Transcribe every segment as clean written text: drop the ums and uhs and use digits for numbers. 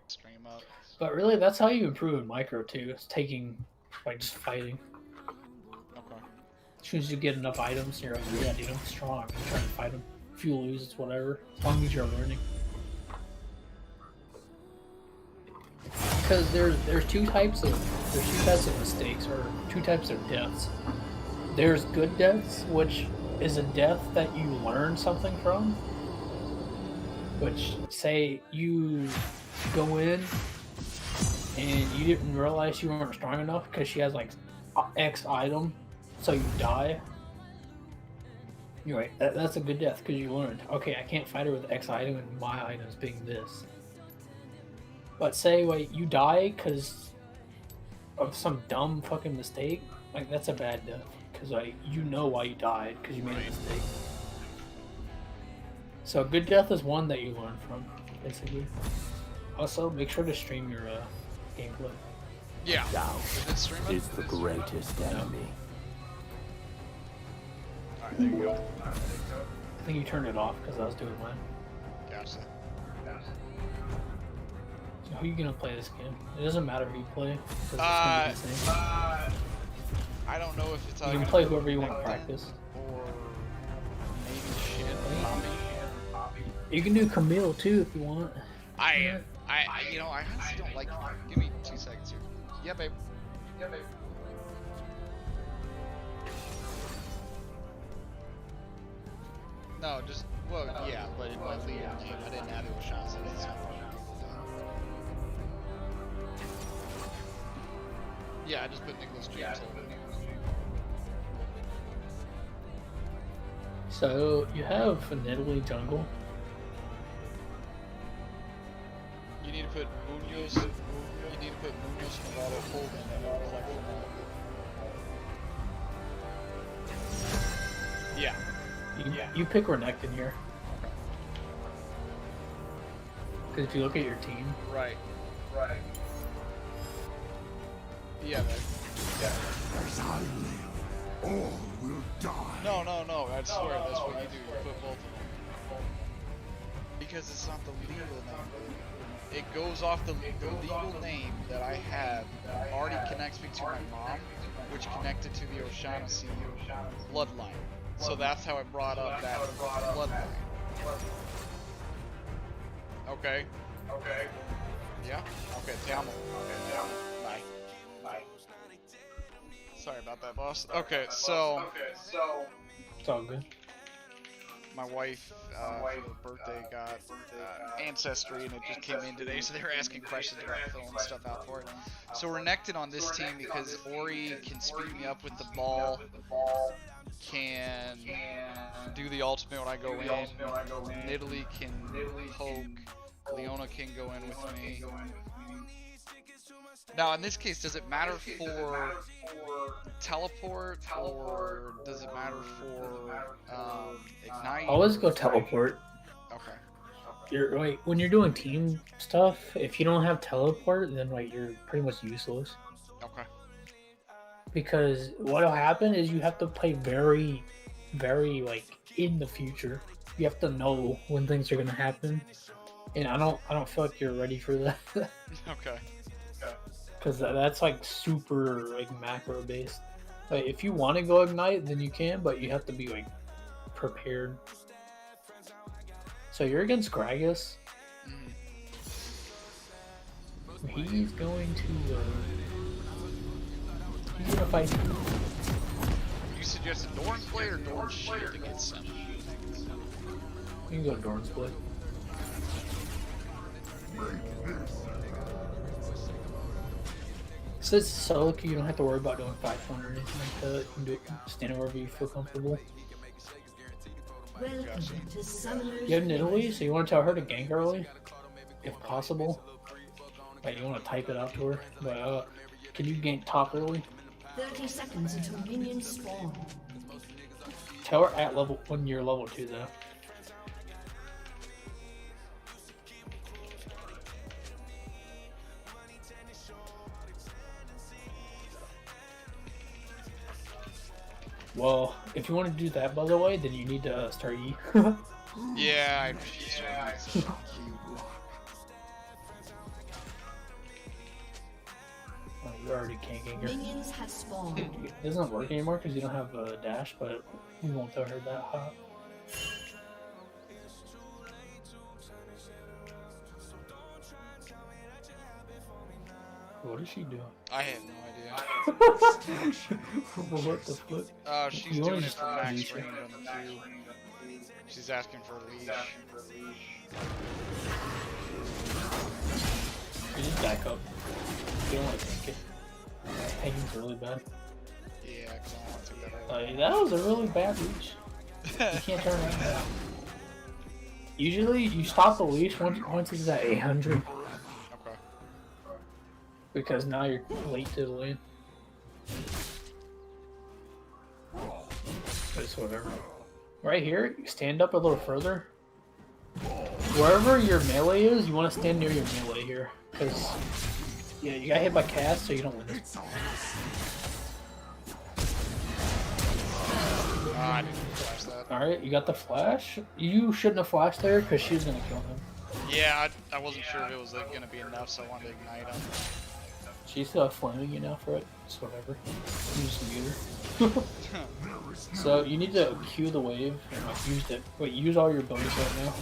Stream up. But really, that's how you improve in micro too. It's taking, like, just fighting. Okay. As soon as you get enough items, you're like, yeah, dude, I'm strong. I'm trying to fight them. If you lose, it's whatever. As long as you're learning. Because there's two types of mistakes, or two types of deaths. There's good deaths, which is a death that you learn something from. Which, say you go in and you didn't realize you weren't strong enough because she has like X item, so you die. You're right, that's a good death because you learned, okay, I can't fight her with X item and my item's being this. But say like you die because of some dumb fucking mistake, like that's a bad death because like you know why you died because you made a mistake. So good death is one that you learn from, basically. Also, make sure to stream your gameplay. Yeah. Doubt Is it is the greatest enemy. Alright, there you go. I think you turned it off because I was doing mine. Gotcha. So who are you gonna play this game? It doesn't matter who you play, because it's gonna be the same. I don't know if it's You can play whoever you want to practice. Or maybe Shin. You can do Camille too if you want. I you know, I honestly don't like. Give me 2 seconds here. Yeah, babe. Yeah, babe. No, just well, yeah, but in my leading game, I didn't add a shot, so that's not. Yeah, I just put Nicholas James over. So you have a Nidalee jungle. You need to put Munoz. You need to put Munoz, Novato, Holden, and then collect from all. Yeah. You pick Renekton here. Because if you look at your team, Right. Yeah, man. Yeah. As I live, all will die. No, I swear that's what you do. You put both of them. Because it's not the legal name. It goes off the legal name that I have already connects me to my mom, which connected to the O'Shaughnessy bloodline. So that's how I brought up that bloodline. Okay. Yeah? Okay, te amo. Bye. Sorry about that, boss. Okay, so it's all good. my wife for her birthday got Ancestry, and it just came in today, so they were asking questions about filling stuff out for it. So we're connected on this team because Ori can speed me up with the ball, can do the ultimate when I go in, Nidalee can poke, Leona can go in with me. Now, in this case, does it matter for teleport, or does it matter for ignite? Always go teleport. Okay. When you're doing team stuff, if you don't have teleport, then you're pretty much useless. Okay. Because what'll happen is you have to play very, very in the future. You have to know when things are gonna happen, and I don't feel like you're ready for that. Okay. Because that's super macro based. If you want to go ignite, then you can, but you have to be prepared. So you're against Gragas. He's going to he's gonna fight you. You suggested Dorn's Blade or Dorn's Shield against him? You can go Dorn's Blade. Since it's solo queue, you don't have to worry about doing 500 or anything like that. You can do it standing wherever you feel comfortable. You have Nidalee, so you want to tell her to gank early, if possible. You want to type it out to her, but can you gank top early? 30 seconds until minions spawn. Tell her at when you're level 2 though. Well, if you want to do that, by the way, then you need to start E. Yeah, You already can't get here. Minions have spawned. It doesn't work anymore because you don't have a dash, but we won't tell her that hot. What is she doing? I have no idea. What the fuck? She's You doing wanna it for max leash her? range on the 2. She's asking for a leash. You just back up. You don't want to tank it. Tanking's really bad. Yeah, because I don't want to take that out. That was a really bad leash. You can't turn around now. Usually, you stop the leash once it's at 800. Okay. Because now you're late to the lane. But it's whatever. Right here, you stand up a little further. Wherever your melee is, you want to stand near your melee here. Because, yeah, you got hit by cast, so you don't win this. I didn't flash that. Alright, you got the flash. You shouldn't have flashed there, because she was going to kill him. Yeah, I wasn't sure if it was like, going to be enough, so I wanted to ignite him. She's still flaming you now for it. It's whatever. You just mute her. So you need to Q the wave and like use it. Wait, use all your abilities right now.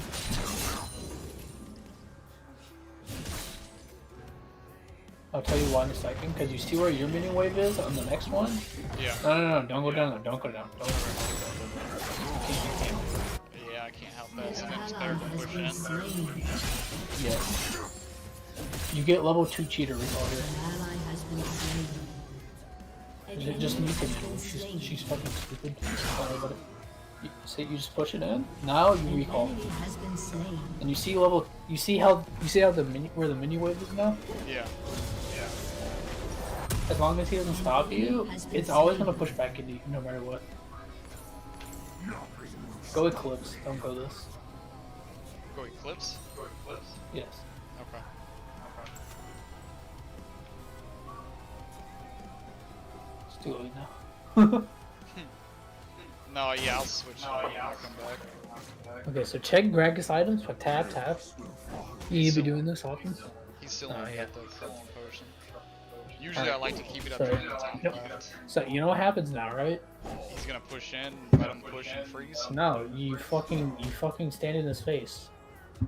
I'll tell you why in a second, because you see where your mini wave is on the next one? Yeah. No, don't go down there, don't go down. Don't go down. You can't. Yeah, I can't help that, so An it's ally better to has push been in. slain. Yeah. You get level 2 cheater recall here. An ally has been slain. An Just enemy mute has him. been slain. She's fucking stupid. Don't worry about it. You just push it in. Now you An recall. enemy has been slain. And you see level. You see how the mini where the mini wave is now. Yeah. As long as he doesn't stop you, it's always gonna push back into you, no matter what. Go Eclipse. Don't go this. Go Eclipse? Yes. Okay. It's too late now. No, yeah, I'll switch when I come back. Okay, so check Gragas items. But tap. You need to be doing this often. He's still Oh, on yeah. the Cologne potion. Usually I like to keep it up So, here in the top yep. left. So you know what happens now, right? He's gonna push in, let him push and freeze. No, you fucking stand in his face.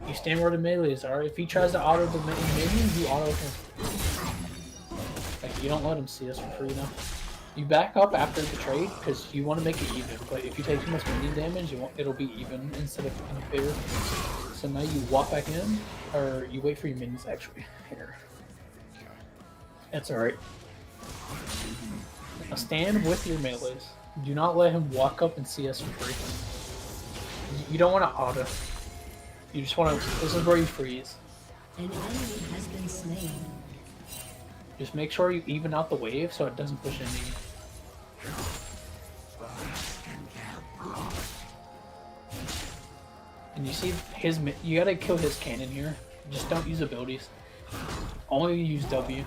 You stand where the melees are. If he tries to auto the minion, you auto him. Like, you don't let him see us for free now. You back up after the trade because you want to make it even. But if you take too much minion damage, it'll be even instead of in favor. So now you walk back in, or you wait for your minions actually. Here. That's alright. Now stand with your melees. Do not let him walk up and see us for free. You don't want to auto. You just want to. This is where you freeze. An enemy has been slain. Just make sure you even out the wave so it doesn't push into you. And you see his. You gotta kill his cannon here. Just don't use abilities. Only use W.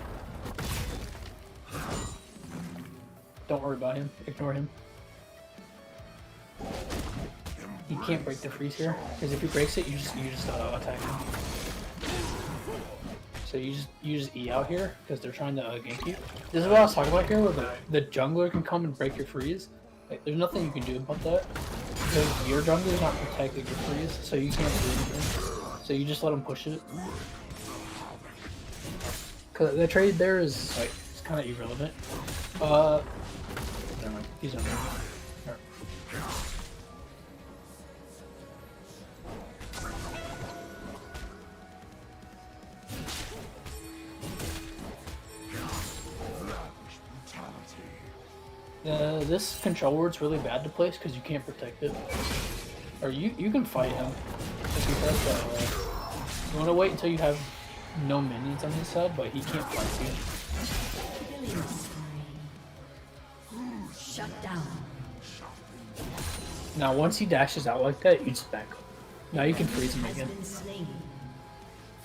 Don't worry about him. Ignore him. He can't break the freeze here, because if he breaks it, you just attack him. So you just E out here because they're trying to gank you. This is what I was talking about here, where the jungler can come and break your freeze. Like, there's nothing you can do about that because your jungler is not protecting your freeze, so you can't do anything. So you just let him push it. Cause the trade there is like it's kind of irrelevant. Never mind. He's under. Alright. This control word's really bad to place because you can't protect it. Or you can fight him if you press that way. You want to wait until you have no minions on his side, but he can't fight you. Killing spree. Shut down. Now once he dashes out like that, you just back up. Now you can freeze him Has again. been slain.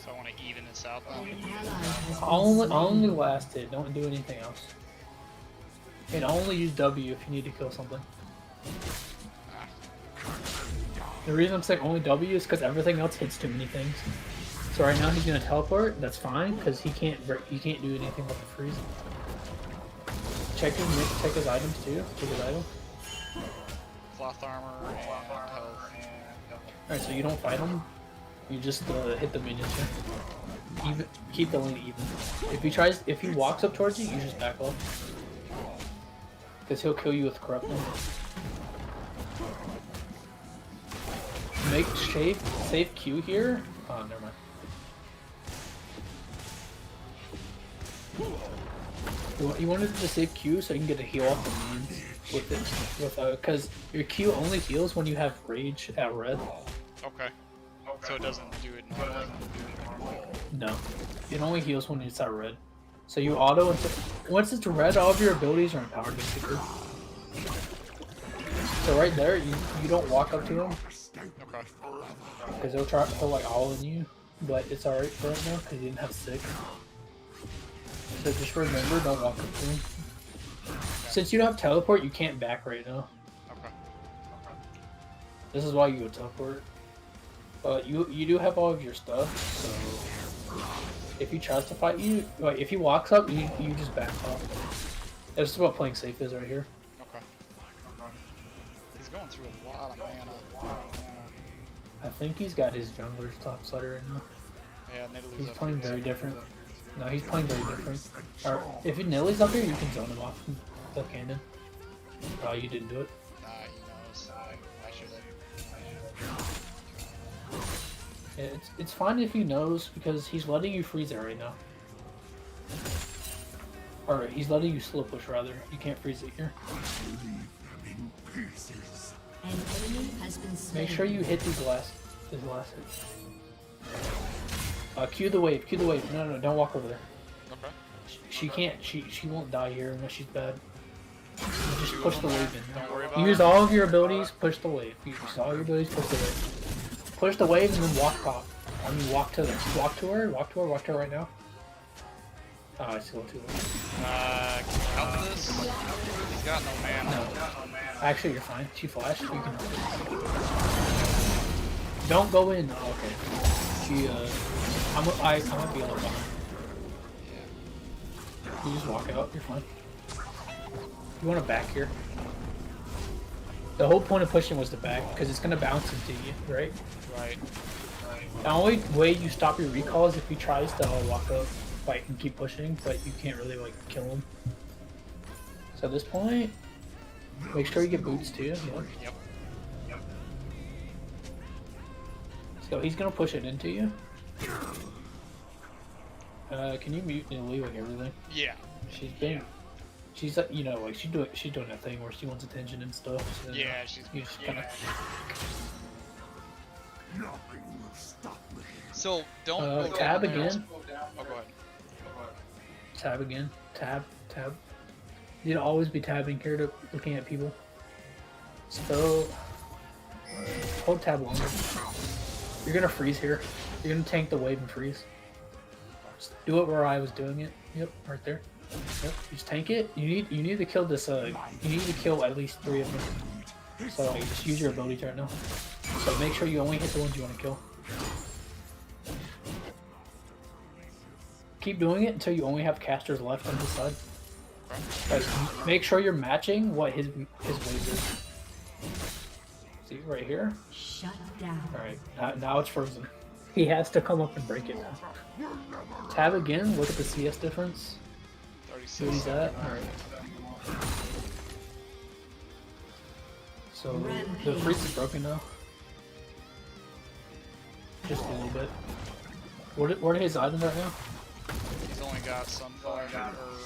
So I want to even this out now. An ally has been Only slain. last hit, don't do anything else. And only use W if you need to kill something. The reason I'm saying only W is because everything else hits too many things. So right now he's gonna teleport. That's fine because he can't do anything with the freeze. check his items too. Check his item. Cloth armor and health. Alright, so you don't fight him. You just hit the minions here. Even, keep the lane even. If he walks up towards you, you just back off. Because he'll kill you with corruption. Make save Q here. Oh, never mind. You wanted to save Q so you can get a heal off the minions with it. Because your Q only heals when you have rage at red. Okay. So it doesn't do it normally. No, it only heals when it's at red. So you auto until once it's red, all of your abilities are empowered basically. So right there, you don't walk up to him Okay. because he'll like all in you, but it's alright for right now because he didn't have 6. So just remember, don't walk up to him. Since you don't have teleport, you can't back right now. Okay. This is why you go teleport. But you do have all of your stuff, so if he tries to fight you, like if he walks up, you just back off. It's just about playing safe is right here. Okay. He's going through a lot of mana. I think he's got his jungler's top slider right now. Yeah, Nidalee's He's up playing here. very different. No, he's playing very different. Or if Nilly's up here, you can zone him off the cannon. Oh, you didn't do it. Nah, he knows. I should have. Yeah, it's fine if he knows because he's letting you freeze it right now. Or he's letting you slow push rather. You can't freeze it here. In pieces. An enemy has been slain. Make sure you hit his last hit. Cue the wave. Cue the wave. No, don't walk over there. Okay. She can't. She won't die here unless she's bad. You just push the wave in. Don't worry about Use it. all of your abilities. Push the wave. Use all your abilities. Push the wave. Push the wave and then walk top. I mean, walk to her. Walk to her. Walk to her right now. Oh, I still too late. Count this. He's got no mana. No. Actually, you're fine. She flashed. You can. Don't go in. Oh, okay. She. I might be a little behind. You just walk out. You're fine. You want to back here. The whole point of pushing was to back because it's gonna bounce into you, right? Right. The only way you stop your recall is if he tries to walk up, fight, and keep pushing, but you can't really like kill him. So at this point, make sure you get boots too. Yeah. Yep. So he's gonna push it into you. Can you mute Nilly like everything? Yeah. She's like, you know, like she's doing that thing where she wants attention and stuff. So Yeah, she's. you just kind of. Nothing will stop me. So don't go Tab down there. again. Oh, go ahead. Tab again. Tab. You need to always be tabbing here to looking at people. So hold tab longer. You're gonna freeze here. You're gonna tank the wave and freeze. Just do it where I was doing it. Yep, right there. Yep, just tank it. You need to kill this. You need to kill at least 3 of them. So just use your abilities right now. So make sure you only hit the ones you want to kill. Keep doing it until you only have casters left on this side. Guys, make sure you're matching what his wave is. See right here. Shut down. All right, now it's frozen. He has to come up and break it now. Tab again. Look at the CS difference. 36. See what he's at. All right. So the freeze is broken now. Just a little bit. What are his items right now? He's only got Sunfire, or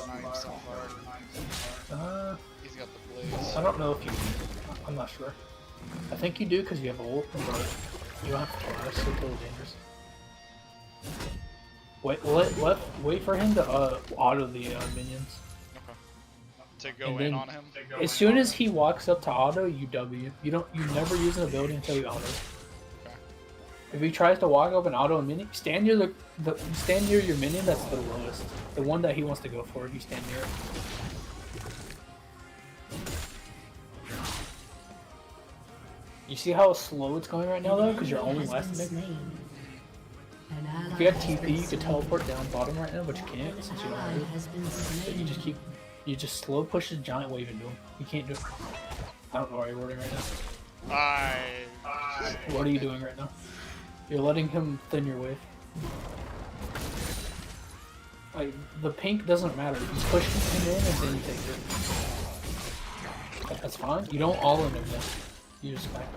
not even Sunfire. He's got the Blaze. I don't know if you. I'm not sure. I think you do because you have ult, but you don't have to flash. It's a little dangerous. Wait for him to auto the minions. Okay. To go And in then- on him. As soon as he walks up to auto, you W. You never use an ability until you auto. Okay. If he tries to walk up and auto a minion, stand near stand near your minion that's the lowest. The one that he wants to go for, you stand near it. You see how slow it's going right now though? Because you're only lasting it. If you have TP, you could teleport down bottom right now, but you can't since you don't have it. So you just keep You just slow push the giant wave into him. You can't do it. I don't know what you're doing right now. What are you doing right now? You're letting him thin your wave. Like, the pink doesn't matter. You push him in and then you take it. That's fine. You don't all in him yet. You just back.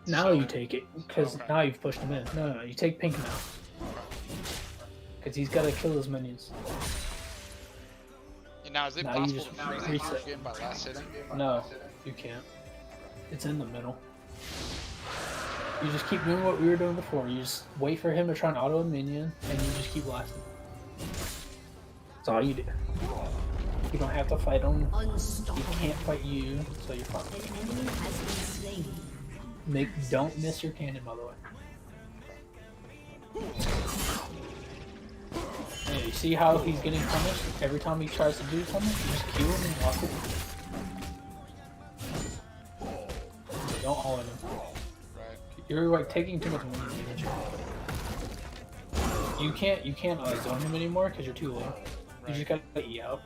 Now you take it, because now you've pushed him in. No, you take pink now. Because he's got to kill his minions. Now, is it Now you possible just to freeze reset. it again by last hitting? No, you can't. It's in the middle. You just keep doing what we were doing before. You just wait for him to try and auto a minion, and you just keep blasting. That's all you do. You don't have to fight him. He Unstoppable. can't fight you, so you're fine. An enemy has been slain. Don't miss your cannon, by the way. Yeah, you see how he's getting punished? Every time he tries to do something, you just kill him and walk it. Don't all in him. Right. You're like taking too much minion damage. You can't zone him anymore because you're too low. You just gotta E out.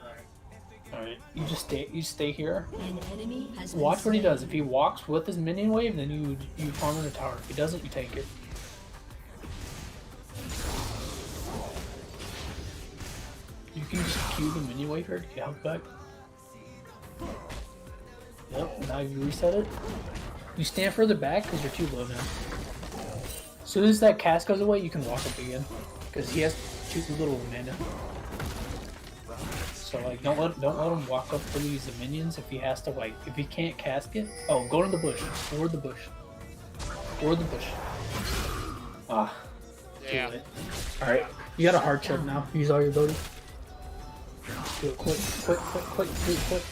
Alright, you stay here. An enemy has been Watch what he slain. does. If he walks with his minion wave, then you farm in the tower. If he doesn't, you take it. You can just Q the minion wave here to get health back. Yep, now you reset it. You stand further back because you're too low now. As soon as that cast goes away, you can walk up again. Because he has too little mana. So like, don't let him walk up for these minions if he has to if he can't cast it. Oh, go to the bush. Toward the bush. Toward the bush. Ah. Yeah. Alright, you got a hard check now. Use all your abilities. Do it quick. Do it quick.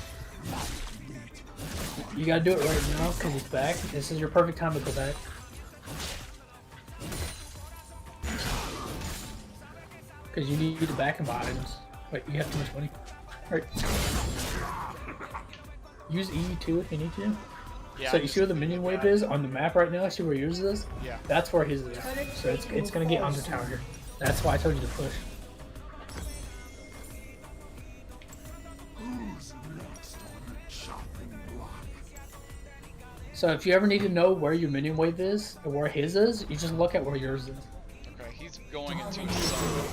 You gotta do it right now because he's back. This is your perfect time to go back. Because you need to back him by items. Wait, you have too much money. Alright. Use E2 if you need to. Yeah. So you see where the minion wave is on the map right now? See where yours is? Yeah. That's where his is. So it's gonna get under tower here. That's why I told you to push. Who's next on the chopping block? So if you ever need to know where your minion wave is or where his is, you just look at where yours is. Okay, he's going into his sun.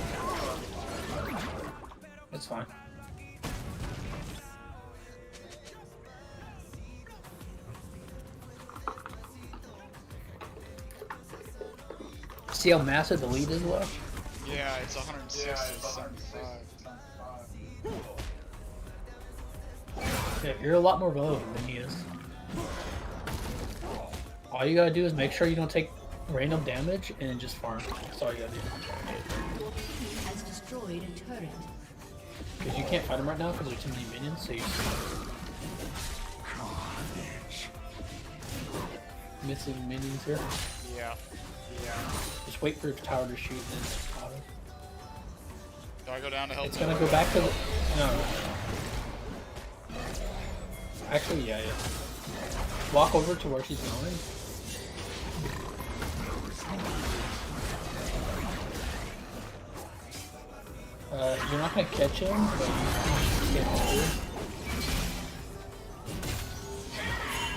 That's fine. See how massive the lead is left? Yeah, it's 160 to 75. Yeah, you're a lot more relevant than he is. All you gotta do is make sure you don't take random damage and just farm. That's all you gotta do. Your team has destroyed a turret. Because you can't fight him right now because there's too many minions, so you're missing minions here. Yeah. Just wait for your tower to shoot and then auto. Do I go down to help It's him? gonna go back to the... No. Actually, yeah. Walk over to where she's going. You're not gonna catch him, but you can get through.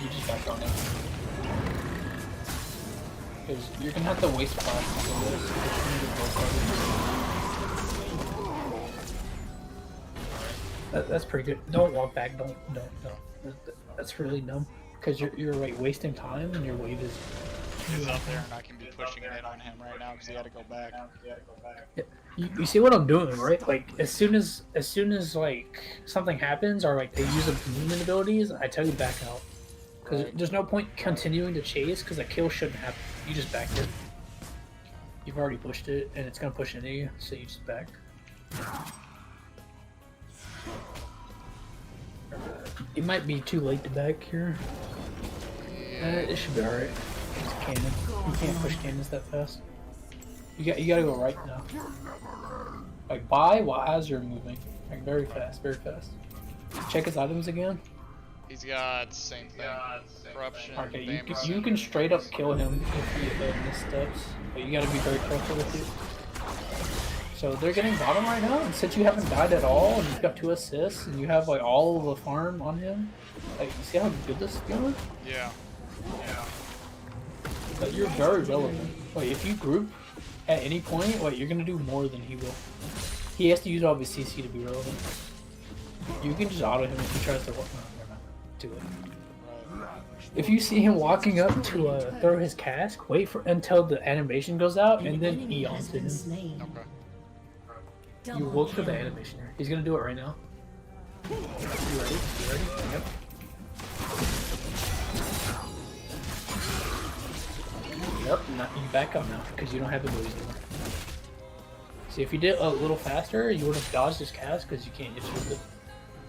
You just back on him. Because you're gonna have to waste flash to do this. That's pretty good. Don't walk back. Don't. That's really dumb. Because you're like wasting time and your wave is. He's up there and I can be pushing it on him right now because he had to go back. Yeah. You see what I'm doing, right? Like as soon as like something happens or like they use a movement abilities, I tell you to back out. Because there's no point continuing to chase because a kill shouldn't happen. You just back it. You've already pushed it and it's gonna push into you, so you just back. It might be too late to back here. It should be alright. It's a cannon. You can't push cannons that fast. You gotta go right now. Like buy while as you're moving. Like very fast, very fast. Check his items again. He's got same thing. Corruption. Okay, famous. you can straight up kill him if he missteps, but you gotta be very careful with it. So they're getting bottom right now, and since you haven't died at all, and you've got 2 assists, and you have like all of the farm on him, like you see how good this is going? Yeah. Like, you're very relevant. Like if you group at any point, like you're gonna do more than he will. He has to use all of his CC to be relevant. You can just auto him if he tries to walk. No, never mind. Do it. If you see him walking up to throw his cask, wait for until the animation goes out, and then enemy Eon has to been him. slain. Okay. You Double look for the kill. animation here. He's gonna do it right now. You ready? You ready? Yep. Yep. Now you back up now because you don't have the abilities anymore. See, if you did a little faster, you would have dodged his cast because you can't get through it.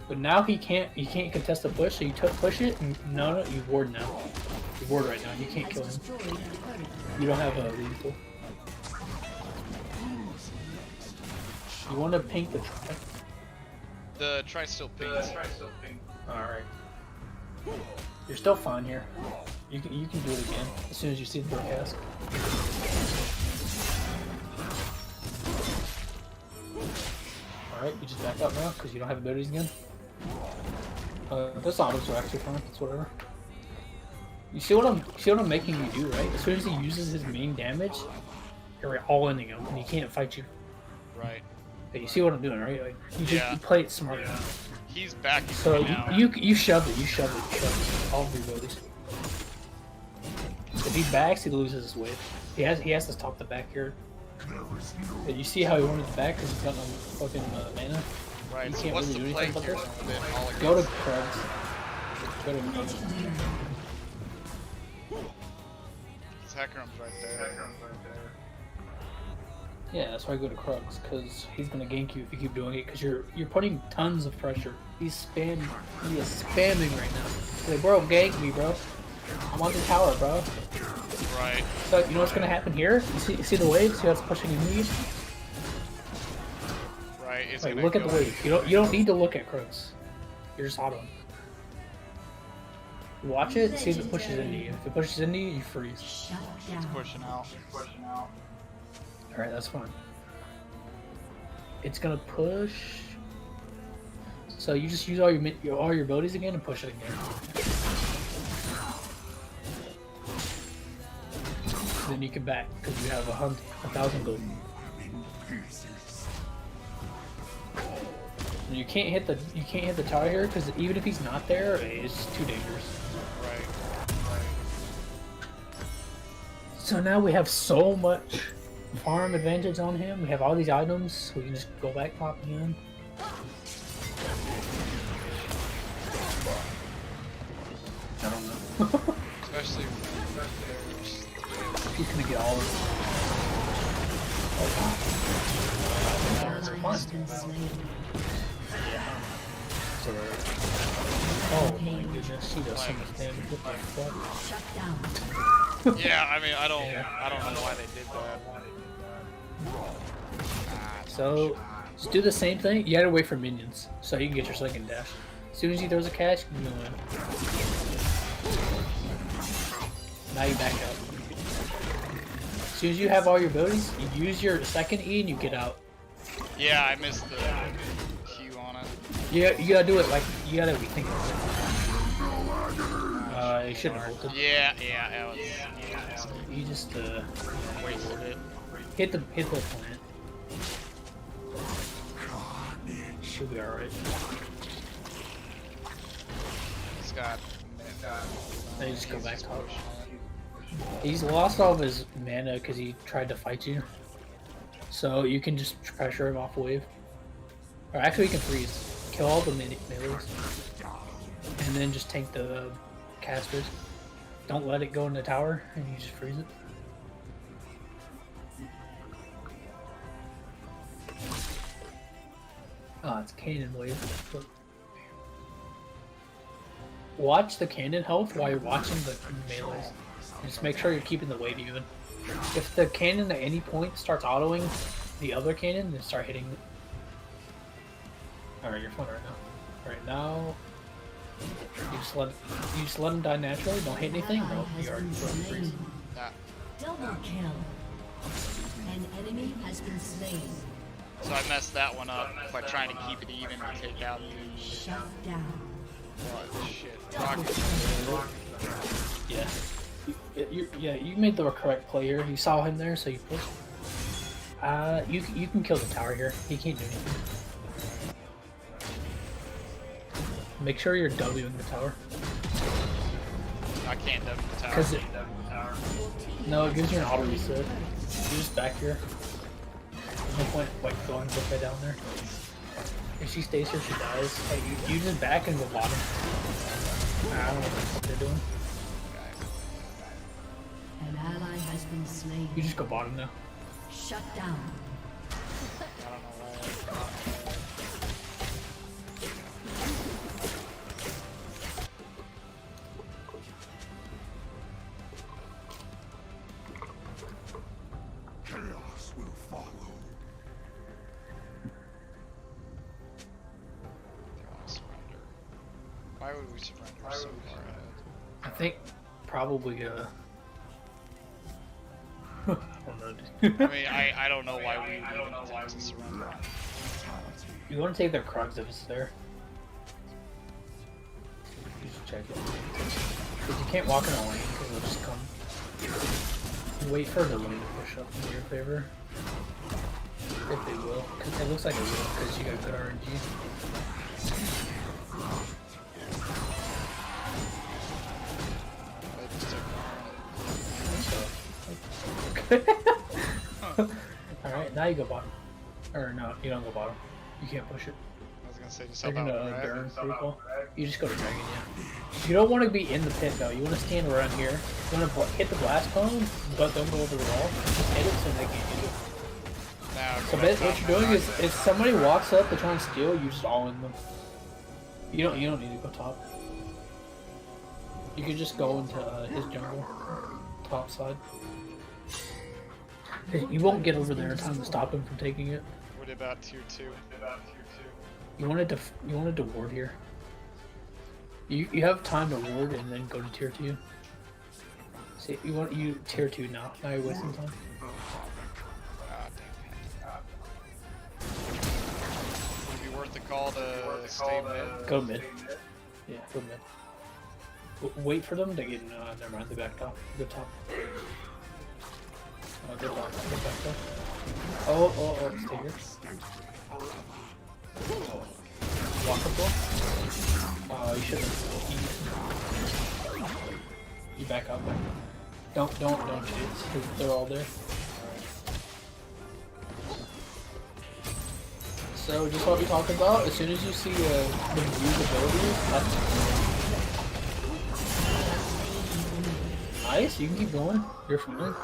But now he can't. You can't contest the push, so you push it. And no, you ward now. You ward right now. You can't Has kill him. destroyed a turret. You don't have a lethal. You want to pink the try. The try still pings. Alright. You're still fine here. You can do it again as soon as you see the broadcast. Alright, you just back up now because you don't have abilities again. Those autos are actually fine, it's whatever. You see what I'm making you do, right? As soon as he uses his main damage, you're all ending him and he can't fight you. Right. But you see what I'm doing, right? Like you just Yeah. you play it smart. He's backing So right now. you shove it, all of your abilities. If he backs, he loses his wave. He has to stop the back here. But you see how he wanted to back because he's got no fucking mana. Right. You So can't what's really the do play anything here? about this. Then all Go to against- Krebs. Go to Krebs. His Hackerum's right there. Yeah, that's why I go to Krugs, because he's gonna gank you if you keep doing it, because you're putting tons of pressure. He is spamming right now. He's like, bro, gank me, bro. I'm on the tower, bro. Right. So you know what's gonna happen here? You see the wave? See how it's pushing in me? Right. It's Like, gonna look at the go- wave. You don't need to look at Krugs. You're just auto. Watch it, see if it pushes into you. If it pushes into you, you freeze. Shut down. Pushing out. Alright, that's fine. It's gonna push. So you just use all your abilities again and push it again. Then you can back because you have 1,000 gold. And you can't hit the tower here because even if he's not there, it's just too dangerous. Right. So now we have so much farm advantage on him. We have all these items. We can just go back top again. I don't know. Especially. He's gonna get all of them. Oh, Ally has been slain. so, oh my goodness, he does so much damage. What the fuck? Shut down. Yeah. I mean, I don't know why they did that. So, just do the same thing. You gotta wait for minions, so you can get your second dash. As soon as he throws a catch, you can win. Now you back up. As soon as you have all your abilities, you use your second E and you get out. Yeah, I missed the Q on it. You gotta do it like, you gotta be thinking of it. You shouldn't have ulted. Yeah. That was. Yeah. You just, Wasted it. hit the plant. She'll be alright. He's got. Then you just go back top. He's lost all of his mana because he tried to fight you. So you can just pressure him off wave. Or actually you can freeze. Kill all the melees. And then just tank the casters. Don't let it go in the tower and you just freeze it. Ah, it's cannon wave. Look. Watch the cannon health while you're watching the melees. Just make sure you're keeping the weight even. If the cannon at any point starts autoing the other cannon, then start hitting it. Alright, you're fine right now. Right now, you just let him die naturally. Don't hit anything, Ally bro. has You already been freeze. slain. That. Double kill. An enemy has been slain. So I messed that one up by trying to keep it even to take out the Shut down. shit. Rocket. Yeah. Yeah, you made the correct play here. You saw him there, so you pushed. You can kill the tower here. He can't do anything. Make sure you're Wing the tower. I can't W the tower. Cause no, it gives you an auto reset. You just back here. There's no point like going this way down there. If she stays here, she dies. Hey, you just back and go bottom. I don't know what they're doing. An ally has been slain. You just go bottom now. Shut down. I don't know why. Chaos will follow. They want to surrender. Why would we surrender so far ahead? I think probably I don't know, dude. I mean, I don't know why we would attempt to surrender. You want to take their Krugs if it's there. You should check it. Because you can't walk in a lane because they'll just come. You wait for the lane to push up in your favor. If they will. Because it looks like it will because you got good RNG. They just took Alright, now you go bottom. Or no, you don't go bottom. You can't push it. I was gonna say just They're help gonna out, right? burn people. You just go to Dragon, yeah. You don't want to be in the pit though. You want to stand around here. You want to hit the blast cone, but don't go over the wall. Just hit it so they can't get it. Now, So what you're doing is, if somebody walks up to try and steal, you just all in them. You don't need to go top. You could just go into his jungle, top side. You won't get over there in time to stop him from taking it. What about tier 2? You wanted to ward here. You have time to ward and then go to tier 2. See, you tier 2 now. Now you're wasting time. Ah, damn it. Would it be worth the call to stay mid? Go mid. Yeah, go mid. Wait for them to get. Never mind. They backed off. Go top. Oh, good luck. Get back up. Oh, stay here. Walk up door. Oh, you shouldn't. You back up. Don't chase. 'Cause they're all there. So, just what we talked about, as soon as you see the views abilities, that's nice, you can keep going. You're fine.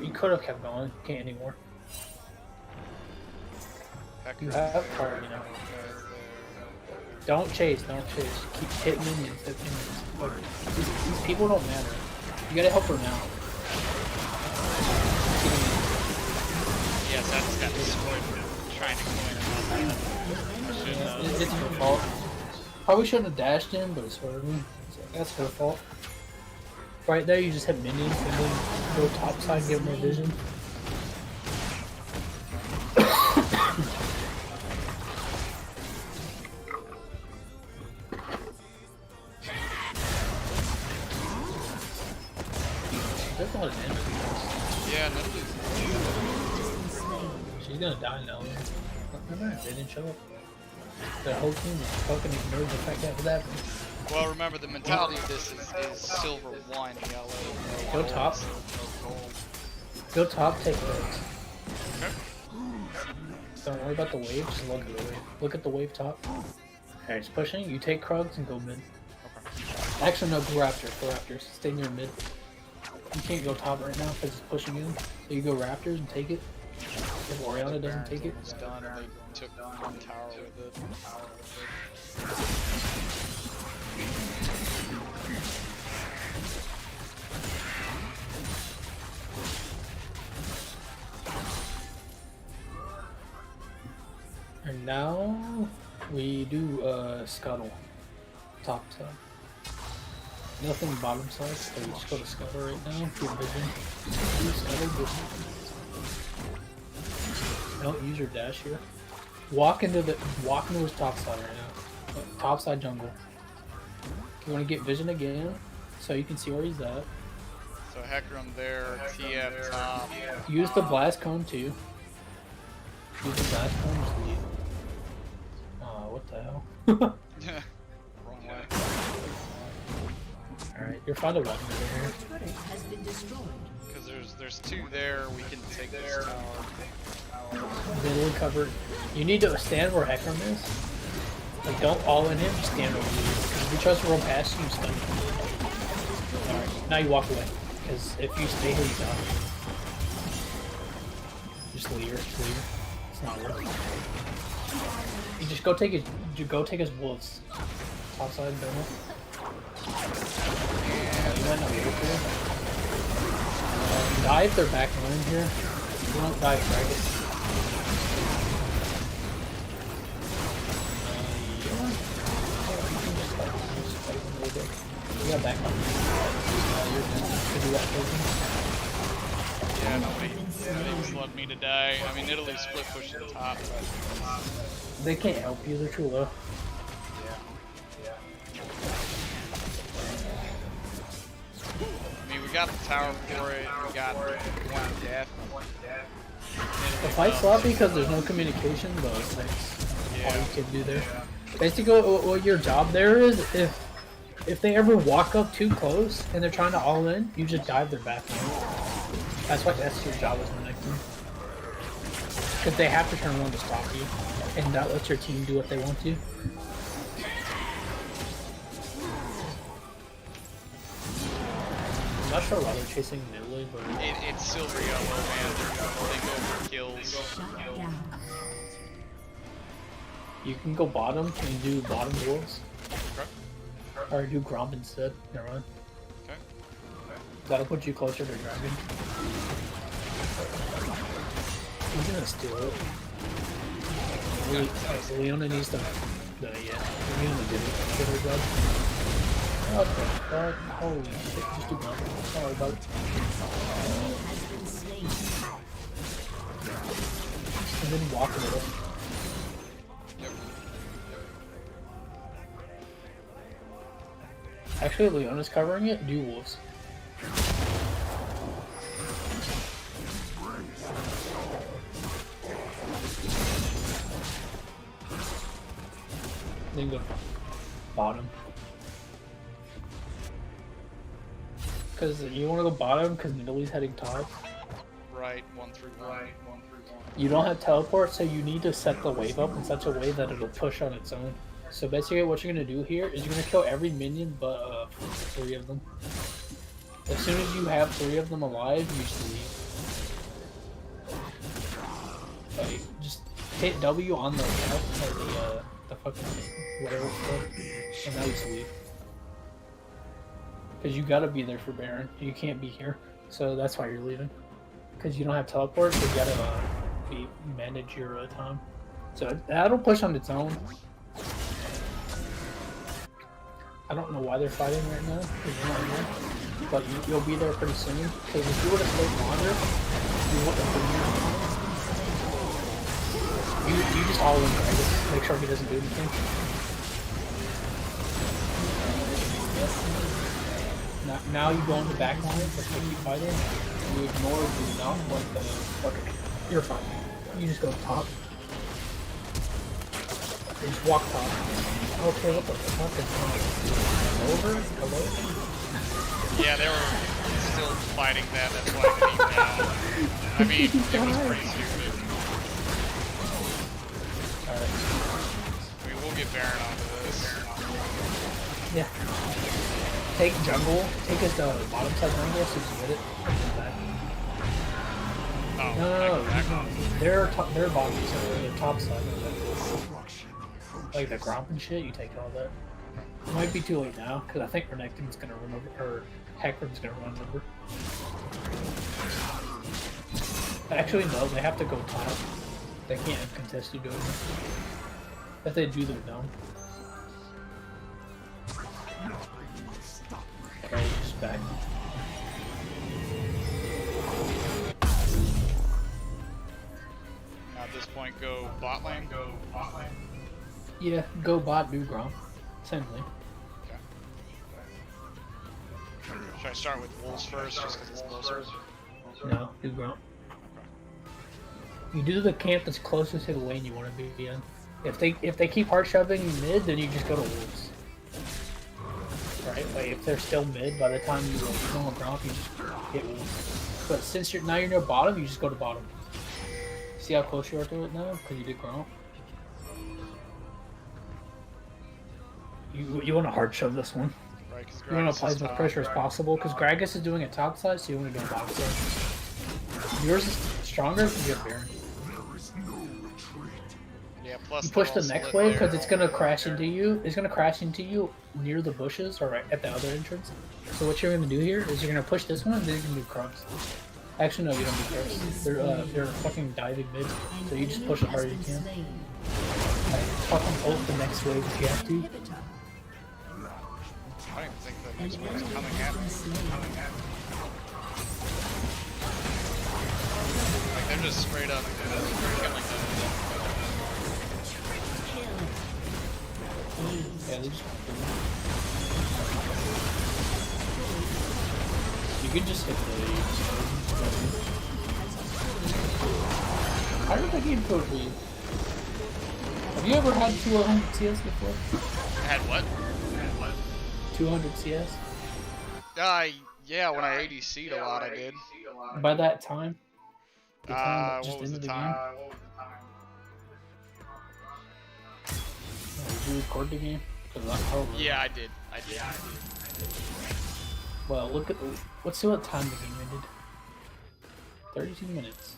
You could have kept going, can't anymore. You have card, you know. Don't chase. Keep hitting minions, Like, these people don't matter. You gotta help her now. Yes, that was trying to go in. It's her fault. Probably shouldn't have dashed in, but it's her. That's her fault. Right there, you just hit minions and then go top side and give them more vision. There's a lot of enemies. Yeah, nobody's. She's gonna die now. Remember, they didn't show up. The whole team was fucking ignored the fact that happened. Well, remember the mentality of this is silver, wine, yellow. Go top. Go top, take those. Okay. Don't worry about the wave, just look at the wave. Look at the wave top. Alright, it's pushing. You take Krugs and go mid. Okay. Actually, no, go Raptors. Go Raptors. Stay near mid. You can't go top right now because it's pushing in. So you go Raptors and take it. If Oriana doesn't take it. It's done, and they took one tower with it. And now we do scuttle. Top side. Nothing bottom side, so we just go to scuttle right now. Get vision. Do scuttle, Don't use your dash here. Walk into his top side right now. Top side jungle. You want to get vision again, so you can see where he's at. So Hecarim there, TF top. Use the blast cone too. Use the blast cone. Just leave. What the hell? Wrong way. Alright, you're fine to walk over here. Turret has been destroyed. Because there's two there, we can take this tower. Middle covered. You need to stand where Hecarim is. Like, don't all in him, just stand over you. Because if he tries to roll past you, stun you. Alright, now you walk away. Because if you stay here, you die. Just leave. It's not worth it. You just go take his wolves. Topside, don't it? You might not be able to. Die if they're back line here. You don't die if drag it. You got back on. You're good. Could do that poison. Yeah, nobody was letting me to die. I mean, Italy split push to the top, but They can't help you, they're too low. I mean, we got the tower for it. We got one death. The fight's sloppy because there's no communication, but that's all you can do there. Basically, what your job there is, if they ever walk up too close and they're trying to all in, you just dive their back line. That's your job as an Necton. Because they have to turn one to stop you, and that lets your team do what they want to. I'm not sure why they're chasing Nidalee, but It's silver yellow, man. They go for kills. Shut down. you can go bottom and do bottom wolves. Okay. Or do Gromp instead. Never mind. Okay. That'll put you closer to Dragon. He's gonna steal it. Leona needs to. Leona did it. Get her job. Okay, holy shit, just do Gromp. Sorry about it. Has been slain. And then walk a little. Actually, Leona's covering it. Do wolves. Then go bottom. Because you want to go bottom because Nidalee's heading top. Right, 1-3-1. You don't have teleport, so you need to set the wave up in such a way that it'll push on its own. So basically what you're going to do here is you're going to kill every minion but 3 of them. As soon as you have 3 of them alive, you just leave. Like, just hit W on the left, or the fucking, whatever it's called, and now you just leave. Because you gotta be there for Baron. You can't be here. So that's why you're leaving. Because you don't have teleport, so you gotta manage your time. So that'll push on its own. I don't know why they're fighting right now, because you're not here. But you'll be there pretty soon. Because if you would have stayed longer, you wouldn't have been here. You just all in Gragas. Make sure he doesn't do anything. Now you go in the back line, just keep fighting. You ignore the not like the. Okay, you're fine. You just go top. You just walk top. Okay, what the fuck is over? Hello? Yeah, they were still fighting that. That's why I came down. I mean, it was pretty stupid. Alright. I mean, we'll get Baron onto this. Yeah. Take jungle. Take his bottom side jungle so you can get it. Oh, No, back on. they're bottom side. They're top side. Like the Gromp and shit, you take all that. It might be too late now, because I think Renekton's gonna run over, or Hecarim's gonna run over. Actually, no, they have to go top. They can't contest you doing it. If they do, they're dumb. Okay, just back. Now point, go bot lane. Yeah, go bot, do Gromp. Same thing. Should I start with wolves first, just because it's closer? No, do Gromp. You do the camp that's closest to the lane you want to be in. If they keep hard shoving mid, then you just go to wolves. Right? Like if they're still mid, by the time you go on Gromp, you just hit wolves. But since now you're near bottom, you just go to bottom. See how close you are to it now? Because you did Gromp. You want to hard shove this one. Right, because You want to apply as much pressure as possible, because Gragas is doing it top side, so you want to go bottom side. Yours is stronger because you have Baron. Yeah, plus You push the they're next also wave lit because there. it's gonna crash into you. It's gonna crash into you near the bushes or right at the other entrance. So what you're gonna do here is you're gonna push this one, and then you can do Krubs. Actually, no, you don't do Krubs. They're fucking diving mid, so you just push as hard as you can. Like, fucking ult the next wave if you have to. I don't even think the next one's coming at me. Like, they're just straight up killing them. Yeah, they just. You can just hit the. How did the game go for you? Have you ever had 200 CS before? Had what? 200 CS? Yeah, when I ADC'd a lot, I did. By that time? The time that just What was ended the the time? game? Did you record the game? 'Cause I probably- Yeah, I did. Well, look at the. Let's see what time the game ended. 32 minutes.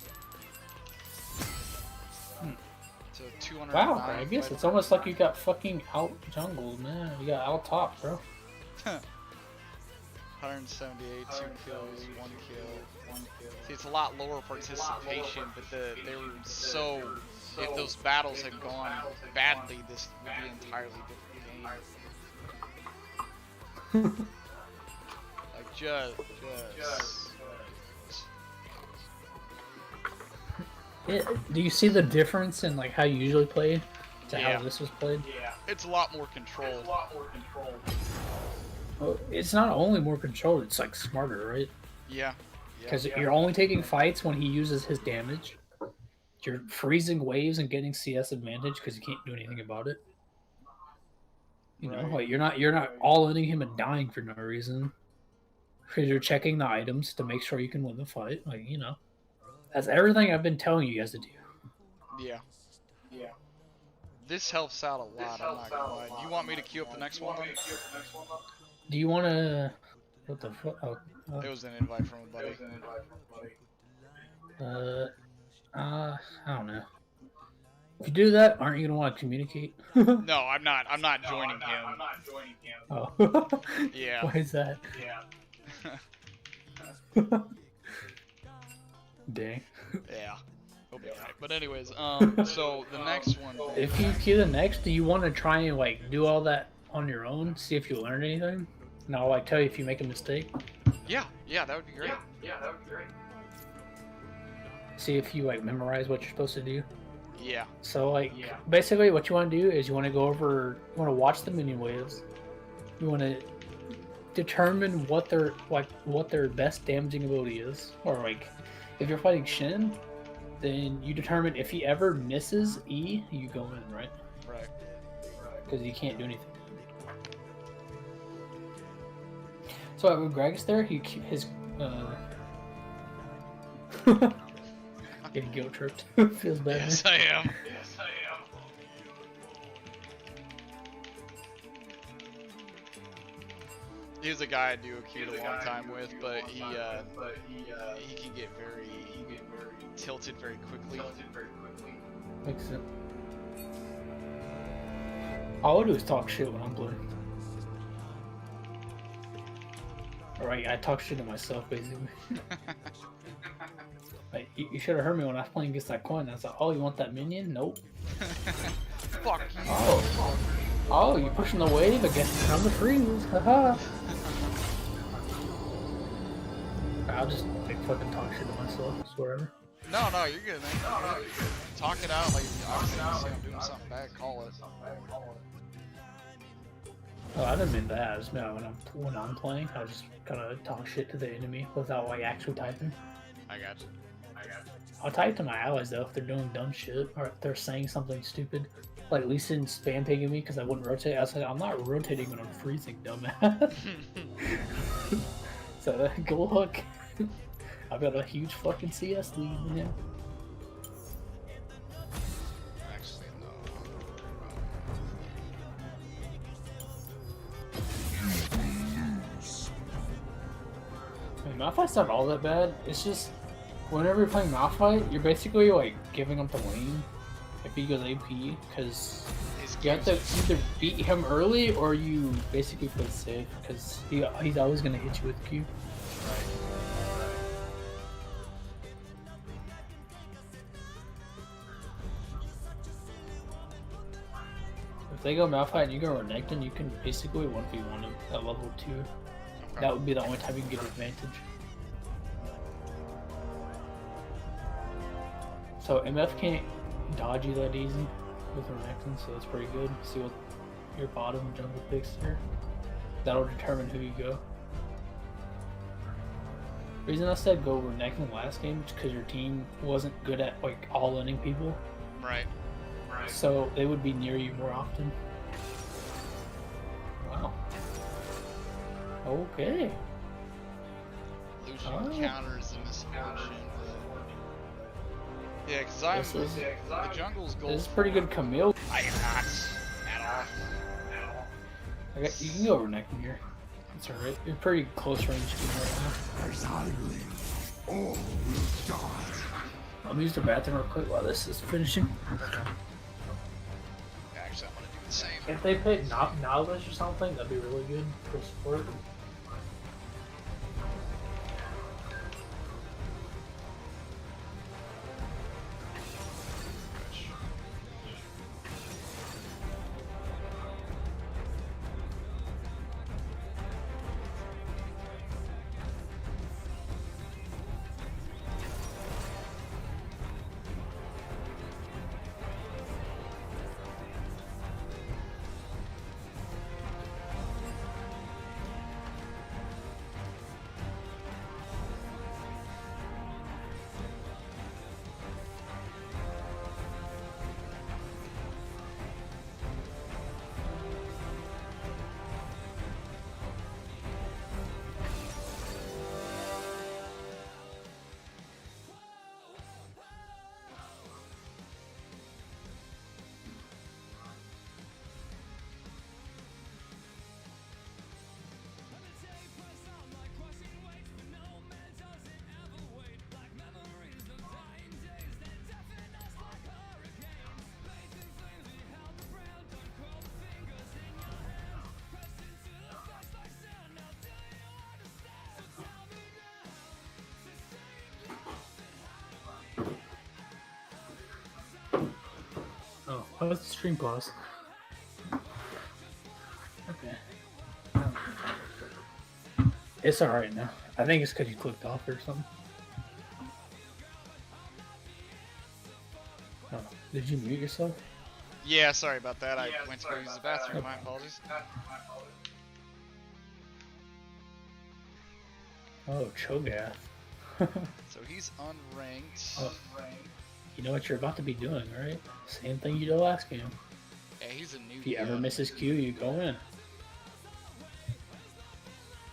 So 200. Wow, I guess it's almost like you got fucking out jungled, man. You got out top, bro. 178, 2 kills, 1 kill. See, it's a lot lower participation, but they were so. If those battles had gone badly, this would be an entirely different game. Like just. Yeah, do you see the difference in like how you usually play to Yeah. how this was played? It's a lot more controlled. Well, it's not only more controlled; it's like smarter, right? Yeah. Because you're only taking fights when he uses his damage. You're freezing waves and getting CS advantage because you can't do anything about it. You know, like you're not all inning him and dying for no reason. Because you're checking the items to make sure you can win the fight. Like, you know, that's everything I've been telling you guys to do. Yeah. This helps out a lot. I'm not gonna lie. You want me to queue up the next one? Do you want to? What the fuck? Oh, It was an invite from a buddy. I don't know. If you do that, aren't you gonna want to communicate? No, I'm not. I'm not joining him. Oh. Yeah. Why is that? Dang. Yeah. He'll be alright. But anyways, so the next one. If you queue the next, do you want to try and like do all that on your own? See if you learn anything? And I'll like tell you if you make a mistake. Yeah, that would be great. See if you like memorize what you're supposed to do. Yeah. So like basically what you want to do is you want to go over, you want to watch the minion waves. You want to determine what their best damaging ability is, or like if you're fighting Shin, then you determine if he ever misses E, you go in, right? Right. Because you can't do anything. So with Gragas there, his getting guilt tripped. Feels bad. Yes, I am. He was a guy I do a queued a long time with, but he can get very tilted very quickly. Makes sense. All I do is talk shit when I'm playing. Alright, I talk shit to myself basically. Like, you should have heard me when I was playing against that coin. I was like, oh, you want that minion? Nope. Fuck you. Oh, you're pushing the wave? I guess it's time to freeze. Haha. I'll just like fucking talk shit to myself. Just whatever. No, you're good, man. You're good. Talk it out. Like, obviously, you see I'm doing something bad, call it. Oh, I didn't mean that. I just meant when I'm playing, I just kind of talk shit to the enemy without like actually typing. I got you. I'll type to my allies though if they're doing dumb shit or if they're saying something stupid. Like Lee Sin spam picking me because I wouldn't rotate. I was like, I'm not rotating when I'm freezing, dumbass. So go look. I've got a huge fucking CS lead now. Actually, no. I mean, Malphite's not all that bad. It's just whenever you're playing Malphite, you're basically like giving up the lane if he goes AP because you have to either beat him early or you basically play safe because he's always gonna hit you with Q. If they go Malphite and you go Renekton, you can basically 1v1 him at level 2. Okay. That would be the only time you can get advantage. So MF can't dodge you that easy with Renekton, so that's pretty good. See what your bottom jungle picks here. That'll determine who you go. Reason I said go Renekton last game is because your team wasn't good at like all-inning people. Right. So they would be near you more often. Wow. Okay. Lucian counters the misfortune. Yeah, because the jungle's gold. This is pretty good Camille. I am not at all. You can go Renekton here. That's alright. You're pretty close range to him right As I live, all will die. now. I'll use the bathroom real quick while this is finishing. Actually, I'm gonna do the same. If they pick Nautilus or something, that'd be really good for support. Oh, how's the stream pause? Okay. It's alright now. I think it's because you clicked off or something. Oh, did you mute yourself? Yeah, sorry about that. I went to go use the bathroom. My apologies. Oh, Cho'Gath. So he's unranked. Oh. You know what you're about to be doing, right? Same thing you did last game. Yeah, he's a new. If he ever misses Q, you go in.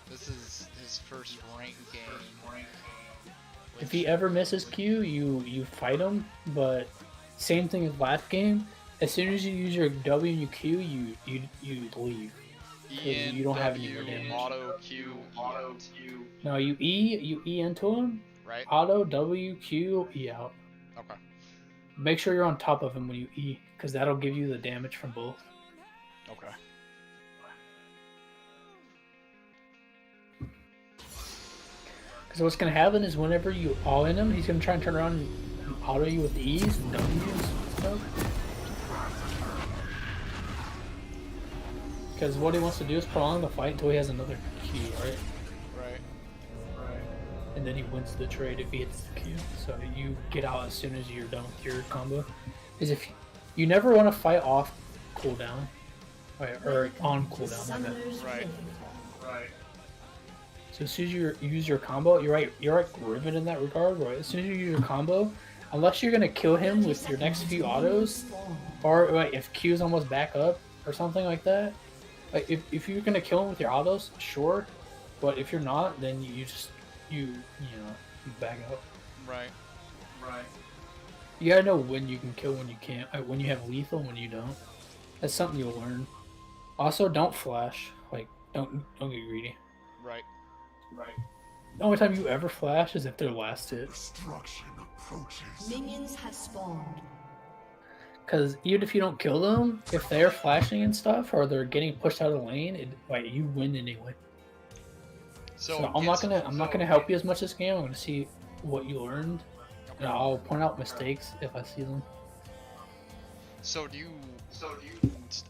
This is his first rank game. If he ever misses Q, you fight him, but same thing as last game. As soon as you use your W and your Q, you leave. You don't have any more damage. Auto Q, auto Q. No, you E into him. Right. Auto W Q E out. Okay. Make sure you're on top of him when you E, because that'll give you the damage from both. Okay. Because what's gonna happen is whenever you all in him, he's gonna try and turn around and auto you with E's and W's and stuff. Because what he wants to do is prolong the fight until he has another Q, right? Right. and then he wins the trade if he hits the Q. So you get out as soon as you're done with your combo. Is if you never want to fight off cooldown, or on cooldown. I meant. Right. So as soon as you use your combo, you're right Riven in that regard, right? As soon as you use your combo, unless you're gonna kill him with your next few autos, or right, if Q's almost back up or something like that, like if you're gonna kill him with your autos, sure, but if you're not, then you back up. Right. You gotta know when you can kill, when you can't, like when you have lethal, when you don't. That's something you'll learn. Also, don't flash. Like don't get greedy. Right. The only time you ever flash is if they're last hit. Destruction approaches. Minions have spawned. Because even if you don't kill them, if they're flashing and stuff, or they're getting pushed out of the lane, you win anyway. So I'm not gonna help you as much this game. I'm gonna see what you learned, and I'll point out mistakes if I see them. So do you?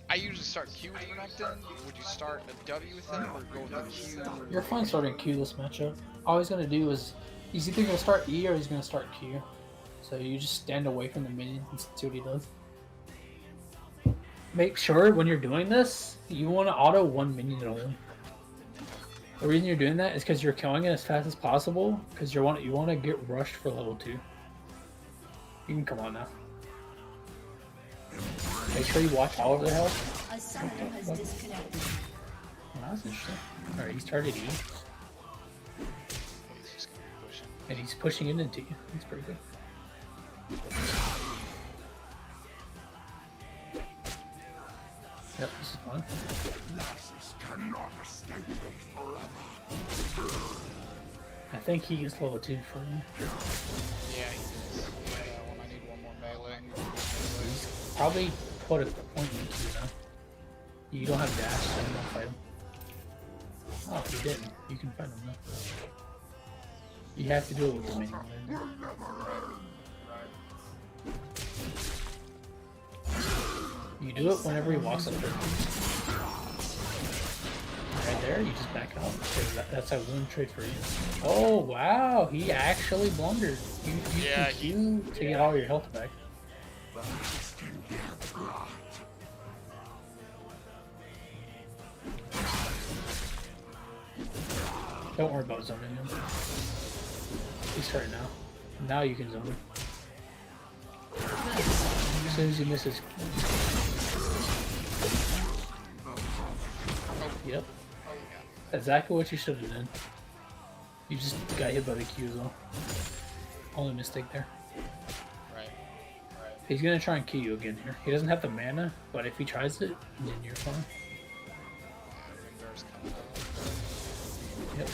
I usually start Q with Renekton. Would you start a W with him or go with the Q? You're fine starting Q this matchup. All he's gonna do is he's either gonna start E or he's gonna start Q. So you just stand away from the minion and see what he does. Make sure when you're doing this, you want to auto one minion at only. The reason you're doing that is because you're killing it as fast as possible, because you want to get rushed for level 2. You can come on now. Make sure you watch all of their health. A summoner has disconnected. Well, that's interesting. Alright, he started E, He's just gonna be pushing. and he's pushing it into you. That's pretty good. Yep, this is fun. Lasses cannot escape me forever. I think he is level 2 for me. Yeah, he is. When I need one more melee. Probably put a point in Q now. You don't have dash, so you don't fight him. Oh, you didn't. You can fight him now. You have to do it with the minion. You do it whenever he walks up there. Right there, you just back out. Okay, that's a win trade for you. Oh, wow. He actually blundered. You Yeah, can Q to get all your health back. Don't worry about zoning him. He's hurt now. Now you can zone him. As soon as he misses. Yep. Exactly what you should have done. You just got hit by the Q as well. Only mistake there. Right. He's gonna try and kill you again here. He doesn't have the mana, but if he tries it, then you're fine. Rengar's coming up. Yep,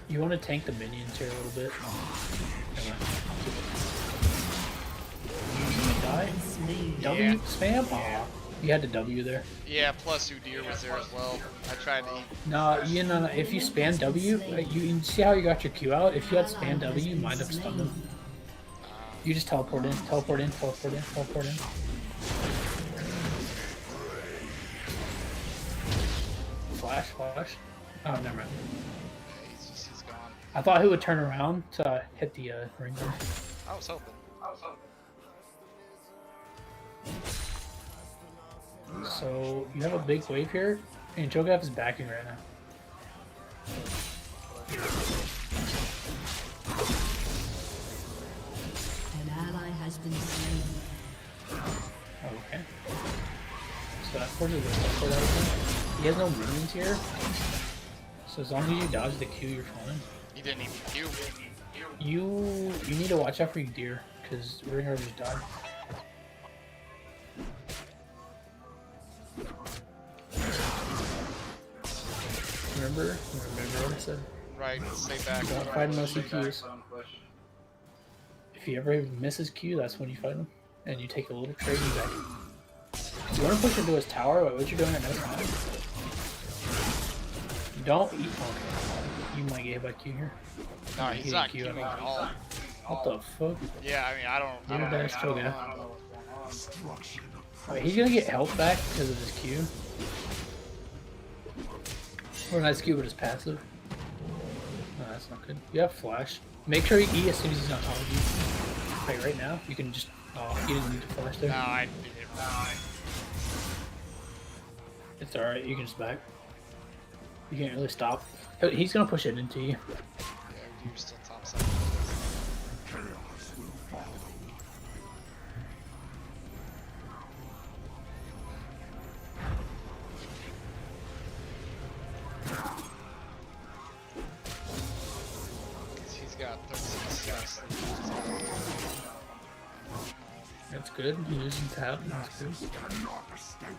you want to tank the minions here a little bit. Hang on. You gonna die? W Yeah. spam? Aw, you had to W there. Yeah, plus Udyr was there as well. I tried to eat. No, no. If you spam W, you see how you got your Q out? If you had spam W, you might have stunned him. You just teleport in. Flash. Oh, never mind. He's gone. I thought he would turn around to hit the ring. I was hoping. So you have a big wave here, and Cho'Gath is backing right now. An ally has been slain. Okay. So that forces the teleport out of him. He has no minions here, so as long as you dodge the Q, you're fine. He didn't even Q. You need to watch out for your deer, because Ringer just died. Remember what I said? Right, stay back. Don't fight unless he Qs. If he ever misses Q, that's when you fight him. And you take a little trade and back. You want to push into his tower, but what you're doing at no time. Don't eat on. You might get hit by Q here. No, he's not Qing at all. What the fuck? Yeah, I mean, I don't You're know dash Cho'Gath. what's going on. Alright, he's gonna get health back because of his Q. Or not his Q, but his passive. that's not good. You have flash. Make sure you eat as soon as he's on top of you. Like right now, you can just. Oh, he doesn't need to flash there. No, I did it wrong. It's alright, you can just back. You can't really stop. He's gonna push it into you. Yeah, you're still top side. Chaos will follow. Because he's got 36 less. That's good. You're using tap. That's good. Cannot escape.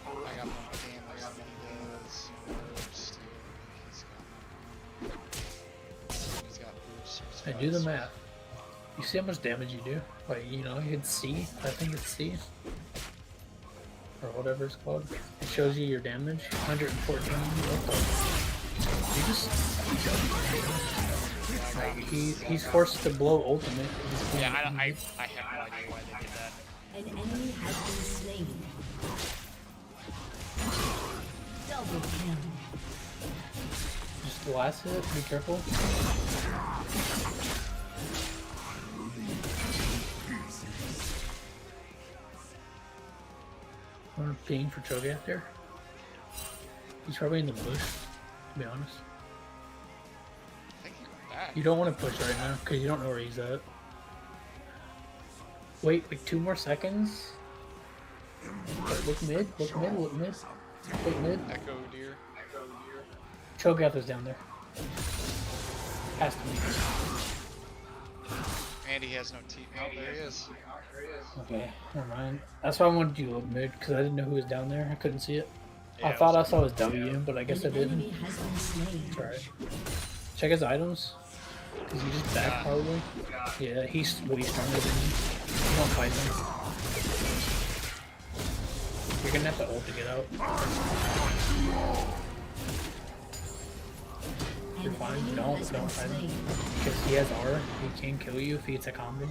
I got one game, I got one does. He's got boost. Hey, do the math. You see how much damage you do? Like, you know, you hit C. I think it's C. Or whatever it's called. It shows you your damage. 114. What the? You just. Like, he's forced to blow ultimate. Yeah, I have no idea why they did that. An enemy has been slain. Double kill. Just blast it. Be careful. I'm gonna ping for Cho'Gath there. He's probably in the bush, to be honest. I think he went back. You don't want to push right now, because you don't know where he's at. Wait, like 2 more seconds. Look mid, look mid, look mid. Look mid. Echo deer. Cho'Gath is down there. Has to be. And he has no teeth. Oh, there he is. Okay, never mind. That's why I wanted you to look mid, because I didn't know who was down there. I couldn't see it. Yeah, I thought I saw his W, but I guess I An didn't. enemy has been slain. It's alright. Check his items. Is he just back probably? Yeah, he's way stronger than you. You don't fight him. You're gonna have to ult to get out. An You're fine. enemy Don't has been fight him. slain. Because he has R. He can kill you if he hits a combo.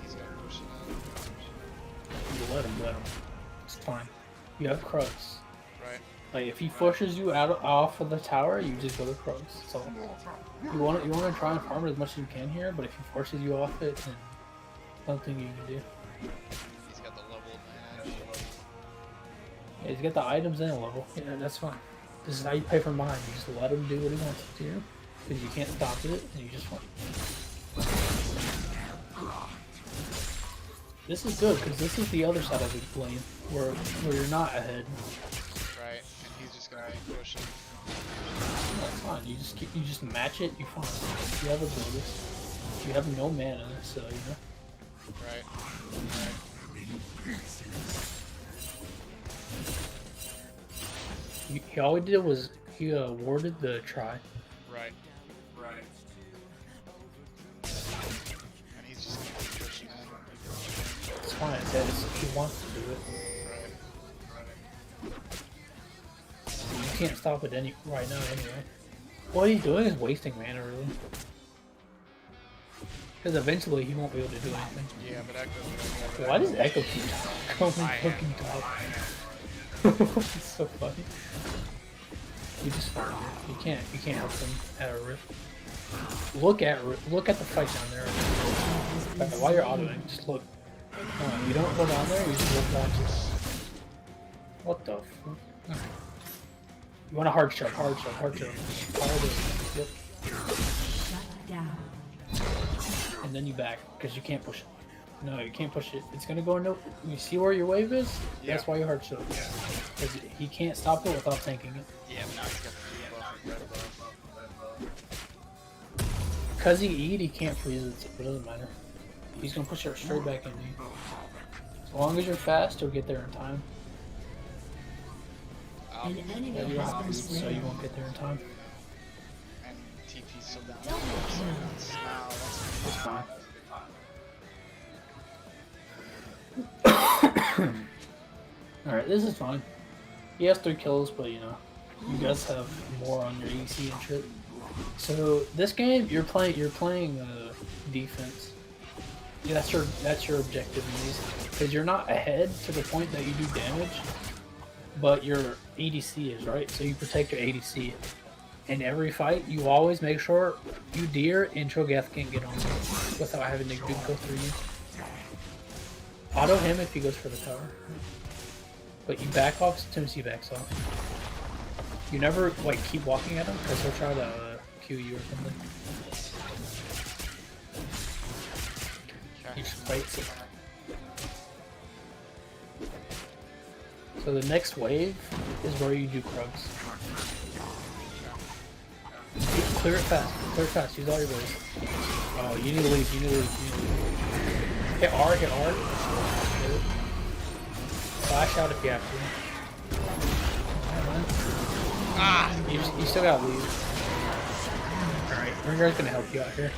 He's got pushing out. You let him. It's fine. You have Krugs. Right. Like if he pushes you out off of the tower, you just go to Krugs. That's all. You want to try and farm as much as you can here, but if he forces you off it, then nothing you can do. He's got the level advantage. Yeah, he's got the items and a level. Yeah, that's fine. This is how you play from behind. You just let him do what he wants to do, because you can't stop it, and you just want. This is good, because this is the other side of the lane, where you're not ahead. Right. And he's just gonna be pushing. That's fine. You just match it. You fine. You have abilities. You have no mana, so you know. Right. He all he did was he warded the try. Right. And he's just gonna keep pushing in. It's fine. He wants to do it. You can't stop it right now anyway. What he's doing is wasting mana really. Because eventually he won't be able to do anything. Yeah, but Echo. Why does Echo keep going I fucking have top? It's so funny. You just farm it. You can't help them at a rift. Look at the fight down there. While you're autoing, just look. You don't go down there. You just look back. What the? You want a hard shot. Hard shot. Yep. Shut down. And then you back because you can't push it. No, you can't push it. It's gonna go into. You see where your wave is? Yeah. That's why you hard shot. Because he can't stop it without thinking it. Yeah, but now he's got the buff and red buff. Because he eat, he can't freeze it, so it doesn't matter. He's gonna push it straight back into you. As long as you're fast, you'll get there in time. An enemy Yeah, you don't has have been to, so you slain. won't get there in time. And TP's still down. Double kill. Now, It's fine. Alright, this is fine. He has 3 kills, but you know, you guys have more on your EC and shit. So this game, you're playing defense. Yeah, that's your objective in these, because you're not ahead to the point that you do damage. but your ADC is, right? So you protect your ADC. In every fight, you always make sure you deer and Cho'Gath can't get on you without having to go through you. Auto him if he goes for the tower. But you back off as soon as he backs off. You never like keep walking at him because he'll try to Q you or something. He just fights it. So the next wave is where you do Krugs. Clear it fast. Clear it fast. Use all your abilities. Oh, you need to leave. You need to leave. You need to leave. Hit R. Hit R. Flash out if you have to. Ah! You still gotta leave. Alright, Ringar's gonna help you out here.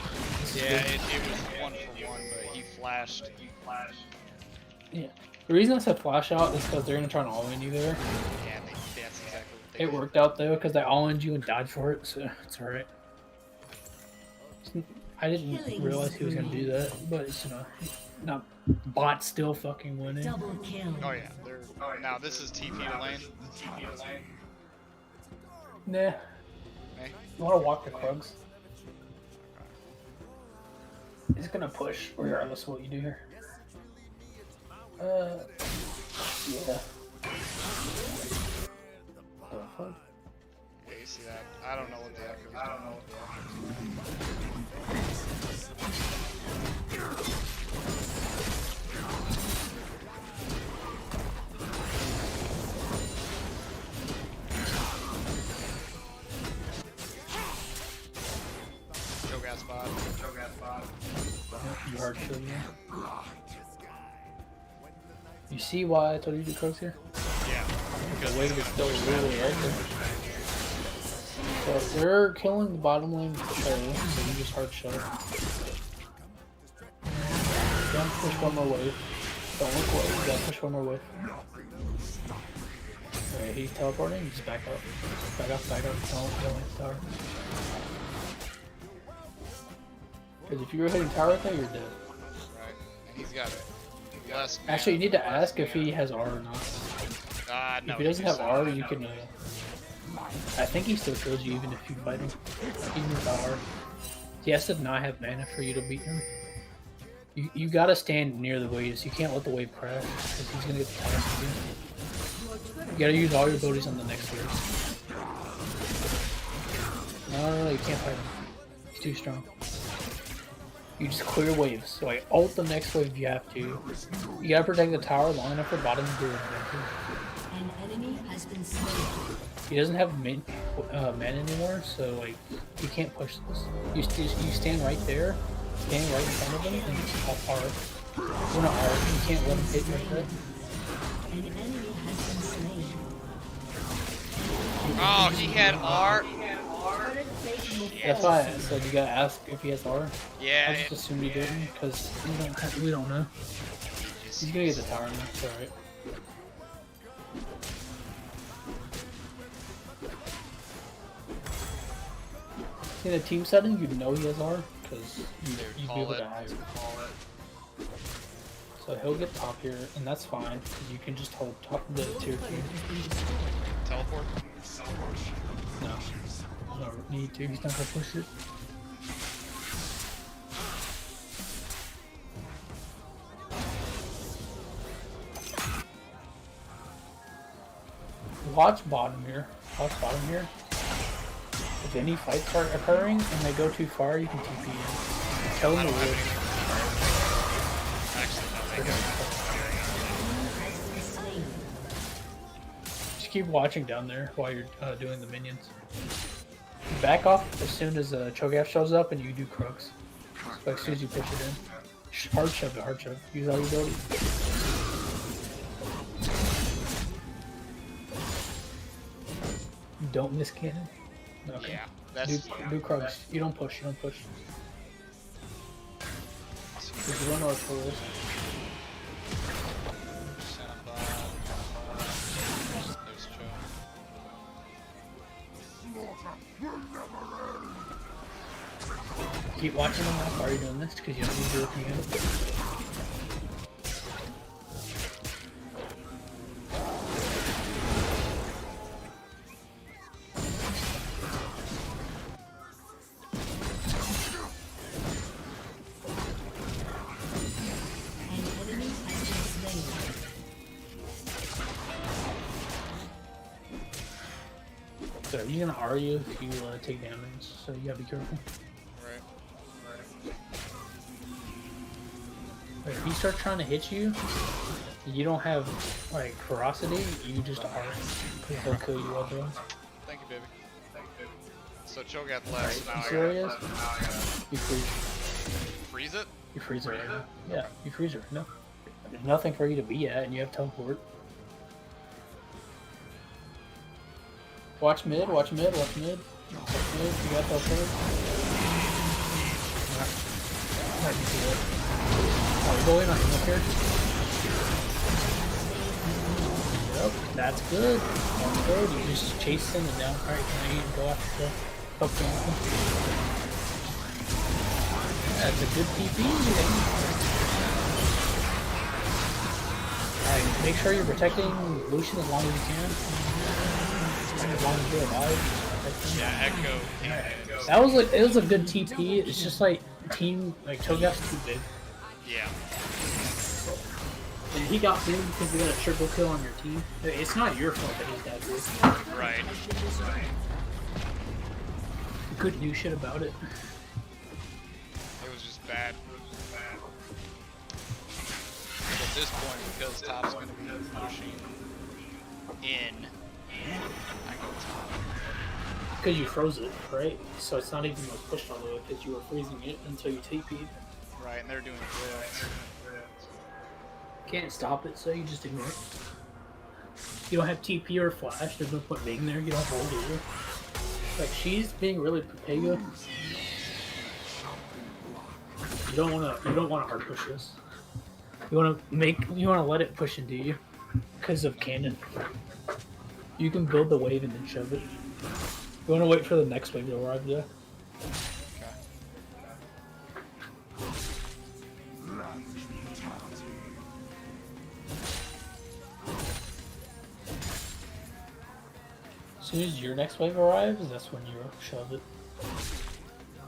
Yeah, it was 1 for 1, but he flashed. Yeah. The reason I said flash out is because they're gonna try to all-in you there. Yeah, that's exactly what they It worked out though, because they all-in you and dodged for it, so it's alright. I didn't realize he was gonna do that, but it's not bot still fucking winning. Double kill. Oh yeah, now this is TP to lane. Nah. Eh? You wanna walk the Krugs? He's gonna push regardless of what you do here. Yeah. The fuck? Yeah, you see that? I don't know what the heck it was doing. Cho'Gath spot. You hard kill you. You see why I told you to Krugs here? Yeah. The wave is still really open. So they're killing the bottom lane with the show, so you just hard shut. Don't push one more wave. Don't look away, you gotta push one more wave. Alright, he's teleporting, just back up. Back up, back up. Don't hit the tower. Because if you were hitting tower right there, you're dead. Right. And he's got it. Less Actually, you need to ask if he has R or not. no, If he doesn't have R, you can. I think he still kills you even if you fight him. Even without R. He has to not have mana for you to beat him. You gotta stand near the waves. You can't let the wave crash because he's gonna get the tower from you. You gotta use all your abilities on the next wave. No, you can't fight him. He's too strong. You just clear waves. So like ult the next wave if you have to. You gotta protect the tower long enough for bottom to do it. An enemy has been slain. He doesn't have mana anymore, so like you can't push this. You stand right there, stand right in front of him, and just pop R. We're not R. You can't let him hit you like that. An enemy has been slain. Oh, he had R. That's why I said you gotta ask if he has R. Yeah. I just assumed he didn't, because we don't know. He's gonna get the tower now. It's alright. In a team setting, you'd know he has R, because you'd be able to ask. So he'll get top here, and that's fine, because you can just hold top the tier 2. Teleport? No. No need to, he's not gonna push it. Watch bottom here. Watch bottom here. If any fights are occurring and they go too far, you can TP in. Tell them to live. Just keep watching down there while you're doing the minions. Back off as soon as Cho'Gath shows up and you do Krugs. Like as soon as you push it in. Hard shove to hard shove. Use all your abilities. Don't miss cannon. Okay. Yeah, that's... Do Krugs. You don't push, you don't push. There's one or for this. Keep watching them. How far are you doing this? Because you don't need to do it again. So he's gonna R you if you take damage, so you gotta be careful. Right. But if he starts trying to hit you, you don't have like ferocity, you just R. Because he'll kill you otherwise. Thank you, baby. So Cho'Gath left, so now You I see where he gotta is? You freeze. freeze it? You freeze her right now. Yeah, you freeze her. No. There's nothing for you to be at, and you have teleport. Watch mid, watch mid, watch mid. Watch mid, you got teleport. Not you see it. Oh, you go in on him up here. Yep, that's good. That's good. You just chasing it down. Alright, can I go after the help him? That's a good TP. Alright, make sure you're protecting Lucian as long as you can. As long as you're alive. Yeah, Echo. That was like, it was a good TP. It's just like team, like Cho'Gath's too big. Yeah. And he got big because we got a triple kill on your team. It's not your fault that he's that big. Right. You couldn't do shit about it. It was just bad. At this point, because top's gonna be pushing in, I go top. Because you froze it, right? So it's not even like pushed all the way because you were freezing it until you TP'd. Right, and they're doing drift. Can't stop it, so you just ignore it. You don't have TP or flash, there's no point being there, you don't hold either. Like, she's being really Pega. You don't wanna hard push this. You wanna let it push into you. Because of cannon. You can build the wave and then shove it. You wanna wait for the next wave to arrive there. As soon as your next wave arrives, that's when you shove it.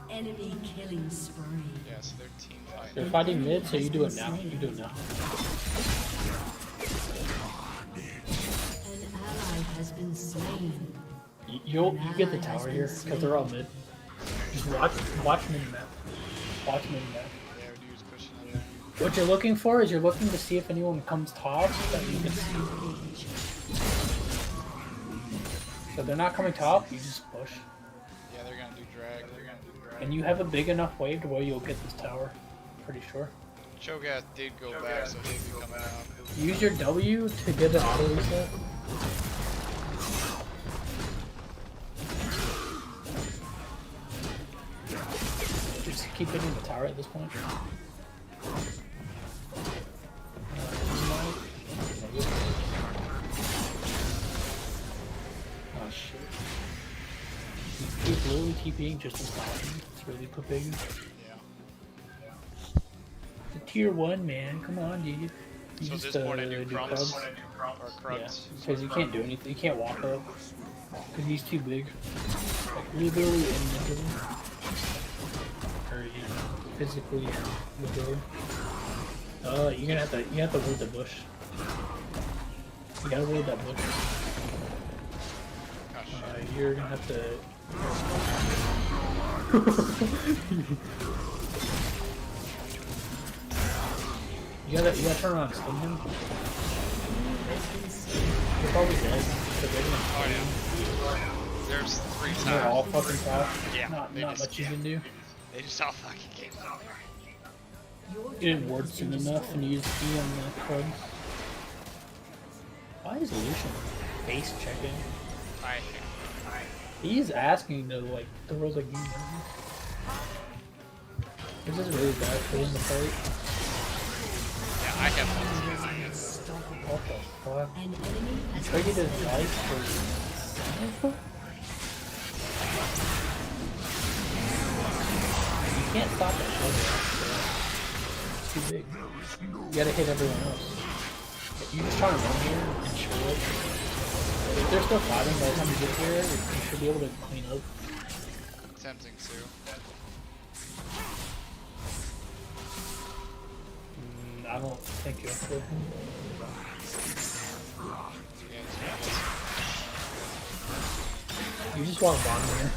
Enemy killing spree. Yeah, so they're team fighting. They're fighting mid, so you do it now. You do it now. An ally has been slain. You get the tower here, because they're all mid. Just watch mid map. Watch mid map. Yeah, dude's pushing in there. What you're looking for is you're looking to see if anyone comes top that you can see. So if they're not coming top, you just push. Yeah, they're gonna do drag. And you have a big enough wave to where you'll get this tower. Pretty sure. Cho'Gath did go back, so he'll be coming out. Use your W to get an auto reset. Just keep hitting the tower at this point. Oh shit. Keep literally TPing just as fine. It's really big. Yeah. The tier 1 man, come on dude. You So just, this point I do do crumbs. crubs. Or Yeah, crumbs. because you can't do anything. You can't walk up. Because he's too big. Like, literally and mentally. Or, you know, physically and literally. You have to ward the bush. You gotta ward that bush. Oh shit. You're gonna have to... you gotta turn around and sting him. You're probably dead. Oh yeah. There's 3 They're all times. fucking top. Yeah, Not they just- much you can do. They just all fucking came out. You didn't ward soon enough and used E on the crud. Why is Lucian face checking? He's asking to like throw the game. This is really bad for him to fight. Yeah, I have fun. What the fuck? An enemy has Traded his life for... You can't stop that shit. It's too big. You gotta hit everyone else. You just try to run here and chill it. If they're still fighting by the time you get here, you should be able to clean up. Tempting too. I don't think you have to. Yeah, it's You just walk bottom here.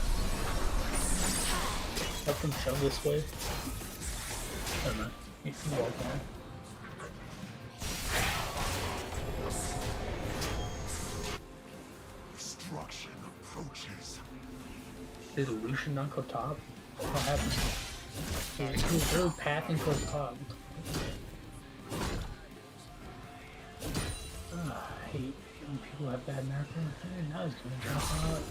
Let them shove this way. Never mind. You can walk on. Destruction approaches. Did Lucian not go top? What happened? He was really pathing towards top. I hate when people have bad macro. Hey, now he's gonna jump out.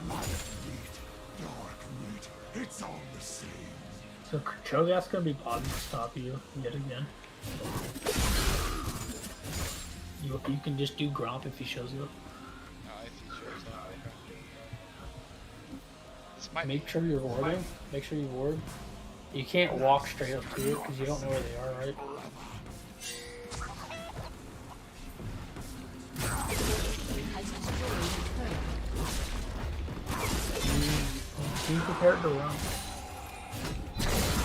Light meat, dark meat, it's all the same. So Cho'Gath's gonna be bottom to stop you yet again. You can just do Gromp if he shows up. No, if he shows up. Okay. This might Make sure you're warding. Make sure you ward. You can't walk straight up to it because you don't know where they are, right? Be prepared to run.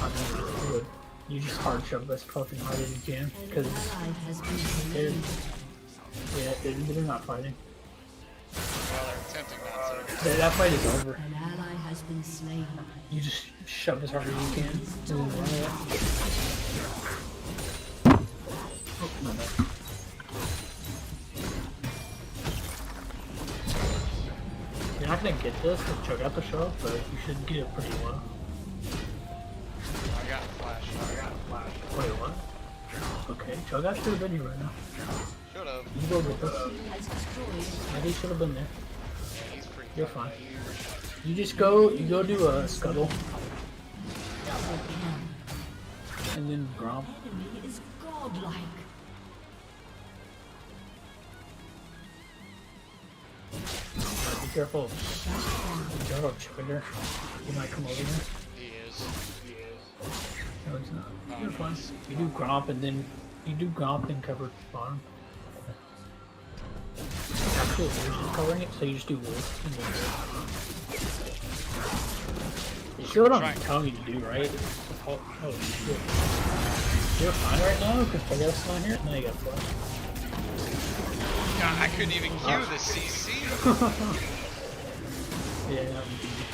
I mean, you just hard shove as fucking hard as you can because they're not fighting. well, they're attempting not to. That fight is over. An ally has been slain. You just shove as hard as you can. And then run it. Oh, my bad. You're not gonna get this with Cho'Gath to show up, but you should get it pretty well. I got a flash. Wait, what? Okay, Cho'Gath should have been here right now. Should have. You go with us. Has destroyed Maybe he should have been there. Yeah, he's pretty. You're fine. You just go do a scuttle, double kill. and then Gromp. Enemy is godlike. Be careful. Be careful of Trigger. He might come over here. He is. No, he's not. You're fine. You do Gromp and then cover bottom. Actually, you're just covering it, so you just do Wolf. And then you see what I'm telling you to do, right? Oh shit. You're fine right now because Cho'Gath's not here. Now you got flash. God, I couldn't even cue the CC. Yeah.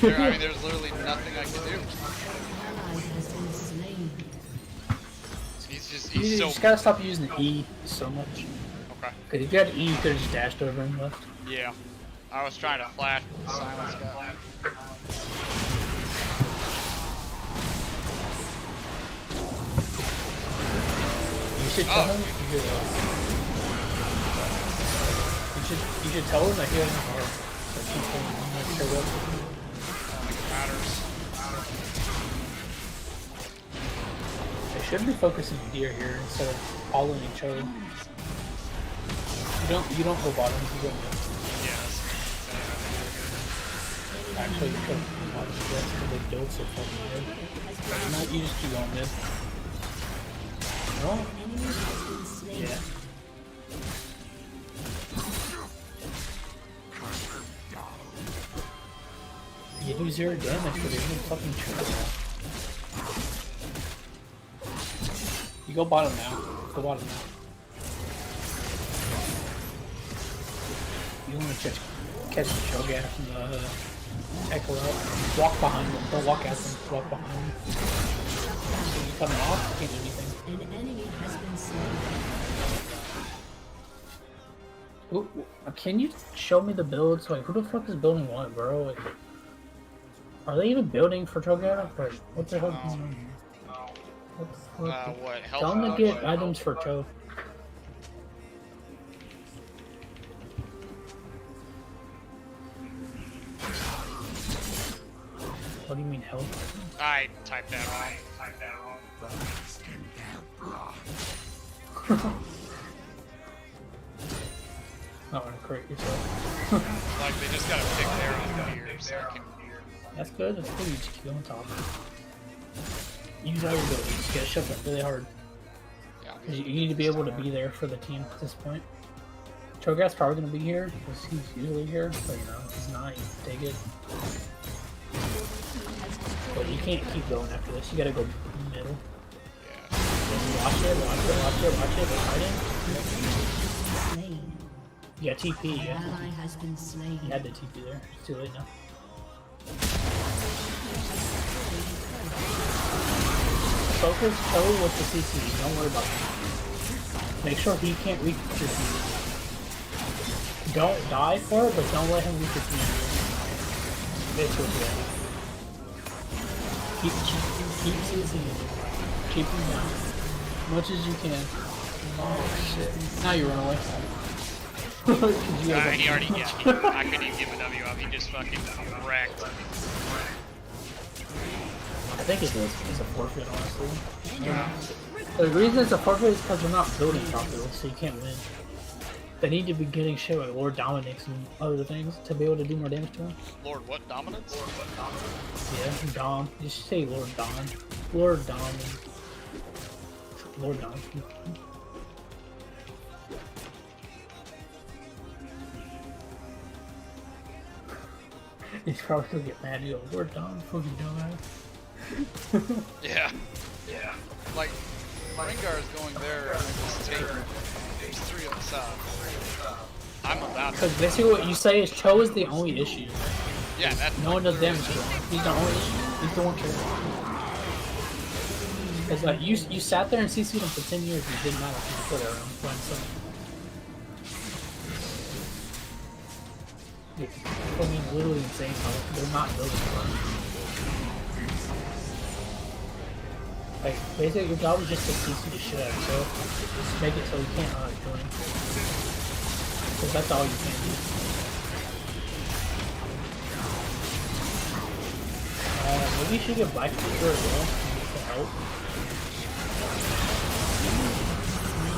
I mean, there's literally nothing I can do. Ally has been slain. He's You so. just gotta stop using E so much. Okay. Cause if you had E, you could've just dashed over and left. Yeah. I was trying to flash the silence guy. You should tell him. You should tell him that he doesn't know. So keep him like show up. Like it matters. They should be focusing deer here instead of following each other. You don't go bottom. You go mid. Yes. Actually, you could go bottom because they build so fucking good. No, you just keep going mid. No. Enemy has been slain. Yeah. You do 0 damage, but there's no fucking Cho'Gath. You go bottom now. Go bottom now. You want to catch the Cho'Gath from the Echo out. Walk behind them. Don't walk at them. Walk behind them. You coming off? You can't do anything. An enemy has been slain. Ooh, can you show me the builds? Like, who the fuck is building what, bro? Like, are they even building for Cho'Gath? Or what the hell is going on here? What the fuck? What? Tell them to get items for Cho. What do you mean health? I typed that wrong. Not gonna correct yourself. Like they just gotta pick their own gear so I can. That's good. That's good. You just keep on top. Use all your abilities. Just get shoved up really hard. Yeah. 'Cause you need to be able to be there for the team at this point. Cho'Gath's probably gonna be here because he's usually here, but you know, if he's not, you take it. But you can't keep going after this. You gotta go middle. Yeah. Watch it. They're fighting. Slain. Yeah, TP. An Yeah, ally has been slain. you had to TP there. It's too late now. Focus Cho with the CC. Don't worry about that. Make sure he can't reach your team. Don't die for it, but don't let him reach your team. It's what you Keep CCing. Keep him down. As much as you can. Oh shit. Now you run away. You guys He already, yeah, I couldn't even give a W up. He just fucking wrecked. I think it's a forfeit, honestly. The reason it's a forfeit is because they're not building properly, so you can't win. They need to be getting shit like Lord Dominix and other things to be able to do more damage to him. Lord, what dominance? Yeah, Dom. You should say Lord Dom. Lord Dom. Lord Dom. He's probably gonna get mad. You go, Lord Dom, fucking dumbass. Yeah. Yeah. Like, Rengar is going there and then just take. There's 3 on the side. I'm about to. Because basically what you say is Cho is the only issue. Yeah, that's. No one does damage to him. He's the only issue. He's the one carrying. Because like you sat there and CC'd him for 10 years and it didn't matter if you put around playing something. It's fucking literally insane how they're not building for him. Like, basically your job is just to CC the shit out of yourself. Just make it so you can't join. Because that's all you can do. Maybe you should get Black Clover as well to help.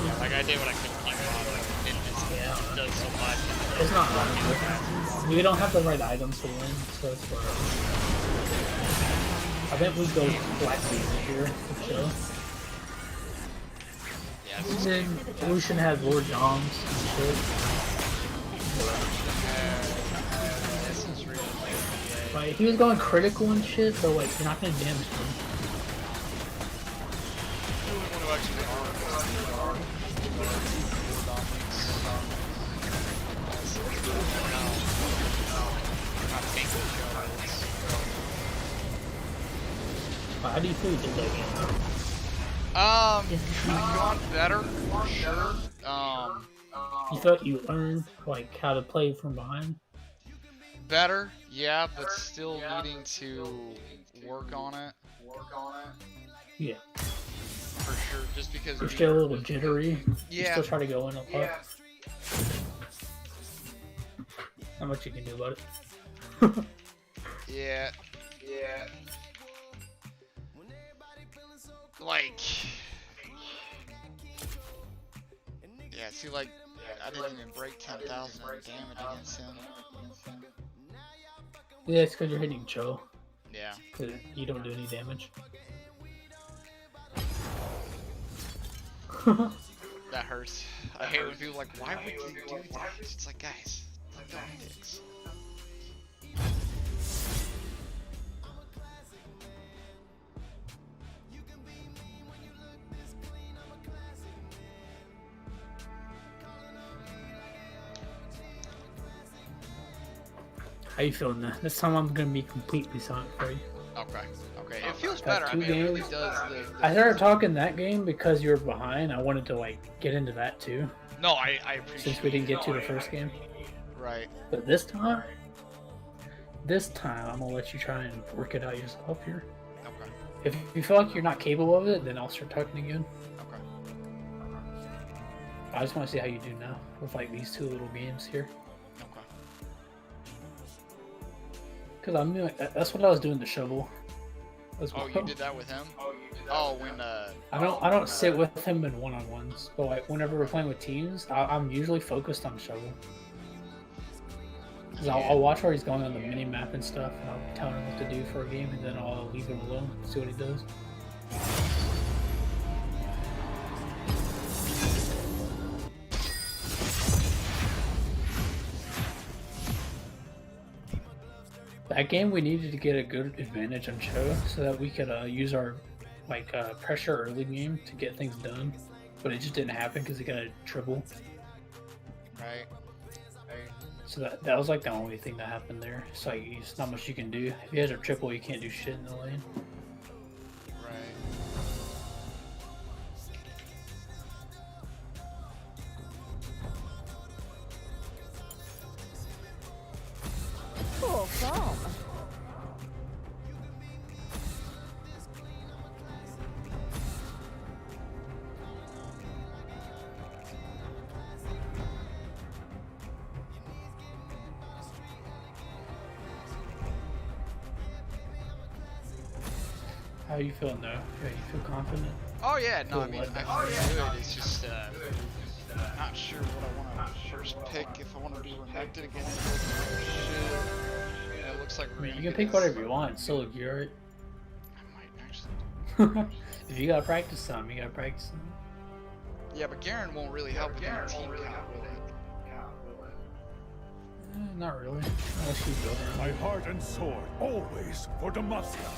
Yeah, like I did what I couldn't keep on. Like, it just does so much. It's not hard. We don't have the right items to win, so it's whatever. I think we go Black Clover here for sure. Yeah, And then Lucian has Lord Doms and shit. this is really Like, he was going critical and shit, so like, you're not gonna damage him. How do you feel you did that game? Could have gone better, for sure. You felt you learned, like, how to play from behind? Better, yeah, but still needing to work on it. Yeah. For sure, just because You're still a little jittery. You Yeah. still try to go in a lot. Not much you can do about it. Yeah. Like, yeah, see, like, I didn't even break 10,000 damage against him. Yeah, it's because you're hitting Cho. Yeah. Because you don't do any damage. That hurts. I hate when people are like, why would you do that? It's like, guys, don't dicks. How you feeling now? This time I'm gonna be completely silent for you. Okay. It feels Got better. I 2 mean, it really games. does. I started talking that game because you were behind. I wanted to like get into that too, No, I appreciate since we didn't get to the first game. Right. But this time I'm gonna let you try and work it out yourself here. Okay. If you feel like you're not capable of it, then I'll start talking again. Okay. I just want to see how you do now with like these 2 little games here. Okay. Cause I mean, like, that's what I was doing to Shovel. As Oh, well. you did that with him? Oh, when I don't sit with him in one-on-ones, but like whenever we're playing with teams, I'm usually focused on Shovel. Cause I'll watch where he's going on the mini map and stuff, and I'll tell him what to do for a game, and then I'll leave him alone, see what he does. That game we needed to get a good advantage on Cho so that we could use our pressure early game to get things done, but it just didn't happen because he got a triple. right? So that was like the only thing that happened there. So like, it's not much you can do. If you guys are triple, you can't do shit in the lane. Right. Full foam. How you feeling though? Yeah, you feel confident? Oh yeah, no, I Feel mean, let I down. feel good. It's just not sure what I want to first pick. If I want to do Renekton again, shit. And it looks like I we're mean, gonna you can get pick this- whatever you want. Still look you alright. I might actually. If you gotta practice some, you gotta practice some. Yeah, but Garen won't really help with our team count, will it? Not really. Unless you build around My it. heart and sword, always for Demacia.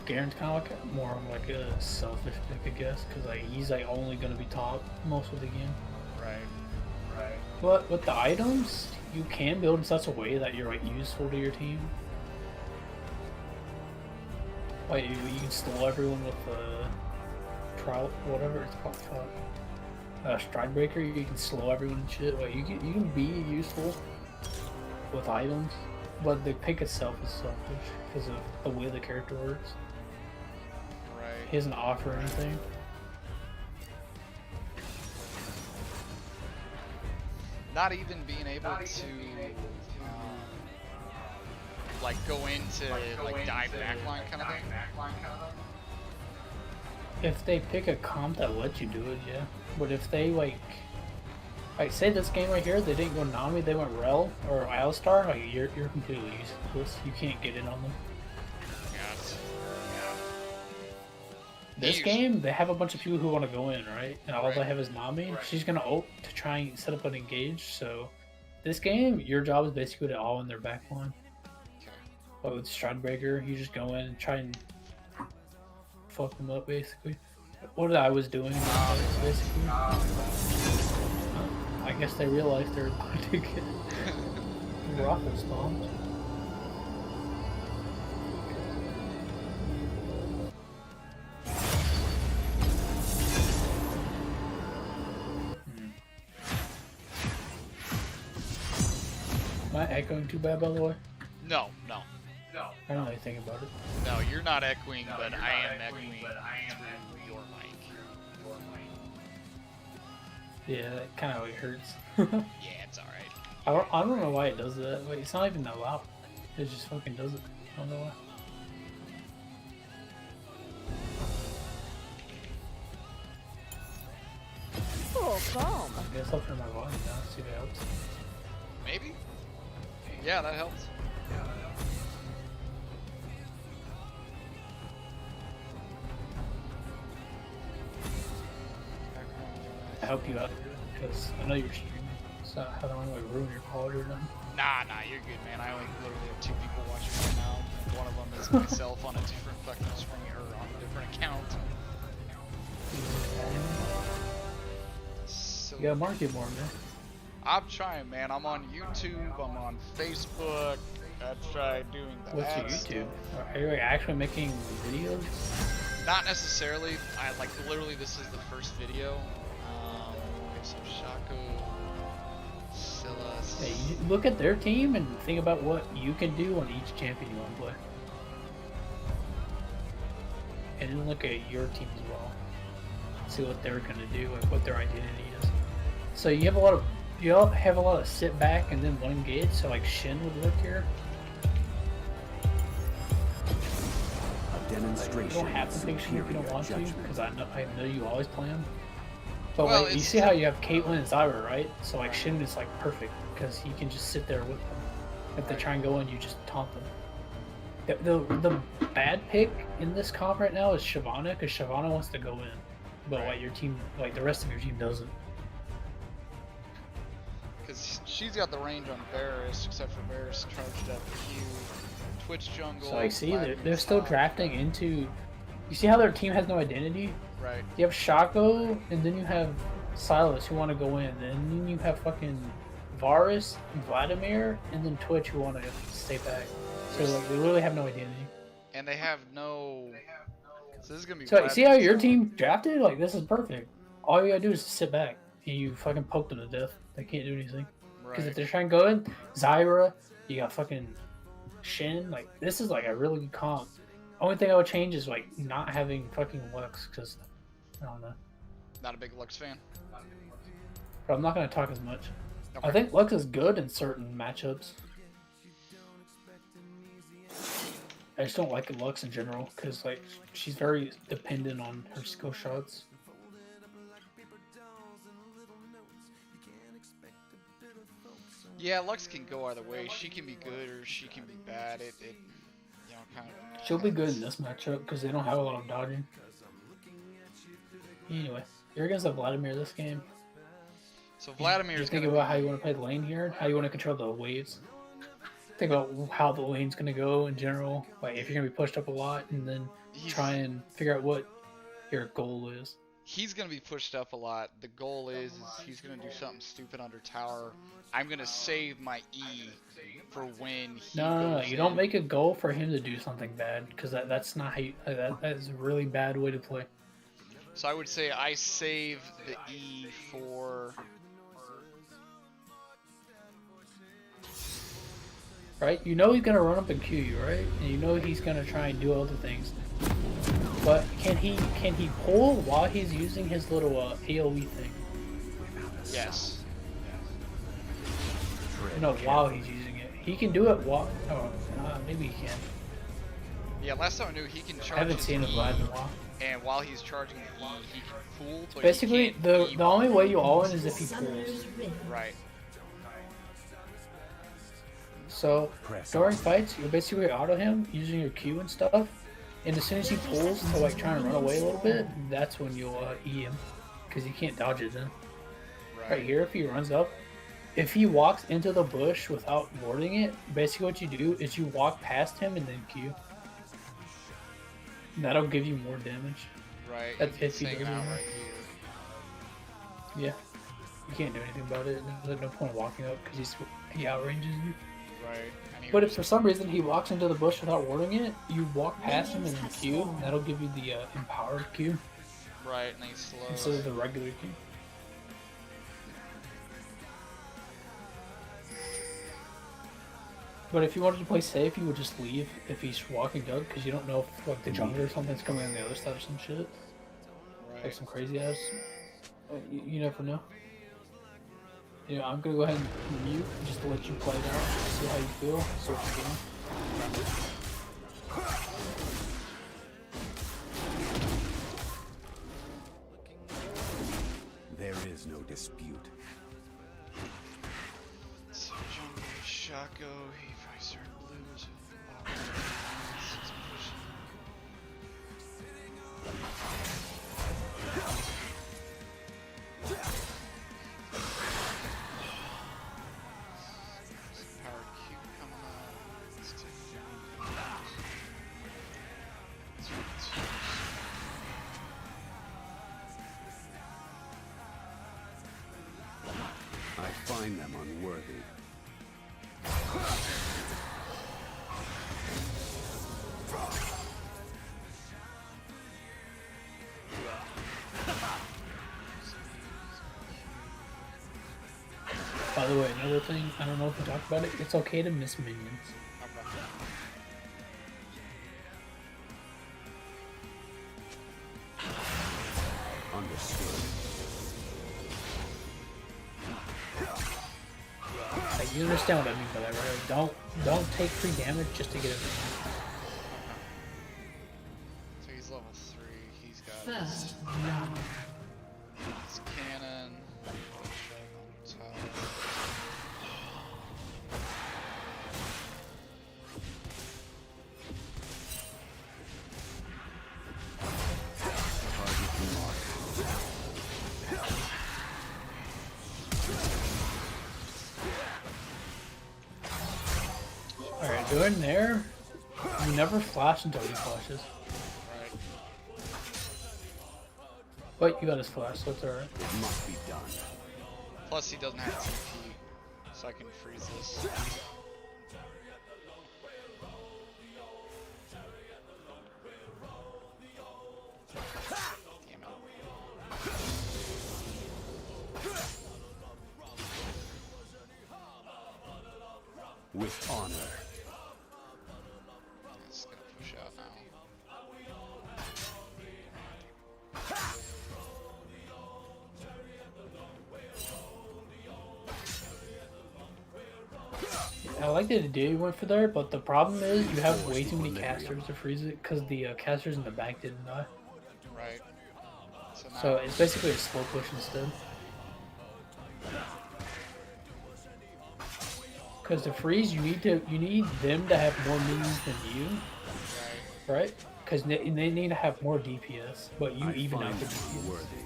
Garen's kind of like more of like a selfish pick, I guess, because like he's like only gonna be top most of the game. Right. But with the items, you can build in such a way that you're like useful to your team. Like you can stall everyone with trial, whatever it's called, stride breaker. You can slow everyone and shit. Like you can be useful with items, but the pick itself is selfish because of the way the character works. Right. He doesn't offer anything. Not even being able to like go into like dive backline kind of thing. If they pick a comp that lets you do it, yeah. But if they like say this game right here, they didn't go Nami, they went Rel or Alistar, like you're completely useless. You can't get in on them. This game, they have a bunch of people who want to go in, right? And all they have is Nami. She's gonna ult to try and set up an engage. So, this game, your job is basically to all in their backline. Okay. But with Stridebreaker, you just go in and try and fuck them up, basically. What I was doing, basically. I guess they realized they were about to get rocket stomped. Am I echoing too bad, by the way? No. I don't really think about it. No, you're not echoing, but I am echoing through your mic. Yeah, that kind of like hurts. Yeah, it's alright. I don't know why it does that. Like, it's not even that loud. It just fucking does it. I don't know why. Full foam. I guess I'll turn my volume down, see if it helps. Maybe? Yeah, that helps. I help you out because I know you're streaming. So I don't want to like ruin your quality or nothing. Nah, you're good, man. I only literally have 2 people watching right now. And one of them is myself on a different fucking screen or on a different account. So You gotta market more, man. I'm trying, man. I'm on YouTube. I'm on Facebook. I tried doing the What's your ad YouTube? stuff. Are you like, actually making videos? Not necessarily. I like literally. This is the first video. Okay, so Shaco, Silas. Hey, you look at their team and think about what you can do on each champion you want to play. And then look at your team as well. See what they're gonna do, like what their identity is. So you have a lot of sit back and then one engage. So like Shin would work here. A demonstration. You don't have of to pick Shin if you don't superior want to, judgment. because I know you always play him. But Well, like, you it's- see how you have Caitlyn and Zyra, right? So like Shin is like perfect because he can just sit there with them. If they try and go in, you just taunt them. The bad pick in this comp right now is Shyvana, because Shyvana wants to go in, but like your team, like the rest of your team doesn't. Because she's got the range on Varus, except for Varus charged up Q, Twitch jungle. So like, see, they're Vladimir still top. drafting into. You see how their team has no identity? Right. You have Shaco, and then you have Silas who want to go in, and then you have fucking Varus, Vladimir, and then Twitch who want to stay back. So like, they literally have no identity. And they have no. So this is gonna be. So see how your team drafted? Like this is perfect. All you gotta do is sit back. And you fucking poke them to death. They can't do anything. Because if they're trying to go in, Zyra, you got fucking Shin. Like this is like a really good comp. Only thing I would change is like not having fucking Lux, because I don't know. Not a big Lux fan. But I'm not gonna talk as much. Okay. I think Lux is good in certain matchups. I just don't like Lux in general because like she's very dependent on her skill shots. Yeah, Lux can go either way. She can be good or she can be bad. It you know, kind of. She'll be good in this matchup because they don't have a lot of dodging. Anyway, you're against the Vladimir this game. So Vladimir's Just think about how you want to play the lane here, how you want to control the waves. Think about how the lane's going to go in general. Like if you're going to be pushed up a lot, and then try and figure out what your goal is. He's gonna be pushed up a lot. The goal is he's gonna do something stupid under tower. I'm gonna save my E for when he No, goes you don't in. make a goal for him to do something bad because that's not how you, that is a really bad way to play. So I would say I save the E for. Right? You know he's gonna run up and Q you, right? And you know he's gonna try and do other things. But can he pull while he's using his little AoE thing? Yes. No, while he's using it. He can do it while. Oh, maybe he can. Yeah, last time I knew he can charge I haven't his seen him E, live in a while. and while he's charging the E, he can pull. But Basically, he can't the E only while way he you all in pulls. is if he pulls. Summoner's Rift. Right. So during fights, you'll basically auto him using your Q and stuff. And as soon as he pulls to like try and run away a little bit, that's when you'll E him, because you can't dodge it then. Right here, if he runs up, if he walks into the bush without warding it, basically what you do is you walk past him and then Q. And that'll give you more damage. Right. That's and he's if he hanging does out it. right here. Yeah. You can't do anything about it. There's no point walking up because he outranges you. Right. And But if here's- for some reason he walks into the bush without warding it, you walk past him and then Q, and that'll give you the empowered Q Right, and he's slow. instead of the regular Q. But if you wanted to play safe, you would just leave if he's walking up, because you don't know if like the jungler or something's coming on the other side or some shit. Like Right. some crazy ass. You never know. Yeah, I'm gonna go ahead and mute just to let you play it out, see how you feel, see what you're doing. There is no dispute. So jungle Shaco, he Visor Blues. Power Q coming out. Let's take I find them unworthy. By the way, another thing, I don't know if we talked about it, it's okay to miss minions. Okay. Understood. Like, you understand what I mean by that, right? Don't take free damage just to get a minion. So he's level 3. He's got his, First round. his cannon. Shag on top. Target marked. Alright, go in there. You never flash until he flashes. Right. But you got his flash, so it's alright. It must be done. Plus, he doesn't have TP, so I can freeze this. Damn it. With honor. It's gonna push out now. I like the idea you went for there, but the problem is you have way too many casters to freeze it because the casters in the back didn't die. Right. So now So it's basically a slow push instead. Because to freeze, you need them to have more minions than you, right. right? Because they need to have more DPS, but you I even find out the them DPS. unworthy.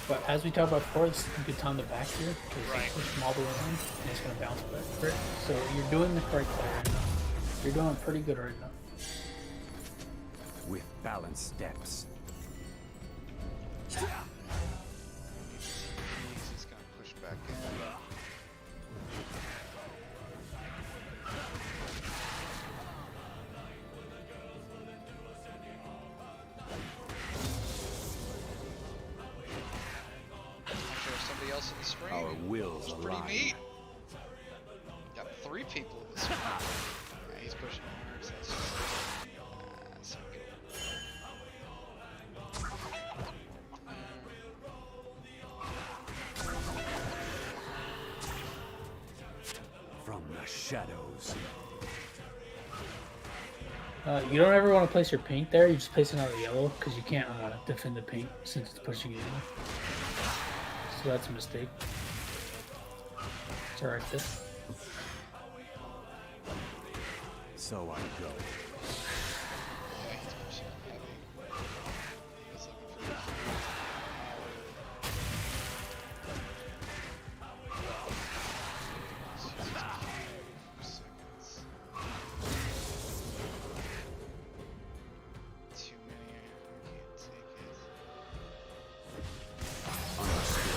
But as we talked about before, this is a good time to back here because Right. you push them all the way in, and it's gonna bounce back. Right? So you're doing the correct play right now. You're doing pretty good right now. With balanced steps. He's gonna push back in. Somebody else in the screen. Our wills It's pretty align. neat. Got 3 people in the screen. Yeah, he's pushing hard, so that's so good. From the shadows. You don't ever want to place your pink there. You just place it on the yellow because you can't defend the pink since it's pushing it in. So that's a mistake. It's alright there. So I go. Yeah, he's pushing heavy. He's looking for seconds. Too many. I can't take it. Understood.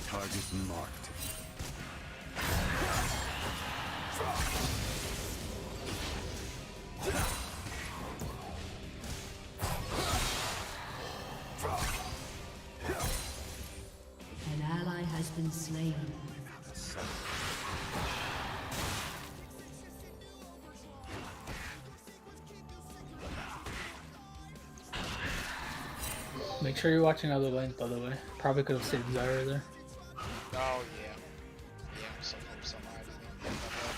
Target marked. An ally has been slain. Make sure you're watching other lanes, by the way. Probably could have saved Zyra there. Oh yeah. Yeah, I'm so close somehow. I didn't even think about that.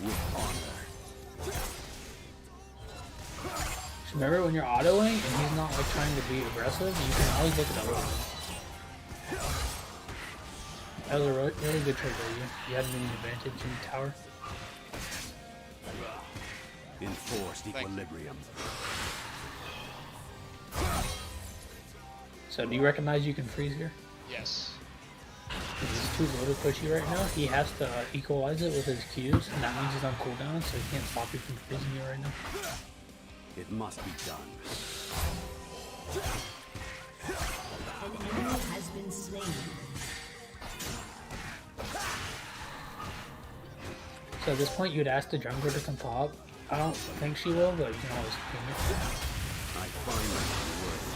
With honor. Just remember when you're autoing and he's not like trying to be aggressive, you can always look at other lanes. That was a really good trade there. You had an advantage in the tower. Enforced Thank you. equilibrium. So do you recognize you can freeze here? Yes. He's too low to push you right now. He has to equalize it with his Qs, and that means he's on cooldown, so he can't stop you from freezing you right now. It must be done. An enemy has been slain. So at this point, you'd ask the jungler to come top. I don't think she will, but you can always ping it. I find them unworthy.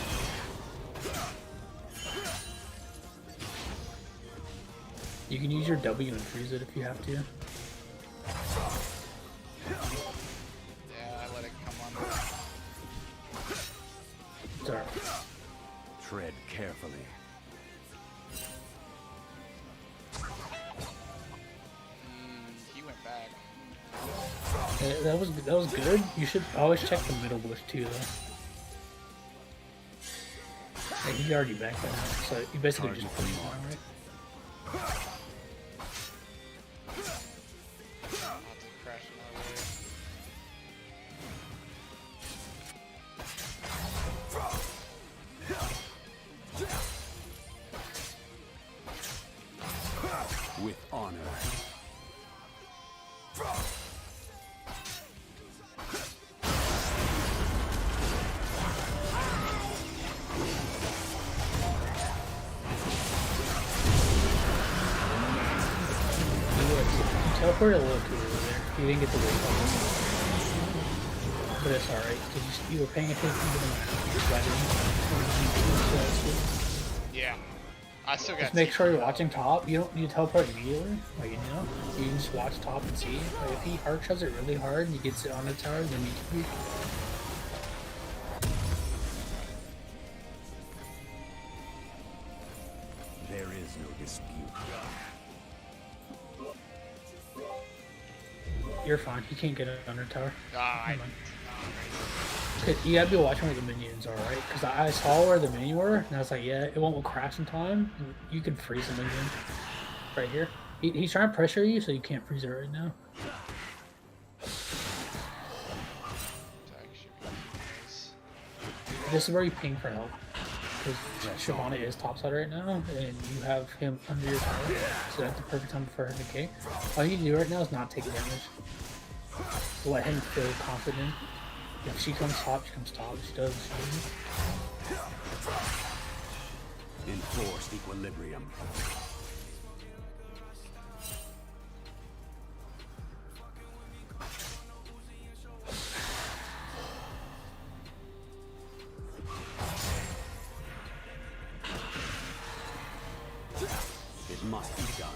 You can use your W and freeze it if you have to. Yeah, I let it come under. It's alright. Tread carefully. He went back. That was good. You should always check the middle bush too, though. Like, he's already back by now, so you basically just put him on, right? I'll have to crash another way. With honor. You teleported a little too early there. You didn't get the wake up. But it's alright, because you were paying attention to the map. You just Yeah. I still got Just make sure you're TP. watching top. You don't need to teleport immediately. Like, you know, you can just watch top and see. Like, if he hard shoves it really hard and he gets it on the tower, then you can. There is no dispute. You're fine. He can't get it under tower. Ah, Never mind. Okay, you gotta be watching where the minions are, right? Because I saw where the minions were, and I was like, yeah, it won't crash in time. You can freeze him again. Right here. He's trying to pressure you, so you can't freeze it right now. Tag should be nice. This is where you ping for help. Because Shyvana is topside right now, and you have him under your tower. So that's the perfect time for her to decay. All you need to do right now is not take damage. Let him feel confident. If she comes top, she comes top. If she does, she doesn't. Enforced equilibrium. It must be done.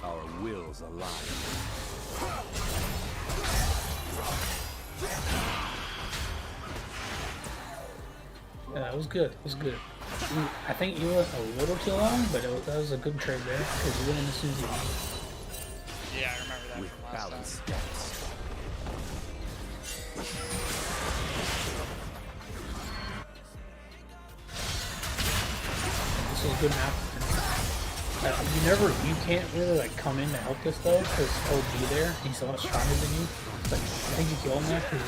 Our wills align. Yeah, that was good. It was good. I think you went a little too long, but that was a good trade there because you went in as soon as you wanted. Yeah, I remember that With from last balance. time. This is a good map. You can't really like come in to help this though because he'll be there. He's a lot stronger than you. But I think you kill him there because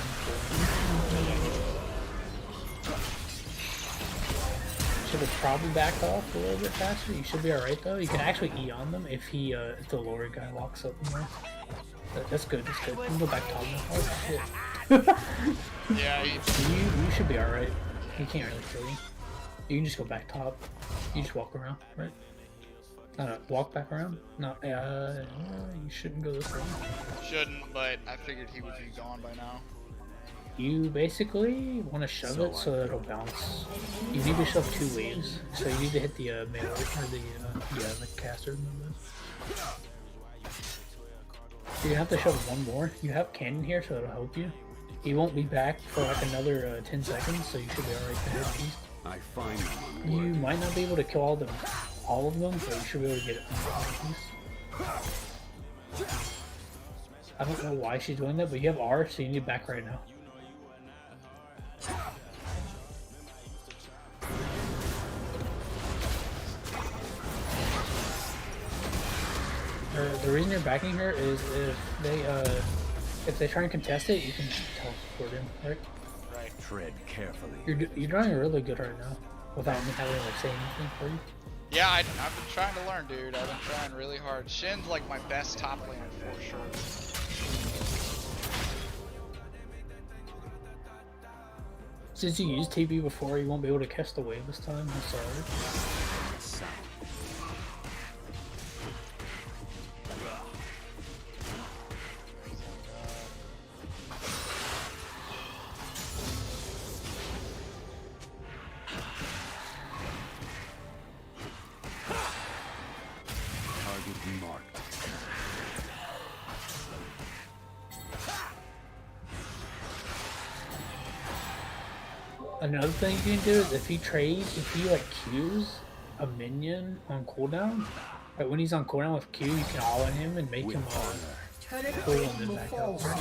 should have probably backed off a little bit faster. You should be alright though. You can actually E on them if if the lower guy locks up more. That's good. That's good. You can go back top now. Oh shit. Yeah, You should be alright. He can't really kill you. You can just go back top. You just walk around, right? Walk back around? No, you shouldn't go this way. shouldn't, but I figured he would be gone by now. You basically want to shove it so that it'll bounce. You need to shove 2 waves. So you need to hit the melee, or the caster. You have to shove 1 more. You have cannon here, so it'll help you. He won't be back for like another 10 seconds, so you should be alright to hit these. I find them You unworthy. might not be able to kill all of them, but you should be able to get it. I don't know why she's doing that, but you have R, so you need back right now. The reason you're backing her is if they try and contest it, you can teleport in, right? Right. Tread carefully. You're doing really good right now, without me having to like say anything for you. Yeah, I've been trying to learn, dude. I've been trying really hard. Shin's like my best top laner for sure. Since you used TB before, you won't be able to catch the wave this time. I'm sorry. Sound. Target marked. Another thing you can do is if he like Qs a minion on cooldown, like when he's on cooldown with Q, you can all in him and make him Turret pull and plate then will back fall out. soon.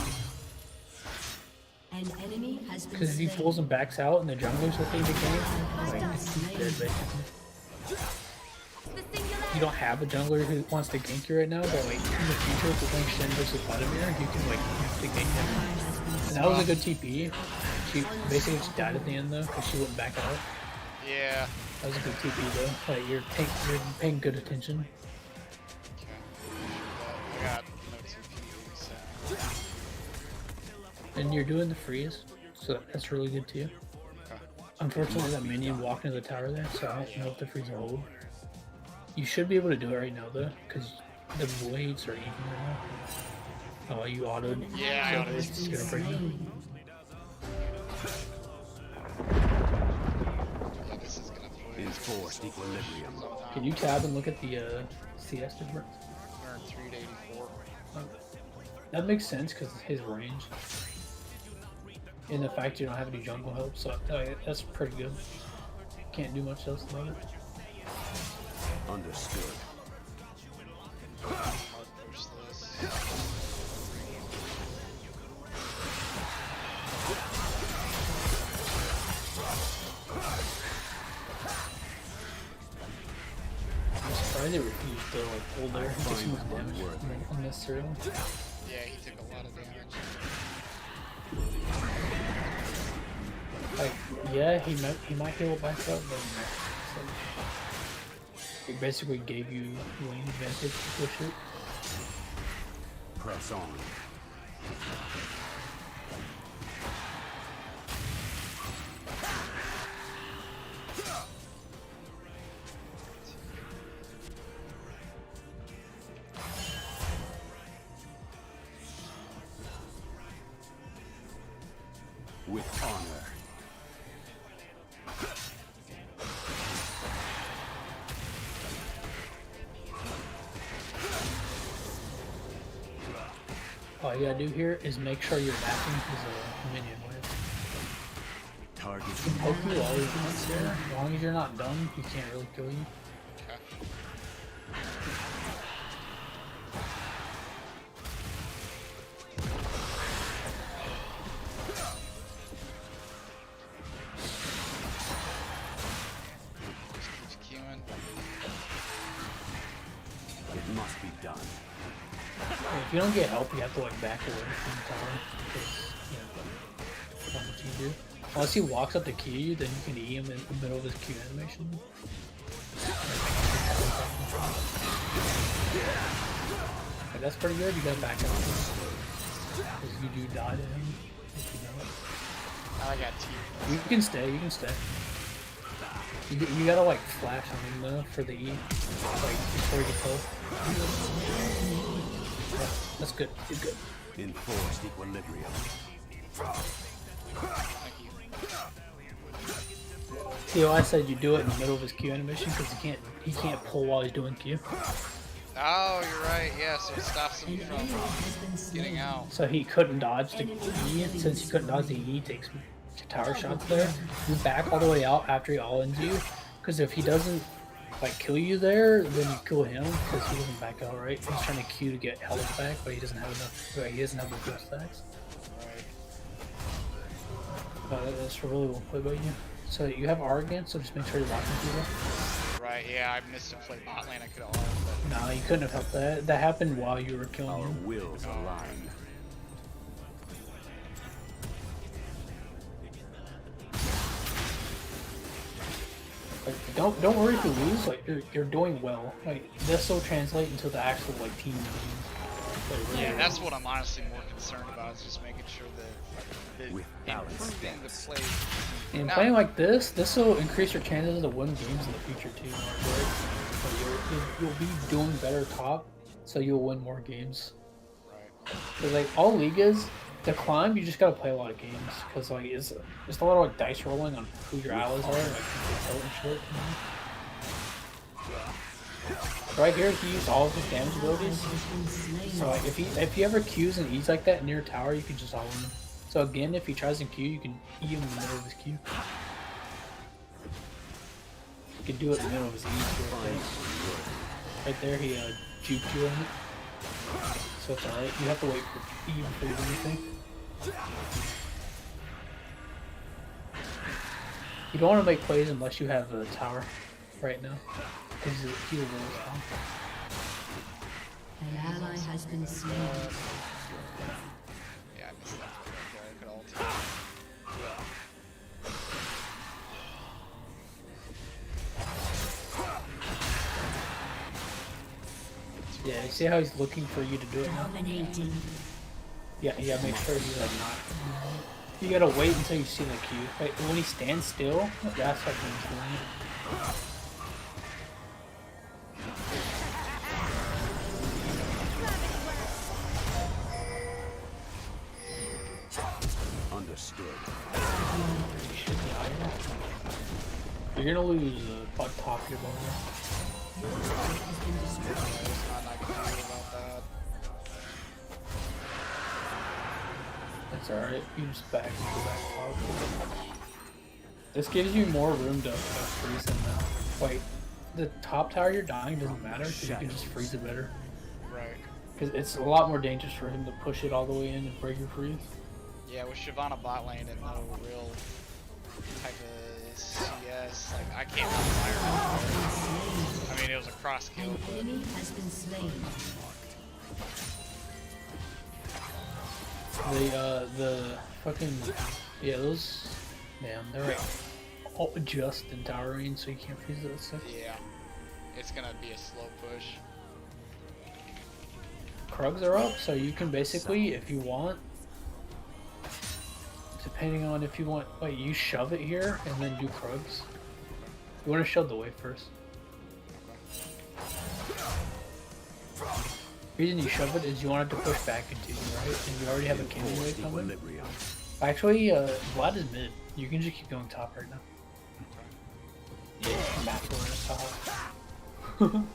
An enemy has been Because if he slain. pulls and backs out and the jungler's looking to gank, like he's dead basically. You don't have a jungler who wants to gank you right now, but like in the future if we're playing Shen versus Vladimir, you can like have to gank him. And that was a good TP. She basically just died at the end though, because she wouldn't back out. Yeah. That was a good TP though. Like you're paying good attention. Okay. I got no TP, so. And you're doing the freeze, so that's really good too. Unfortunately, that minion walked into the tower there, so I don't know if the freeze will hold. You should be able to do it right now though, because the blades are even right now. Oh, you autoed. Yeah, I So autoed. it's just gonna break you. Yeah, this is gonna put Enforced equilibrium. Can you tab and look at the CS difference? Turn 3 to 84. That makes sense because his range. And the fact you don't have any jungle help, so that's pretty good. Can't do much else about it. Understood. Hard push this. I'm surprised they refused to like pull there. He took so much damage unnecessarily. Yeah, he took a lot of damage. Like, yeah, he might heal it back up, but he basically gave you lane advantage to push it. Press on. With honor. All you gotta do here is make sure you're backing his minion with. Target. He can poke you all he wants there. As long as you're not done, he can't really kill you. Okay. Just keeps queuing. It must be done. If you don't get help, you have to like back away from the tower. Because, you know, not much you can do. Unless he walks up to Q you, then you can E him in the middle of his Q animation. Like, that's pretty good, you gotta back up. Because you do die to him if you don't. I got T. You can stay, you can stay. You gotta like flash on him though for the E. Like before you get pulled. Yeah, that's good. You're good. Enforced equilibrium. Thank you. See, I said you do it in the middle of his Q animation because he can't pull while he's doing Q. Oh, you're right. Yeah, so it stops him An from enemy has been slain. getting out. So he couldn't dodge the E, and since he couldn't dodge the E, he takes tower shots there. You back all the way out after he all-ins you, because if he doesn't like kill you there, then you kill him because he doesn't back out, right? He's trying to Q to get health back, but he doesn't have enough. Right, he doesn't have the full stacks. Right. That's really well played by you. So you have R again, so just make sure you're watching people. Right, yeah, I missed a play bot lane. I could have all, No, you couldn't have helped that. That happened while you were killing Our him. wills align. Like, don't worry if you lose. Like you're doing well. Like this will translate into the actual like team games. Like, really yeah, well. that's what I'm honestly more concerned about, is just making sure that With balance improving the stats. play. And Now- playing like this will increase your chances to win games in the future too. Right? So you'll be doing better top, so you'll win more games. Right. Cause like all ligas, to climb, you just gotta play a lot of games. Cause like it's a lot of like dice rolling on who your allies are, like tilt and shit. You know? Right here, he used all of his damage abilities. Has been slain. So like, if he ever Qs and E's like that near tower, you can just all in him. So again, if he tries to Q, you can E him in the middle of his Q. could do it in the middle of his E right there. Right there, he juked you on it. So it's alright. You have to wait for E before you do anything. You don't want to make plays unless you have a tower right now. Because he will really strong. An ally has been slain. Yeah, I missed that. Okay, I could ult. Yeah, you see how he's looking for you to do it now? Dominating. Yeah, make sure he's like not. You gotta wait until you see the Q. Like, when he stands still, that's like when he's doing it. Understood. You're gonna lose butt top here, boy. There's nothing I can do about that. That's alright. You just back and go back top. This gives you more room to freeze him now. Wait, the top tower you're dying doesn't matter because you can just freeze it better. Right. Because it's a lot more dangerous for him to push it all the way in and break your freeze. Yeah, with Shyvana bot lane and no real type of CS, like I can't fire him. I mean, it was a cross kill, An but enemy has been slain. The fucking, yeah, those, man, they're like all just in tower range, so you can't freeze those stuff. yeah, it's gonna be a slow push. Krugs are up, so you can basically, if you want, depending on if you want, wait, you shove it here and then do Krugs. You want to shove the wave first. The reason you shove it is you want it to push back into you, right? And you already have a candy wave Forced coming. equilibrium. Actually, Vlad is mid. You can just keep going top right now. Yeah, Matt's going to top.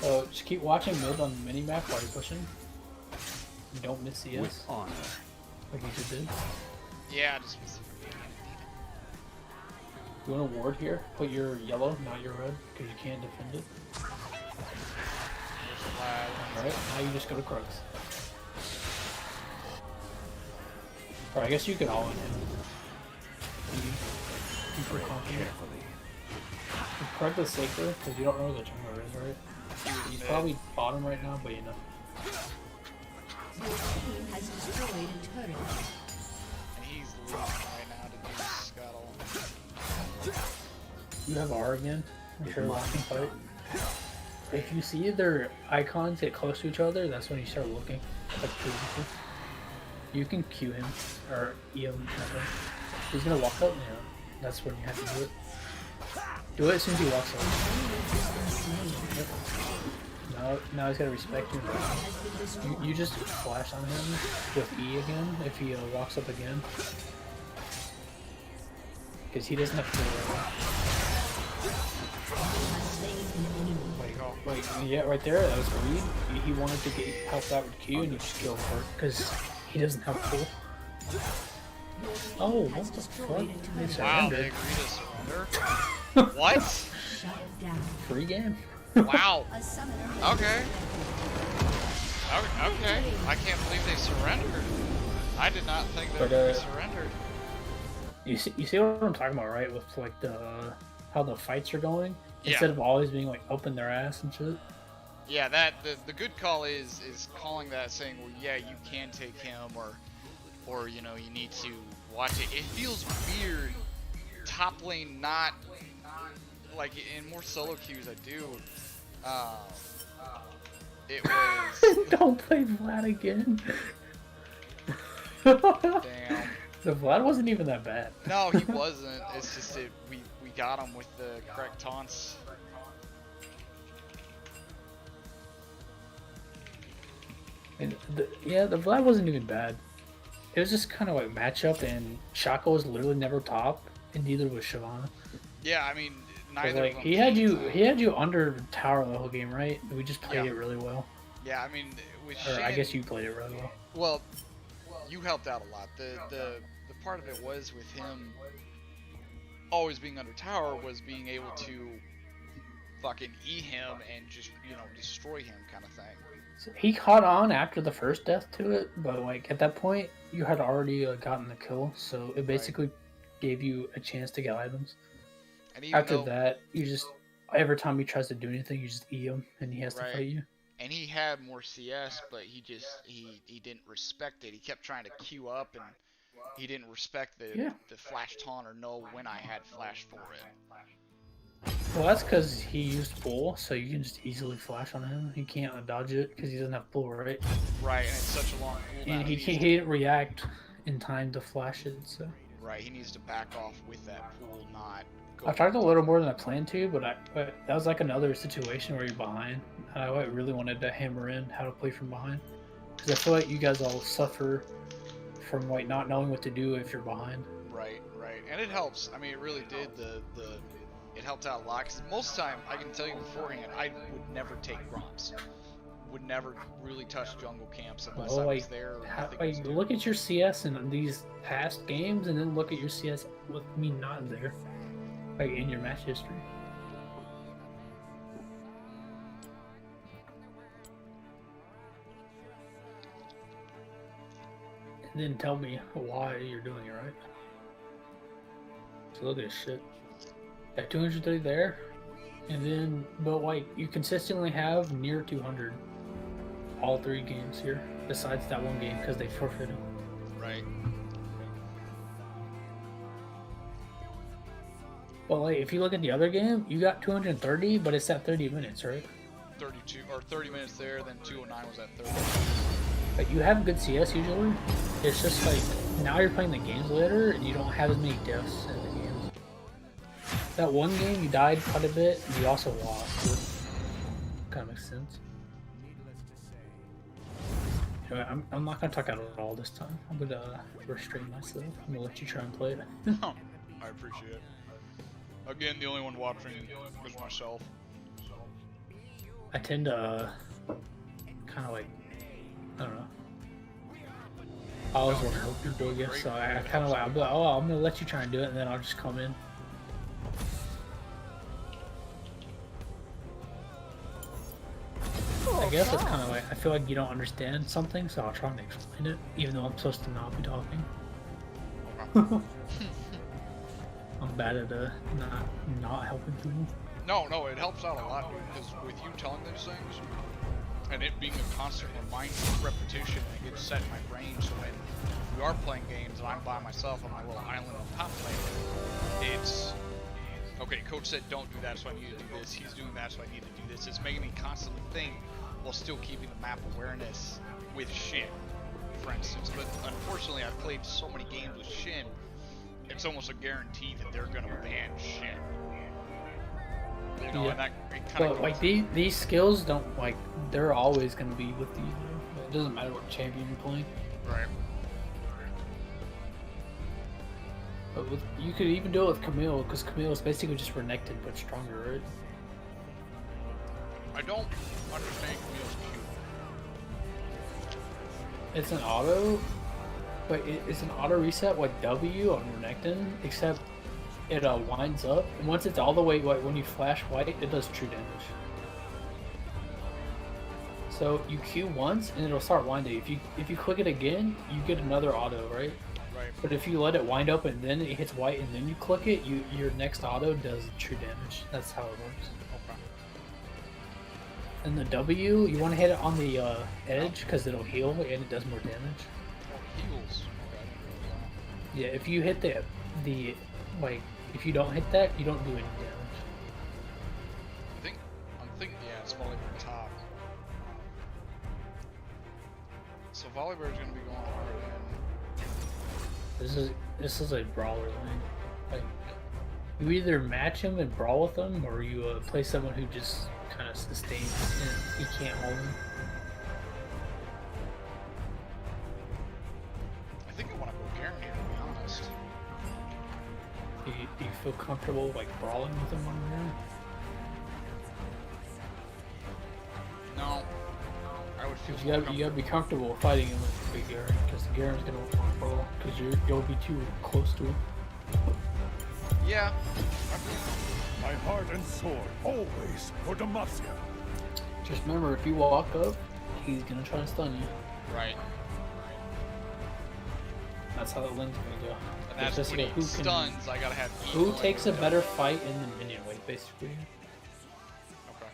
So just keep watching mid on the mini map while you're pushing. You don't miss CS With honor. like you just did. Yeah, just was. You want to ward here? Put your yellow, not your red, because you can't defend it. Alright, now you just go to Krugs. Or I guess you could all in him. You feel confident. Carefully. Krug is safer, because you don't know where the jungler is, right? He's probably bottom right now, but you know. Your team has destroyed a turret. And he's losing right now to do Scuttle. You have R again. I'm sure last can fight. If you see their icons get close to each other, that's when you start looking. Like previously. You can Q him or E him. He's gonna walk up now. That's when you have to do it. Do it as soon as he walks up. Yep. Now he's gotta respect you. You just flash on him with E again if he walks up again. Because he doesn't have to. Wait, yeah, right there, that was Reed. He wanted to get help out with Q and you just killed her because he doesn't have pull. Oh, what the fuck? They Wow, surrendered. they agreed to surrender? What? Shut down. Free game. Wow. A summoner. Okay. Okay. I can't believe they surrendered. I did not think they But, would be surrendered. You see what I'm talking about, right? With like how the fights are going. Yeah. Instead of always being like up in their ass and shit. Yeah, the good call is calling that, saying, well, yeah, you can take him, or you know, you need to watch it. It feels weird, top lane not like in more solo queues. I do. It was. Don't play Vlad again. Damn. The Vlad wasn't even that bad. No, he wasn't. It's just we got him with the correct taunts. And the Vlad wasn't even bad. It was just kind of like matchup, and Shaka was literally never top, and neither was Shyvana. Yeah, I mean, 'Cause, neither. like of them he had came you to- under tower the whole game, right? We just played Yeah. it really well. Yeah, I mean, with Or I Shin- guess you played it really well. Well, you helped out a lot. The part of it was with him always being under tower was being able to fucking E him and just, you know, destroy him kind of thing. So he caught on after the first death to it, but like at that point, you had already gotten the kill, so it basically gave you a chance to get items. And even After though, that, you just every time he tries to do anything, you just E him, and he has to Right. fight you. and he had more CS, but he didn't respect it. He kept trying to queue up, and he didn't respect the flash taunt or know when I had flash for it. Well, that's because he used full, so you can just easily flash on him. He can't dodge it because he doesn't have full, right? Right, and it's such a long cooldown. And he needs can't to- he didn't react in time to flash it. So Right, he needs to back off with that pool, not go. I tried a little more than I planned to, but that was like another situation where you're behind. I really wanted to hammer in how to play from behind because I feel like you guys all suffer from like not knowing what to do if you're behind. Right, and it helps. I mean, it really did. It helped out a lot. Cause most of the time, I can tell you beforehand, I would never take Gromps. Would never really touch jungle camps unless Well, I was like, there. Or nothing was like doing. look at your CS in these past games, and then look at your CS with me not there, like in your match history. And then tell me why you're doing it right. So look at this shit. Got 230 there, and then but like you consistently have near 200 all 3 games here, besides that one game because they forfeited. Right. Well, like, if you look at the other game, you got 230, but it's at 30 minutes, right? 32 or 30 minutes there, then 209 was at 30. Like, you have good CS usually. It's just like now you're playing the games later, and you don't have as many deaths in the games. That one game you died quite a bit, and you also lost. Kind of makes sense. Anyway, I'm not gonna talk out at all this time. I'm gonna restrain myself. I'm gonna let you try and play it. I appreciate it. Again, the only one watching was myself. I tend to kind of like, I don't know. I always want to help people, I guess, so I kind of like, I'll be like, oh, I'm gonna let you try and do it, and then I'll just come in. I guess it's kind of like, I feel like you don't understand something, so I'll try and explain it, even though I'm supposed to not be talking. I'm bad at not helping people. No, it helps out a lot, dude, because with you telling those things, and it being a constant reminder, repetition, it gets set in my brain, so when we are playing games and I'm by myself on my little island on top lane, it's, okay, coach said don't do that, so I need to do this, he's doing that, so I need to do this. It's making me constantly think, while still keeping the map awareness with Shin, for instance. But unfortunately, I've played so many games with Shin, it's almost a guarantee that they're gonna ban Shin. You know, Yeah. and that it kind But of like these skills don't like they're always gonna be with you. It doesn't matter what champion you're playing. right. But you could even do it with Camille, because Camille is basically just renekton but stronger, right? I don't understand Camille's Q. It's an auto, but it's an auto reset like W on renekton, except it winds up, and once it's all the way, like when you flash white, it does true damage. So you Q once, and it'll start winding. If you click it again, you get another auto, right? Right. But if you let it wind up and then it hits white and then you click it, your next auto does true damage. That's how it works. Okay. And the W, you want to hit it on the edge because it'll heal and it does more damage. Oh, heals. Okay. Yeah, if you hit the like, if you don't hit that, you don't do any damage. I'm thinking, yeah, it's Volibear top. So Volibear's gonna be going hard again. This is a brawler lane. Like, you either match him and brawl with him, or you play someone who just kind of sustains and he can't hold him. I think I want to go Garen here, to be honest. Do you feel comfortable like brawling with him on there? No. I would feel You gotta be comfortable fighting him with the Garen, because the Garen's gonna want to brawl, because you'll be too close to him. Yeah. My heart and sword, always for Demacia. Just remember, if you walk up, he's gonna try to stun you. Right. That's how the lane's gonna go. And that's It's just when like, he stuns, I gotta have who equal takes a window. better fight in the minion wave, basically. Okay.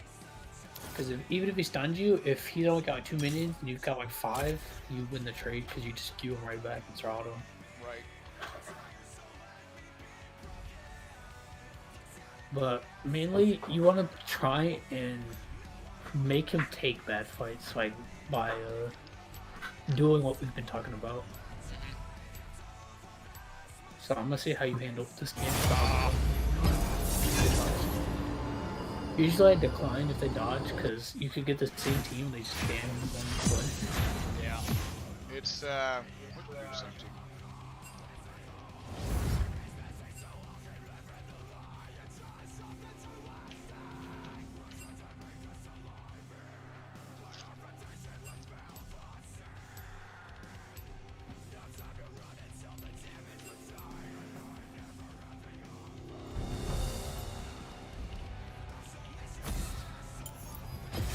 Because even if he stuns you, if he's only got like 2 minions and you've got like 5, you win the trade because you just skew him right back and throttle him. Right. But mainly, you want to try and make him take bad fights, like by doing what we've been talking about. So I'm gonna see how you handle this game. Usually I decline if they dodge, because you could get the same team and they just spam one play. Yeah. It's what the heck's up to?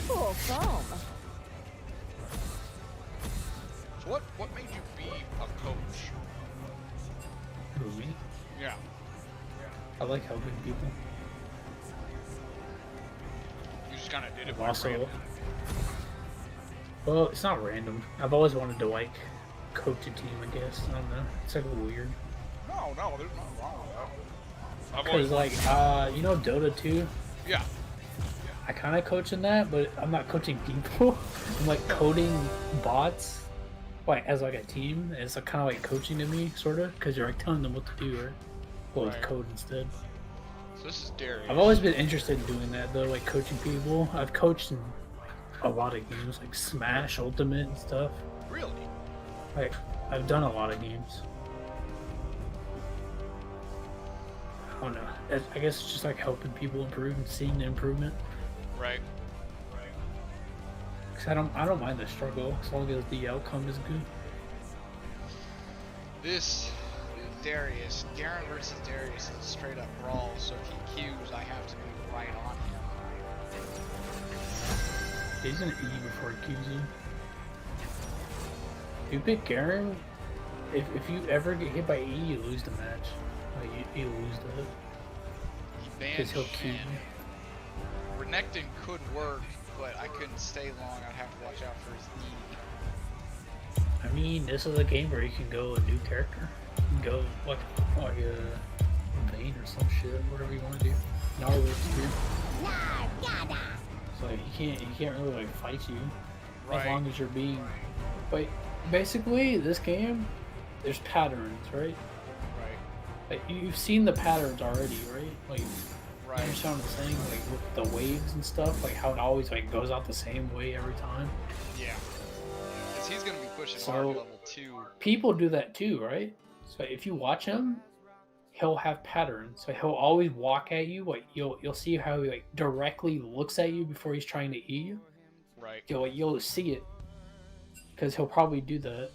Full foam. So what made you be a coach? Who, me? Yeah. I like helping people. You just kind of did it. I've by also, random. well, it's not random. I've always wanted to like coach a team. I guess I don't know. It's like weird. No, there's nothing wrong with that. I've always Cause like you know Dota 2. yeah. I kind of coach in that, but I'm not coaching people. I'm like coding bots, like as like a team. It's like, kind of like coaching to me, sort of, because you're like telling them what to do, right? Well, with Right. code instead. So this is Darius. I've always been interested in doing that though, like coaching people. I've coached in a lot of games, like Smash Ultimate and stuff. Really? Like I've done a lot of games. I don't know. I guess it's just like helping people improve and seeing the improvement. Right. Cause I don't mind the struggle as long as the outcome is good. This Darius, Garen versus Darius is a straight up brawl. So if he queues, I have to be right on him. He's gonna E before he kills you. If you pick Garen, if you ever get hit by E, you lose the match. Like you lose that. He banned Because he'll Q you. Shen. Renekton could work, but I couldn't stay long. I'd have to watch out for his E. I mean, this is a game where you can go a new character. You can go like Vayne or some shit, whatever you want to do. Naruto's here. So he can't really like fight you as Right. long as you're being. But basically, this game, there's patterns, right? Right. Like you've seen the patterns already, right? Like you Right. understand what I'm saying? Like with the waves and stuff, like how it always like goes out the same way every time. Yeah. Because he's gonna be pushing So- hard level 2. People do that too, right? So if you watch him, he'll have patterns. So he'll always walk at you. Like you'll see how he like directly looks at you before he's trying to eat you. Right. You'll see it because he'll probably do that.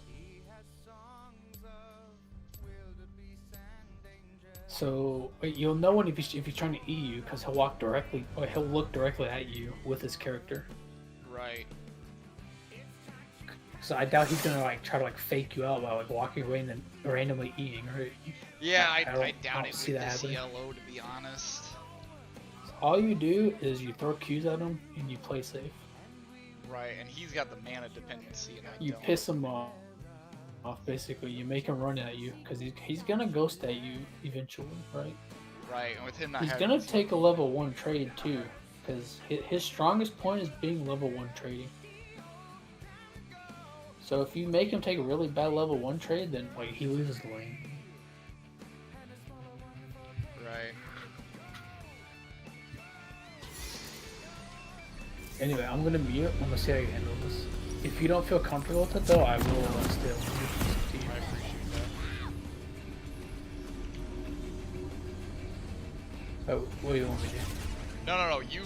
So you'll know when if he's trying to eat you because he'll walk directly, or he'll look directly at you with his character. Right. So I doubt he's gonna like try to like fake you out by like walking away and then randomly eating. Right? Yeah, I I don't doubt it see with that this happening. yellow, to be honest. All you do is you throw Qs at him and you play safe. Right, and he's got the mana dependency, and I You don't. piss him off. Basically, you make him run at you because he's gonna ghost at you eventually, right? Right, and with him not He's having... gonna take a level 1 trade too, because his strongest point is being level 1 trading. So if you make him take a really bad level 1 trade, then like he loses the lane. Right. Anyway, I'm gonna mute. I'm gonna see how you handle this. If you don't feel comfortable with it though, I will still. I appreciate that. Oh, what do you want me to do? No. You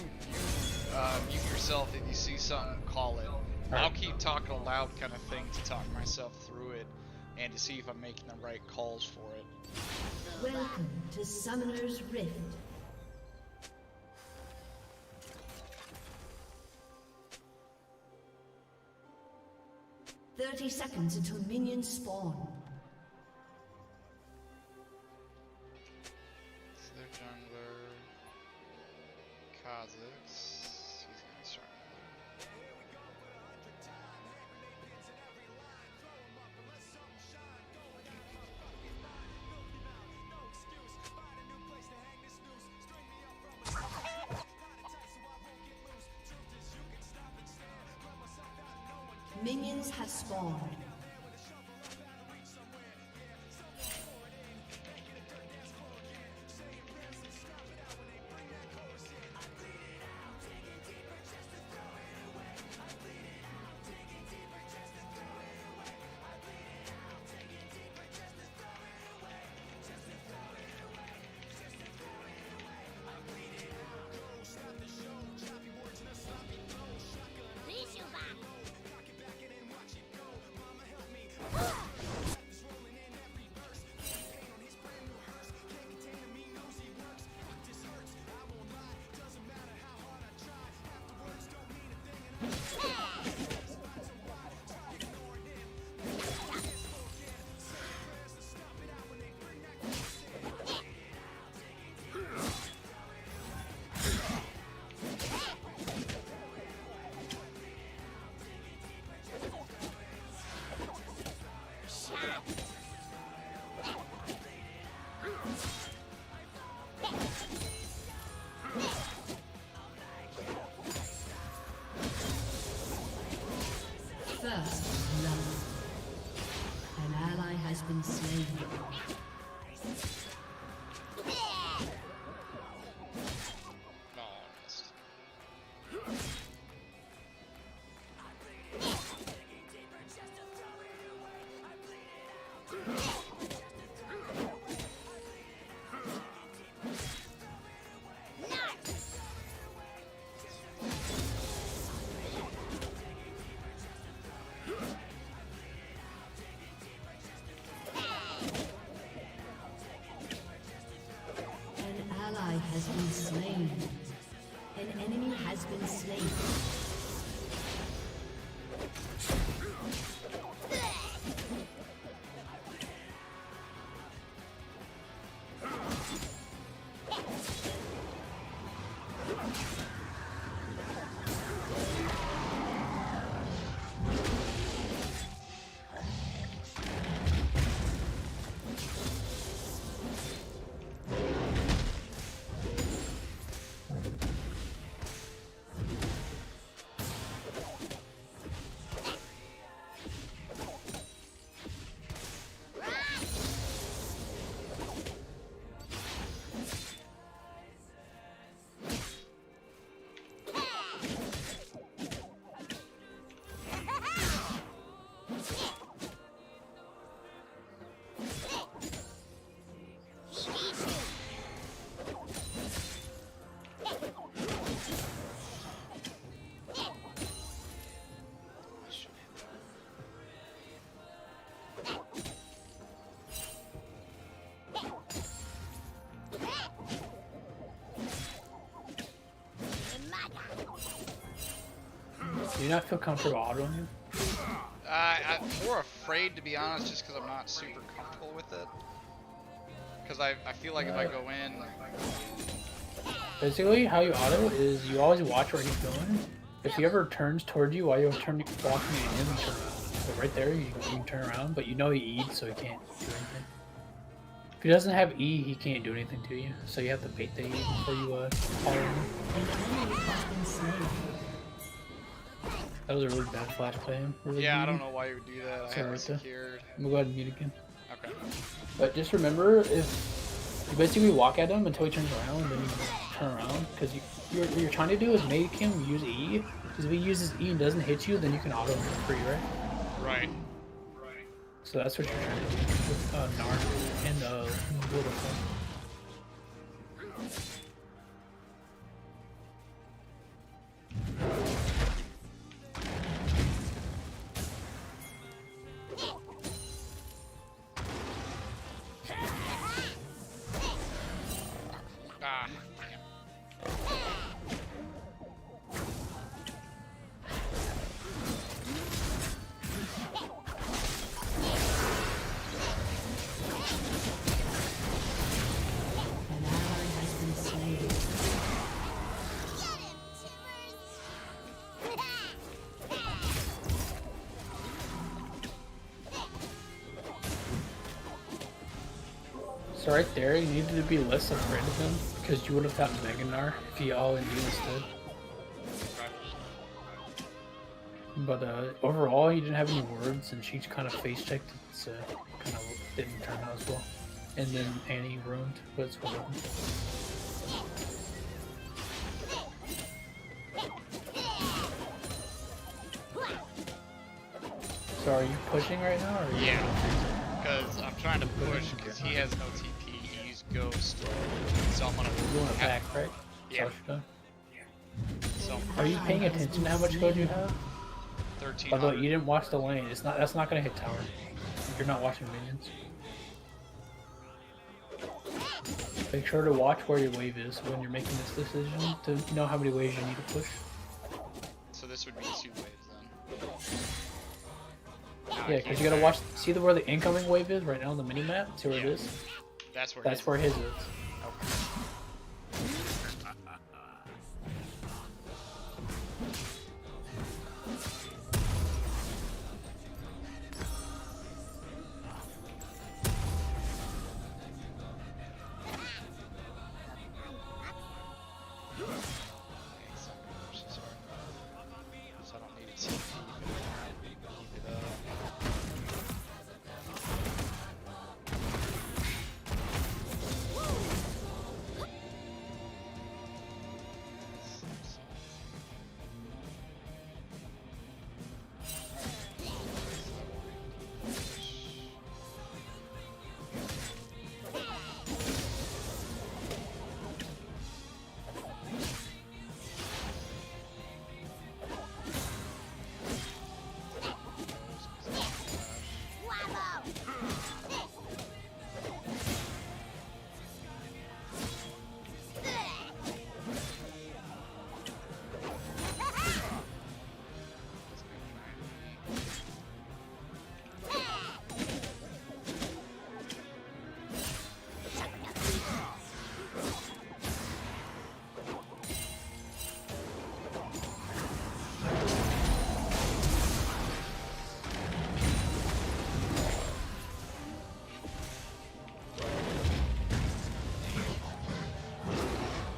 mute yourself. If you see something, call it. I'll Alright. keep talking aloud, kind of thing, to talk myself through it. and to see if I'm making the right calls for it. Welcome to Summoner's Rift. "30 seconds until minions spawn." So their jungler, Kha'Zix, he's gonna start. Minions have spawned. First love. An ally has been slain. No, I missed. An ally has been slain. An enemy has been slain. Do you not feel comfortable autoing him? I'm more afraid, to be honest, just because I'm not super comfortable with it. Because I feel like if I go in... Basically, how you auto is you always watch where he's going. If he ever turns towards you while you're walking at him, you turn around. So right there, you can turn around, but you know he eats, so he can't do anything. If he doesn't have E, he can't do anything to you. So you have to bait the E before you follow him. That was a really bad flash play. Really Yeah, I greedy. don't know why you would do that. I Sorry, have it right there. secured. I'm gonna go ahead and mute again. Okay. But just remember, if you basically walk at him until he turns around, and then you turn around, because what you're trying to do is make him use E. Because if he uses E and doesn't hit you, then you can auto him for free, right? Right. So that's what you're trying to do with Narn and Vodafone. So right there, you needed to be less afraid of him because you would have gotten Meganar if you all in instead. But overall, you didn't have any words, and she kind of face checked it, so kind of didn't turn out as well. And then Annie ruined, but it's whatever. So are you pushing right now? Or Yeah, because I'm trying to push because he has no TP. He used Ghost, so I'm gonna. You want to back, right? Yeah. So Are you paying attention to how much code you have? 13. Although you didn't watch the lane, it's not. That's not gonna hit tower. You're not watching minions. Make sure to watch where your wave is when you're making this decision to know how many waves you need to push. So this would be 2 waves then. Yeah, because you gotta watch. See where the incoming wave is right now on the mini map. See where it is. That's where. That's where his is. Okay. So I don't need a TP, but keep it up.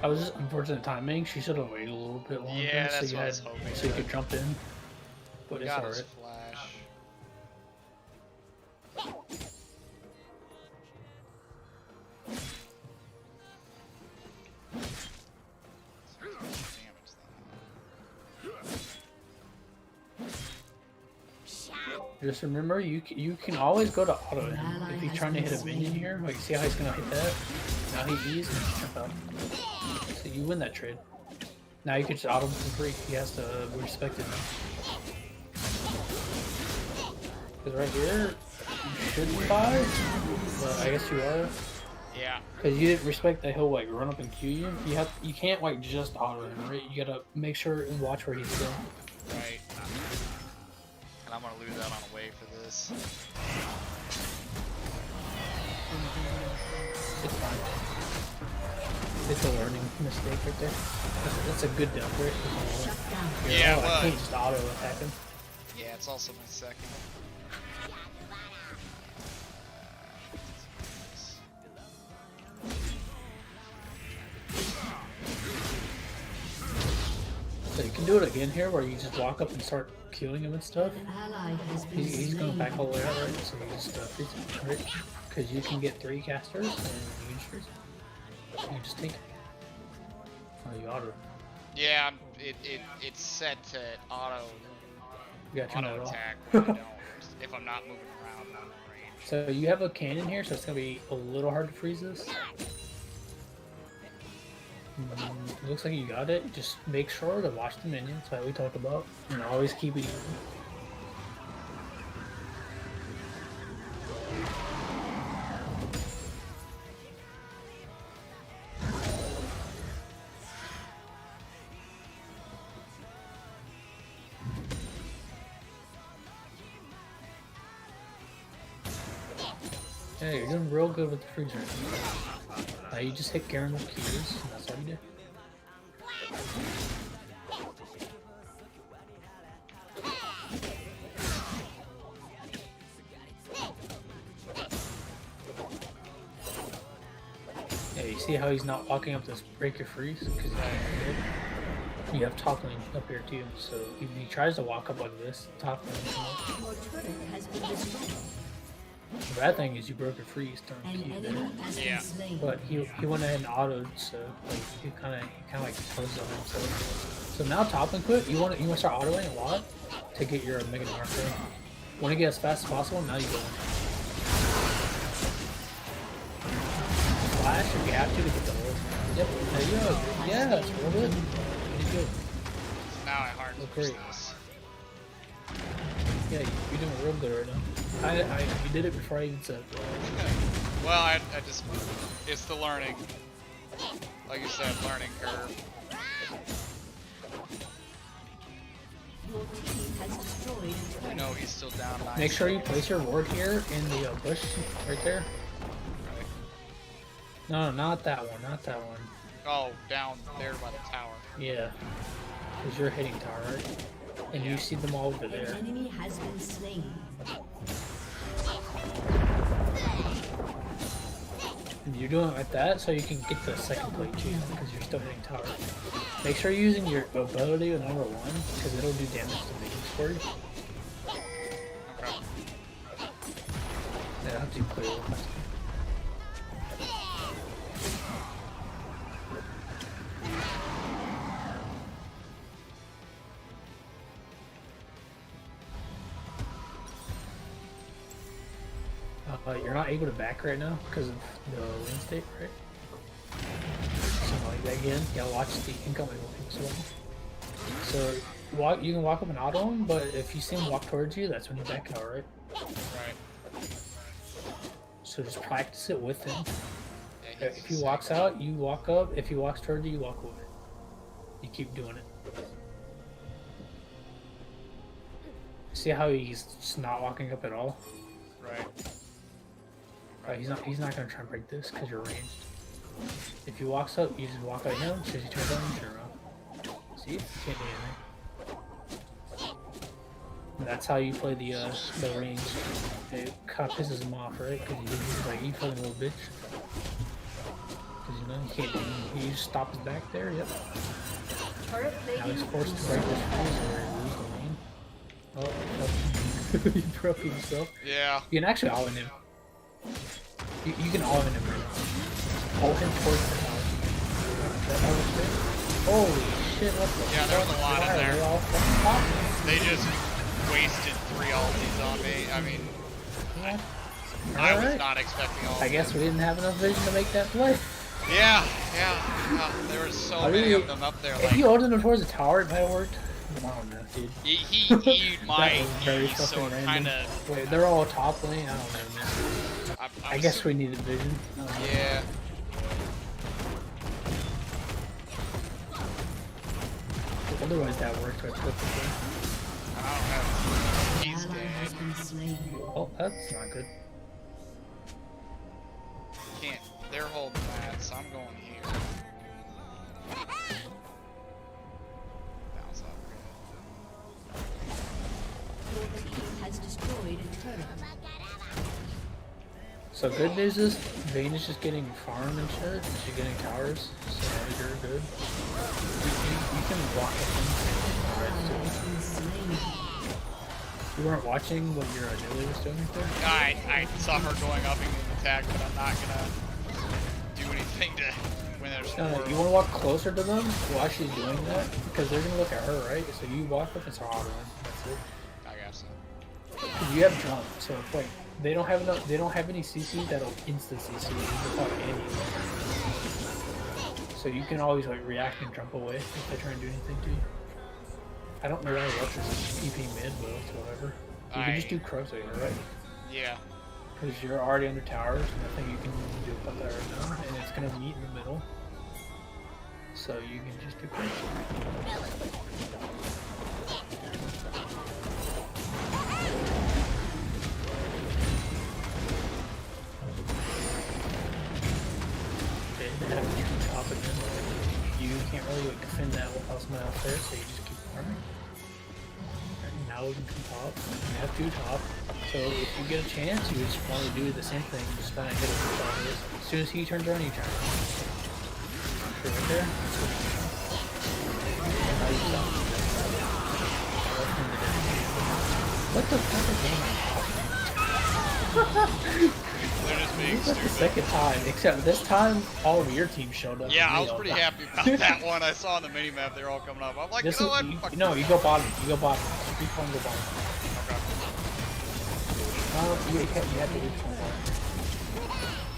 I was just unfortunate timing. She should have waited a little bit longer Yeah, so that's you what I had, was hoping. so you could jump in. But it's Got his alright. flash. Just remember, you can always go to auto him if you're trying to hit a minion here. Like, see how he's gonna hit that? Now he E's and just jump out. So you win that trade. Now you can just auto him for free. He has to respect it now. Because right here, you shouldn't buy, but I guess you are. Yeah. Because you didn't respect that he'll like run up and Q you. You can't like just auto him, right? You gotta make sure and watch where he's going. Right. And I'm gonna lose out on a wave for this. It's fine. It's a learning mistake right there. That's a good death rate. Shut down. Yeah, I can't but just auto attack him. yeah, it's also my second. So you can do it again here where you just walk up and start killing him and stuff. An ally has been He's going slain. back all the way out, right? So you just freeze him, right? Because you can get 3 casters and you just freeze him. You just take it. Oh, you auto. Yeah, it's set to auto You gotta turn that off. attack when I don't. If I'm not moving around, not in range. So you have a cannon here, so it's gonna be a little hard to freeze this. It looks like you got it. Just make sure to watch the minions, like we talked about, and always keep it even. Yeah, you're doing real good with the freezer. You just hit Garen with Qs, and that's all you do. see how he's not walking up this break your freeze? Because you have top lane up here too. So if he tries to walk up like this, top lane will come up. Your turret has been destroyed. The bad thing is you broke your freeze An turn Q enemy there. has Yeah. been slain. But he went ahead and autoed, so like he kind of like closed on himself. So now top lane quit. You want to start autoing a lot to get your Mega Narco. Want to get as fast as possible. Now you go in. Flash if you have to get the ult. Yep, there you go. Yeah, that's real good. Pretty good. Now I hard Look push great. this. Yeah, you're doing real good right now. You did it before I even said it. Well, I just, it's the learning. Like you said, learning curve. Your team has destroyed a I turret. know he's still down 9. Make sure you place your ward here in the bush right there. No, not that one, not that one. Oh, down there by the tower. Yeah, because you're hitting tower, right? And you see them all over An there. enemy has been slain. And you're doing it like that so you can get the second plate too, because you're still hitting tower. Make sure you're using your ability with number 1, because it'll do damage to minions for you. Okay. Yeah, I'll have to clear it. You're not able to back right now because of the lane state, right? Something like that again. Yeah, watch the incoming lane as well. So you can walk up and auto him, but if you see him walk towards you, that's when you back out, right? Right. So just practice it with him. Yeah, If he walks out, you walk up. If he walks towards you, you walk away. You keep doing it. See how he's just not walking up at all? Right. Right, he's not gonna try and break this because you're ranged. If he walks up, you just walk out him. As soon as he turns on, you turn around. See? You can't do anything. And that's how you play the range. It kind of pisses him off, right? Because he's like, you fucking little bitch. Because you know, you can't do, you just stop his back there, yep. Turret Now he's plating forced to break this freeze or lose the lane. Oh, he broke himself. Yeah. You can actually all in him. You can all in him right now. Hold him towards the tower. That was good. Holy shit, what the Yeah, there was a fuck? lot in Why are there. they all fucking popping? They just wasted 3 ultis on me. I mean, Yeah. I was Alright. not expecting all I of guess them. we didn't have enough vision to make that play. Yeah. There were so I many really- of them up there. If Like, you holding him towards the tower, it might have worked. I don't know, dude. he eat my That was very E, so fucking it random. kind of. Wait, they're all top lane? I don't know, man. I guess we needed vision. I don't know. Yeah. Otherwise that worked right perfectly. I don't know. He's ally has dead. been slain. Oh, that's not good. Can't. They're holding that, so I'm going here. Bounce up. Your team has destroyed a turret. So good news is Vayne is just getting farm and shit. She's getting towers, so you're good. You can walk up Ally and has been slain. you weren't watching what your Adelia was doing right there? I saw her going up and getting attacked, but I'm not gonna do anything to when there's You want to walk closer to them while she's doing that because they're gonna look at her, right? So you walk up and start autoing. That's it. I guess so. 'Cause you have jump, so if, like they don't have enough. They don't have any CC that'll instant CC without any. So you can always like react and jump away if they try and do anything to you. I don't know why Rush is EP mid, but it's whatever. You can just do Crossair, right? Yeah. Because you're already under towers, nothing you can do about that right now, and it's gonna meet in the middle. So you can just do Crossair. They have to top it in. You can't really like, defend that without someone else there, so you just keep farming. Now we can come top. We have 2 top. So if you get a chance, you just want to do the same thing. Just kind of hit it with all this. As soon as he turns around, you turn. Okay, right there. And now you stop. What the fuck is going on? They're just being That's the stupid. second time, except this time all of your team showed up. Yeah, and I we was all pretty died. happy about that one. I saw on the mini map they're all coming up. I'm like, This you know is, what? Fuck no, you go bottom. You go bottom. You can't go bottom. Okay. You have to do something.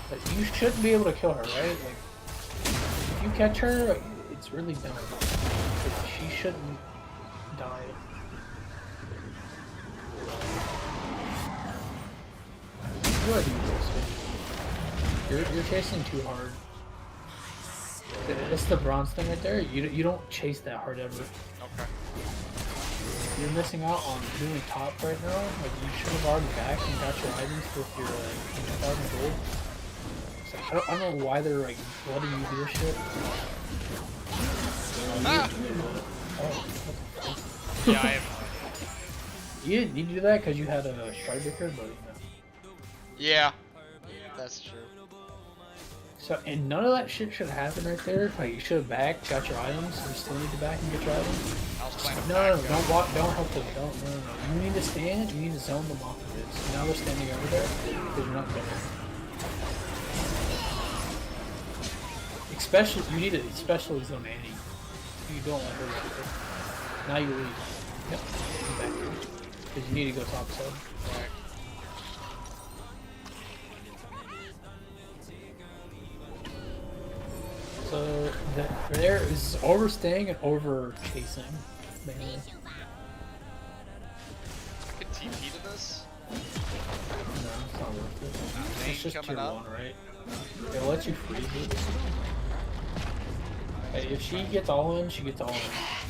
But you should be able to kill her, right? Like, if you catch her, it's really dumb. Like, she shouldn't die. You are doing this. You're chasing too hard. That's the bronze thing right there. You don't chase that hard ever. Okay. You're missing out on doing top right now. Like you should have already backed and got your items with your 1,000 gold. So I don't know why they're like letting you do this shit. Ah! Oh, Yeah, I have. you do that because you had a Strikebreaker, but Yeah, that's true. so and none of that shit should happen right there. Like you should have backed, got your items. You still need to back and get your items. I was playing a No, don't walk, don't help them. Don't, no. You need to stand. You need to zone them off of it. So now they're standing over there because you're not going. Especially, you need to especially zone Annie. You don't let her right there. Now you leave. Yep. Come back here. Because you need to go top side. Right. So there is overstaying and over chasing. Mainly. I could TP to this. No, it's not worth it. Vayne It's just coming tier up. 1, right? It lets you freeze it. Hey, if she gets all in, she gets all in.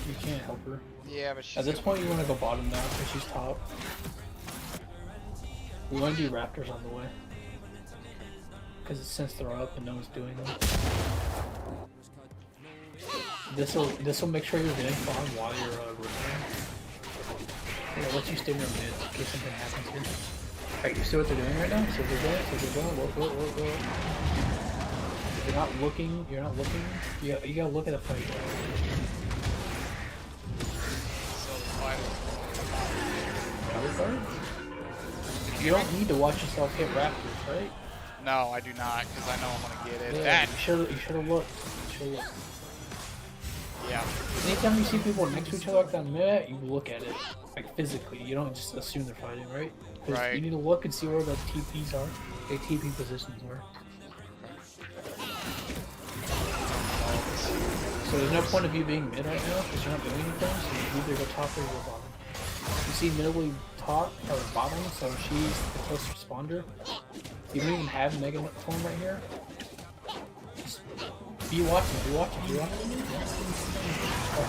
You can't help her. Yeah, but she's At this gonna- point, you want to go bottom now because she's top. We want to do raptors on the way. Because since they're up and no one's doing them. This'll make sure you're getting farm while you're rotating. It'll let you stay in your mid in case something happens here. Alright, you see what they're doing right now? So they're going, look. If you're not looking, you gotta look at the fight. So the fight Cover guard? You don't need to watch yourself hit raptors, right? No, I do not, because I know I'm gonna get it. Yeah, That. you should have looked. Yeah. Anytime you see people next to each other like that on the map, you look at it. Like physically. You don't just assume they're fighting, right? 'Cause Right. you need to look and see where the TPs are. The TP positions are. So there's no point of you being mid right now because you're not doing anything, so you either go top or you go bottom. You see Middley top or bottom, so she's the closest responder. You don't even have Mega Form right here. Just be watching. Oh,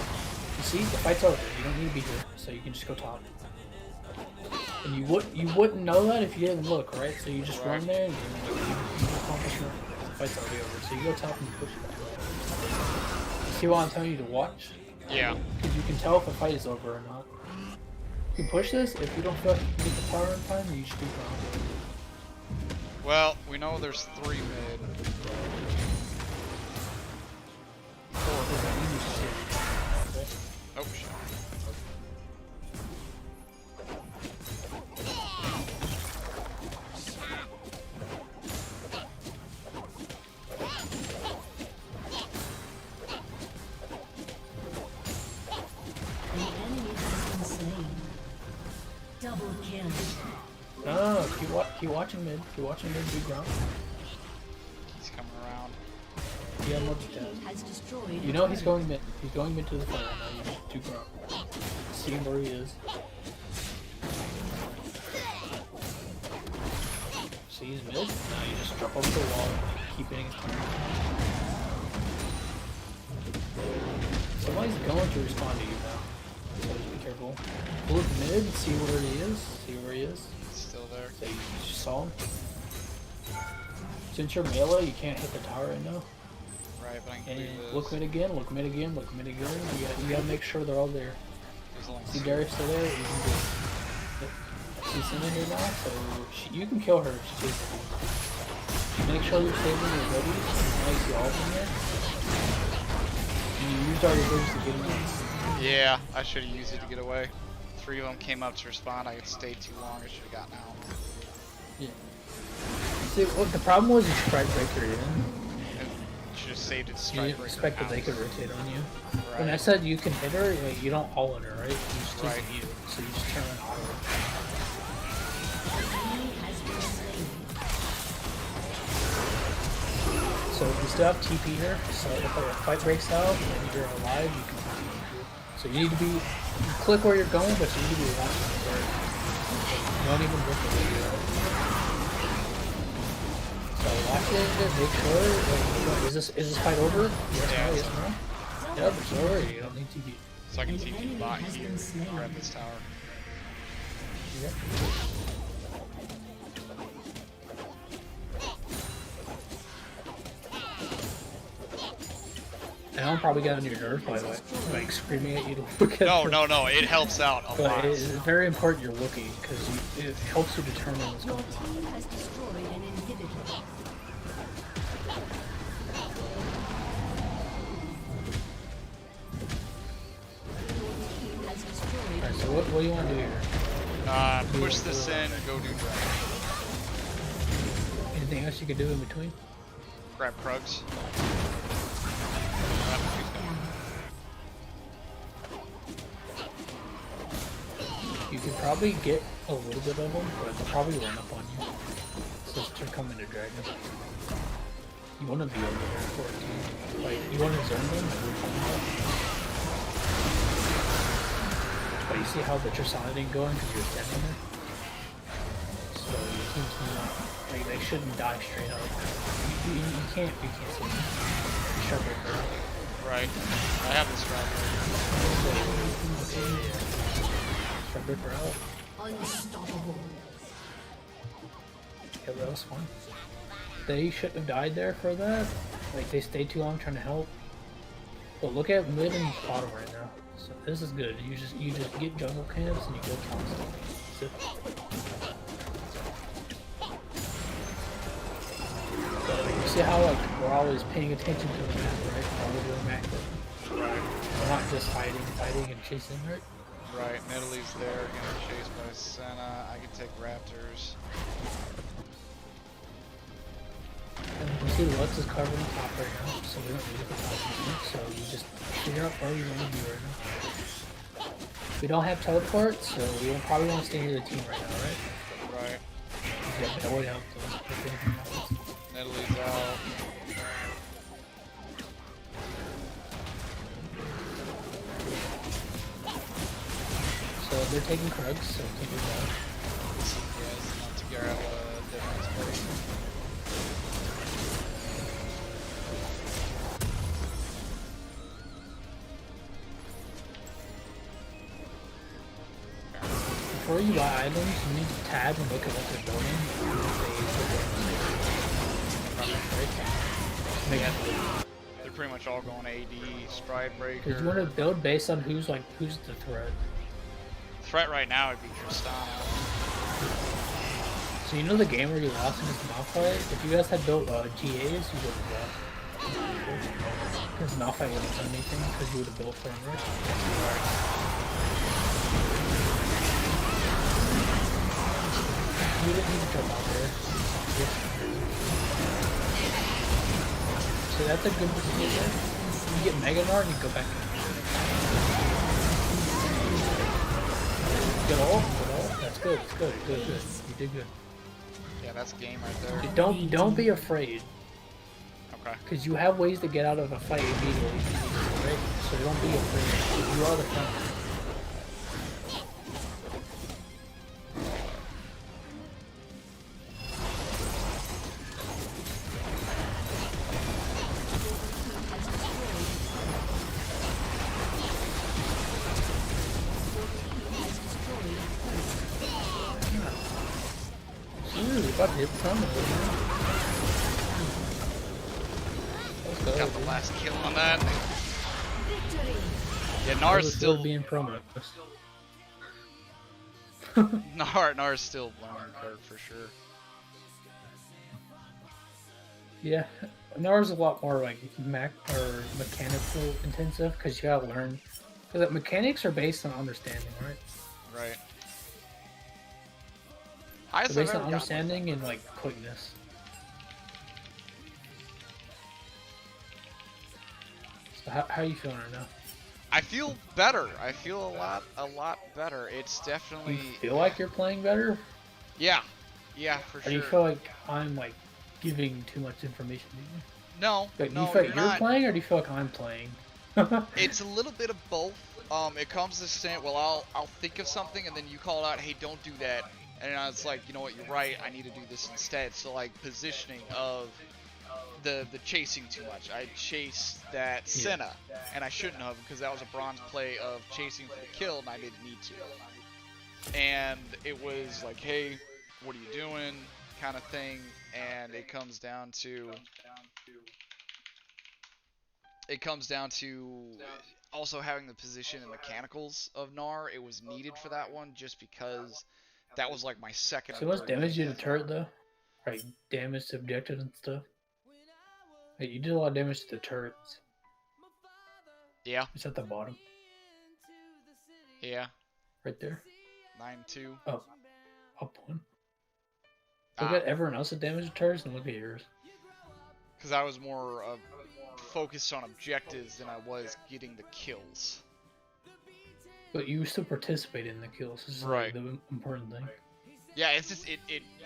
you see, the fight's over. You don't need to be here, so you can just go top. And you wouldn't know that if you didn't look, right? So you just run there and you accomplish nothing. The fight's already over, so you go top and you push it. See why I'm telling you to watch? Yeah. Because you can tell if a fight is over or not. You can push this. If you don't feel like you can get the power in time, you should be grounded. Well, we know there's 3 mid. 4 mid. Oh shit. An enemy has been slain. Double kill. No, keep watching mid. Keep watching mid. Do ground. He's coming around. Yeah, more to that. Has destroyed. You know he's going mid. He's going mid to the fight right now. You just do ground. See him where he is. See he's mid. Now you just drop over the wall. Keep hitting his turn. Somebody's going to respond to you now. So just be careful. Look mid. See where he is. See where he is. He's still there. So you just saw him. Since you're melee, you can't hit the tower right now. Right, but I can And do this. look mid again, look mid again, look mid again. You gotta make sure they're all there. As long as See Darius still there? You can do it. Yep. She's in here now, so you can kill her if she takes it. Make sure your saving is ready. Now you see all of them there. And you used all your moves to get in. Yeah, I should have used it to get away. 3 of them came up to respond. I had stayed too long. I should have gotten out. Yeah. See, what the problem was you strike breaker in. And should have saved it to You strike didn't breaker expect that out. they could rotate on you. Right. When I said you can hit her, you don't all in her, right? You just Right. hit you, so you just turn on auto. Enemy has been slain. So if you still have TP here, so if a fight breaks out and you're alive, you can continue. So you need to be, you click where you're going, but you need to be watching the bird. Don't even look at where you're at. So watch it, make sure, is this fight over? Yes, Yeah, no, it's yes, no? Yep, it's over, you don't need TP. So I can An TP enemy bot has here been slain. and grab this tower. Yep. And I'm probably got on your nerves by like screaming at you to look at No, the- no, it helps out a But lot. it's very important you're looking because it helps you determine what's Your going on. team has destroyed an inhibitor. Has destroyed Alright, so what do you want to do here? Push this in, go do dragon. Anything else you could do in between? Grab Krugs. You could probably get a little bit of them, but they'll probably run up on you. Since they're coming to dragon. You want to be over there for it too. Like, you want to zone them and we're coming up. But you see how the Tristana didn't go in because you're standing there? So your team's not, like, they shouldn't die straight up. You can't see them. You shut their girl. Right. I have this right here. Shut their girl. unstoppable. Yeah, that was fun. They shouldn't have died there for that. Like, they stayed too long trying to help. But look at mid and bottom right now. So this is good. You just get jungle camps and you go constantly. So you see how like we're always paying attention to the map, right? While we're doing macro. Right. We're not just fighting and chasing, right? Right. Nidalee's there, getting chased by Senna. I can take Raptors. And you see Lux is covering top right now, so we don't need it for top. So you just figure out where you want to be right now. We don't have teleport, so we will probably want to stay near the team right now, right? Right. Yeah, that would help though. If anything happens. Nidalee's out. So they're taking Krugs, so take it down. Yes, not to grab a different space. Before you buy items, you need to tab and look at what they're building. They're pretty much all going AD, Stride Breaker. Because you want to build based on who's the threat. Threat right now would be Tristana. So you know the game where you lost in this Malphite? If you guys had built GAs, you would have lost. Because Malphite wouldn't have done anything, because you would have built for him, right? You didn't need to jump out there. So that's a good decision. You get Mega Nard and you go back in. Get all? That's good, it's good, good. You did good. Yeah, that's game right there. Don't be afraid. Okay. Because you have ways to get out of a fight immediately, right? So don't be afraid. You are the front. Ooh, about to hit some of it. Let's go. Got the last kill on that. Victory! Yeah, I Nar's look still forward to being promos. Nar's still learning curve for sure. Yeah, Nar's a lot more like mechanical intensive because you gotta learn. Because mechanics are based on understanding, right? Right. They're Highest I've based ever on gotten was understanding and like quickness. So how you feeling right now? I feel better. I feel a lot better. It's Do definitely you feel like you're playing better, yeah, for or sure. do you feel like I'm like giving too much information to you? No, Like, do no, you feel you're like you're not. playing, or do you feel like I'm playing? It's a little bit of both. It comes to saying, well, I'll think of something and then you call it out, hey, don't do that, and I was like, you know what, you're right, I need to do this instead. So like positioning of the chasing too much. I chased that Senna, and I shouldn't have because that was a bronze play of chasing for the kill, and I didn't need to. And it was like, hey, what are you doing, kind of thing, and it comes down to also having the position and mechanicals of Gnar. It was needed for that one just because that was like my second So or what's third damage you main. to turret though? Like damage to objectives and stuff. Like, you did a lot of damage to the turrets. Yeah, It's at the bottom, yeah, right there. 9-2. Up one. Look Ah, at everyone else's damage to turrets and look at yours. because I was more focused on objectives than I was getting the kills. But you still participate in the kills. This is Right. like the important thing. Yeah, it's just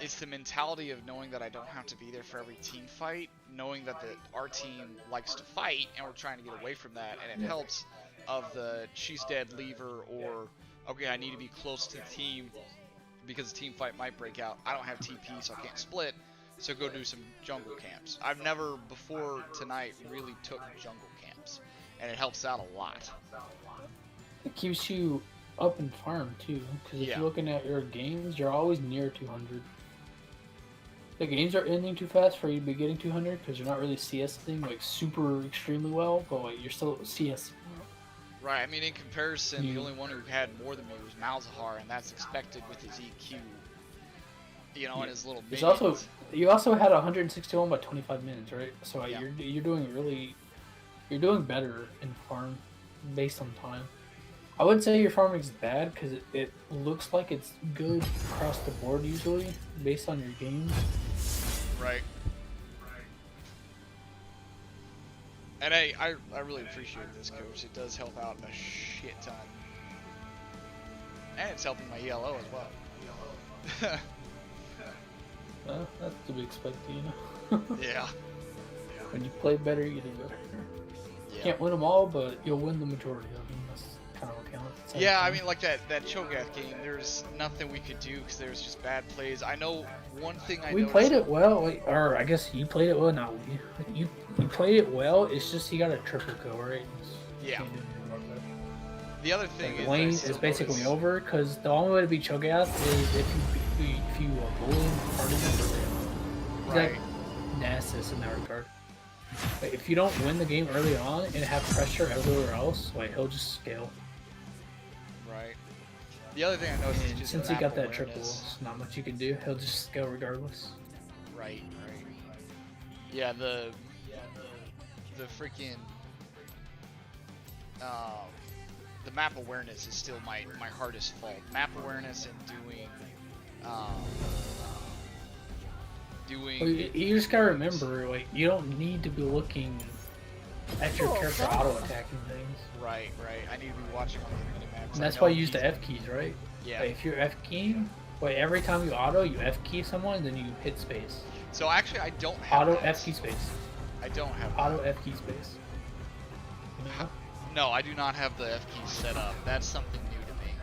it's the mentality of knowing that I don't have to be there for every team fight, knowing that our team likes to fight and we're trying to get away from that, and it helps of the she's dead lever, or okay, I need to be close to the team because the team fight might break out. I don't have TP, so I can't split, so go do some jungle camps. I've never before tonight really took jungle camps, and it helps out a lot. It keeps you up in farm too, because if Yeah. you're looking at your games, you're always near 200. The games are ending too fast for you to be getting 200 because you're not really CSing like super extremely well, but like you're still CS. Right, I mean, in comparison, You- the only one who had more than me was Malzahar, and that's expected with his EQ. You know, and his little There's minions. also you also had 161 by 25 minutes, right? So like, Yeah. you're doing better in farm based on time. I wouldn't say your farming is bad because it looks like it's good across the board usually based on your games. Right. And I really appreciate this, coach. It does help out a shit ton. And it's helping my ELO as well. That's to be expected, you know. Yeah. When you play better, you do better. Yeah. Can't win them all, but you'll win the majority of them. That's kind of what counts. Yeah, I mean, like that Cho'Gath game, there's nothing we could do because there was just bad plays. I know one thing I we noticed. played it well, or I guess you played it well. Not we. You played it well. It's just you got a triple kill, right? Yeah. Can't do anything about that. The other thing The is lane I is still basically notice- over because the only way to beat Cho'Gath is if you bully him hard enough. He's Right. like Nasus in that regard. Like, if you don't win the game early on and have pressure everywhere else, like he'll just scale. Right. The other thing I noticed is And just since he map got that triple, awareness. there's not much you can do. He'll just scale regardless. Right. Yeah, the freaking the map awareness is still my hardest fault. Map awareness and doing Well, you just gotta remember, like, you don't need to be looking at your character auto attacking things. Right. I need to be watching on the minimaps. And that's why you use the F keys, right? Yeah. Like, if you're F keying, like every time you auto, you F key someone, then you hit space. So actually, I don't have Auto that. F key space. I don't have. Auto F key space. You know? No, I do not have the F key set up. That's something new to me.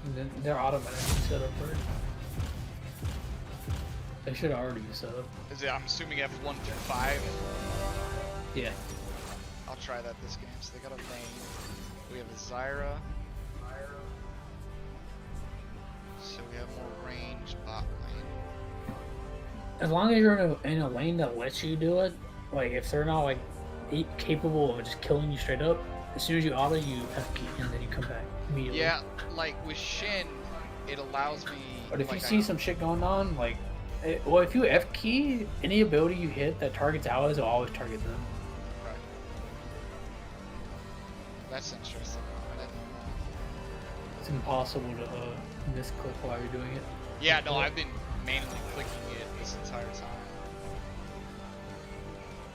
And then they're automatically set up, right? They should already be set up. Is it? I'm assuming F1 through 5. Yeah. I'll try that this game. So they got a lane. We have a Zyra. So we have more range bot lane. As long as you're in a lane that lets you do it, like if they're not like capable of just killing you straight up, As soon as you auto, you F key and then you come back immediately. Yeah, like with Shin, it allows me. But if like, you see some shit going on, like, well, if you F key, any ability you hit that targets allies will always target them. Right. That's interesting. I didn't know that. It's impossible to misclick while you're doing it. Yeah, no, I've been manually clicking it this entire time.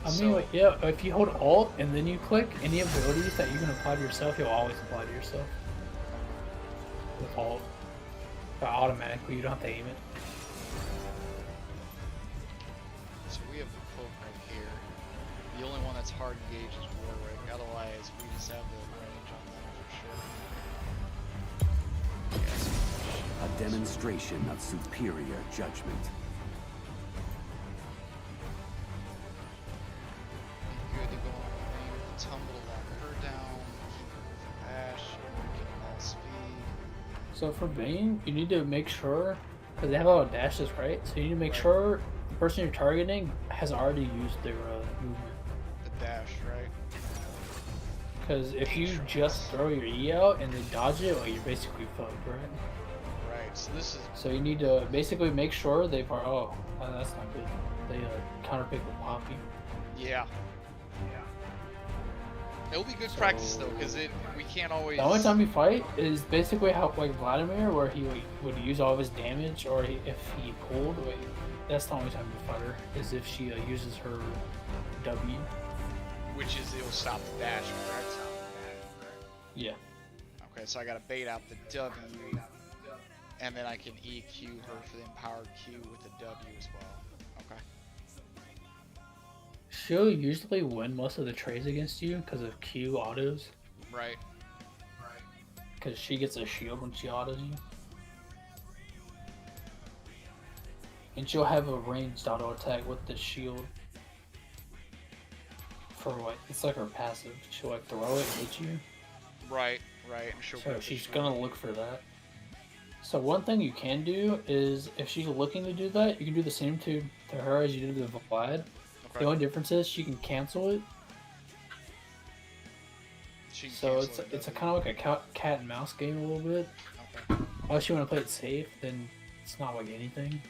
I mean, So- like, yeah, if you hold Alt and then you click, any abilities that you can apply to yourself, you'll always apply to yourself. With Alt. Automatically, you don't have to aim it. So we have the cloak right here. The only one that's hard engaged is Warwick. Otherwise, we just have the range on them for sure. Yes. A demonstration of superior judgment. Be good to go on the ring with the tumble to lock her down. Keep her for Ash. Get all speed. So for Bane, you need to make sure, because they have a lot of dashes, right? So you need to make sure the person you're targeting has already used their movement. The dash, right? Because if you just throw your E out and they dodge it, well, you're basically fucked, right? Right. So this is So you need to basically make sure they've oh, that's not good. They counterpick with Poppy. yeah. It'll be good practice though, because we can't always. The only time you fight is basically how like Vladimir, where he would use all of his damage, or if he pulled. That's the only time you fight her is if she uses her W. Which is it'll stop the dash, correct? Yeah. Okay, so I gotta bait out the W, and then I can EQ her for the empowered Q with the W as well. Okay. She'll usually win most of the trades against you because of Q autos. Right. Because she gets a shield when she autos you. And she'll have a ranged auto attack with the shield. For what? It's like her passive. She'll like throw it and hit you. Right. And she'll So grab the she's shield. gonna look for that. So one thing you can do is if she's looking to do that, you can do the same to her as you did to Vlad. The Okay. only difference is she can cancel it. She can So cancel it's the a kind of like a cat and mouse game a little bit. Okay. Unless you want to play it safe, then it's not like anything.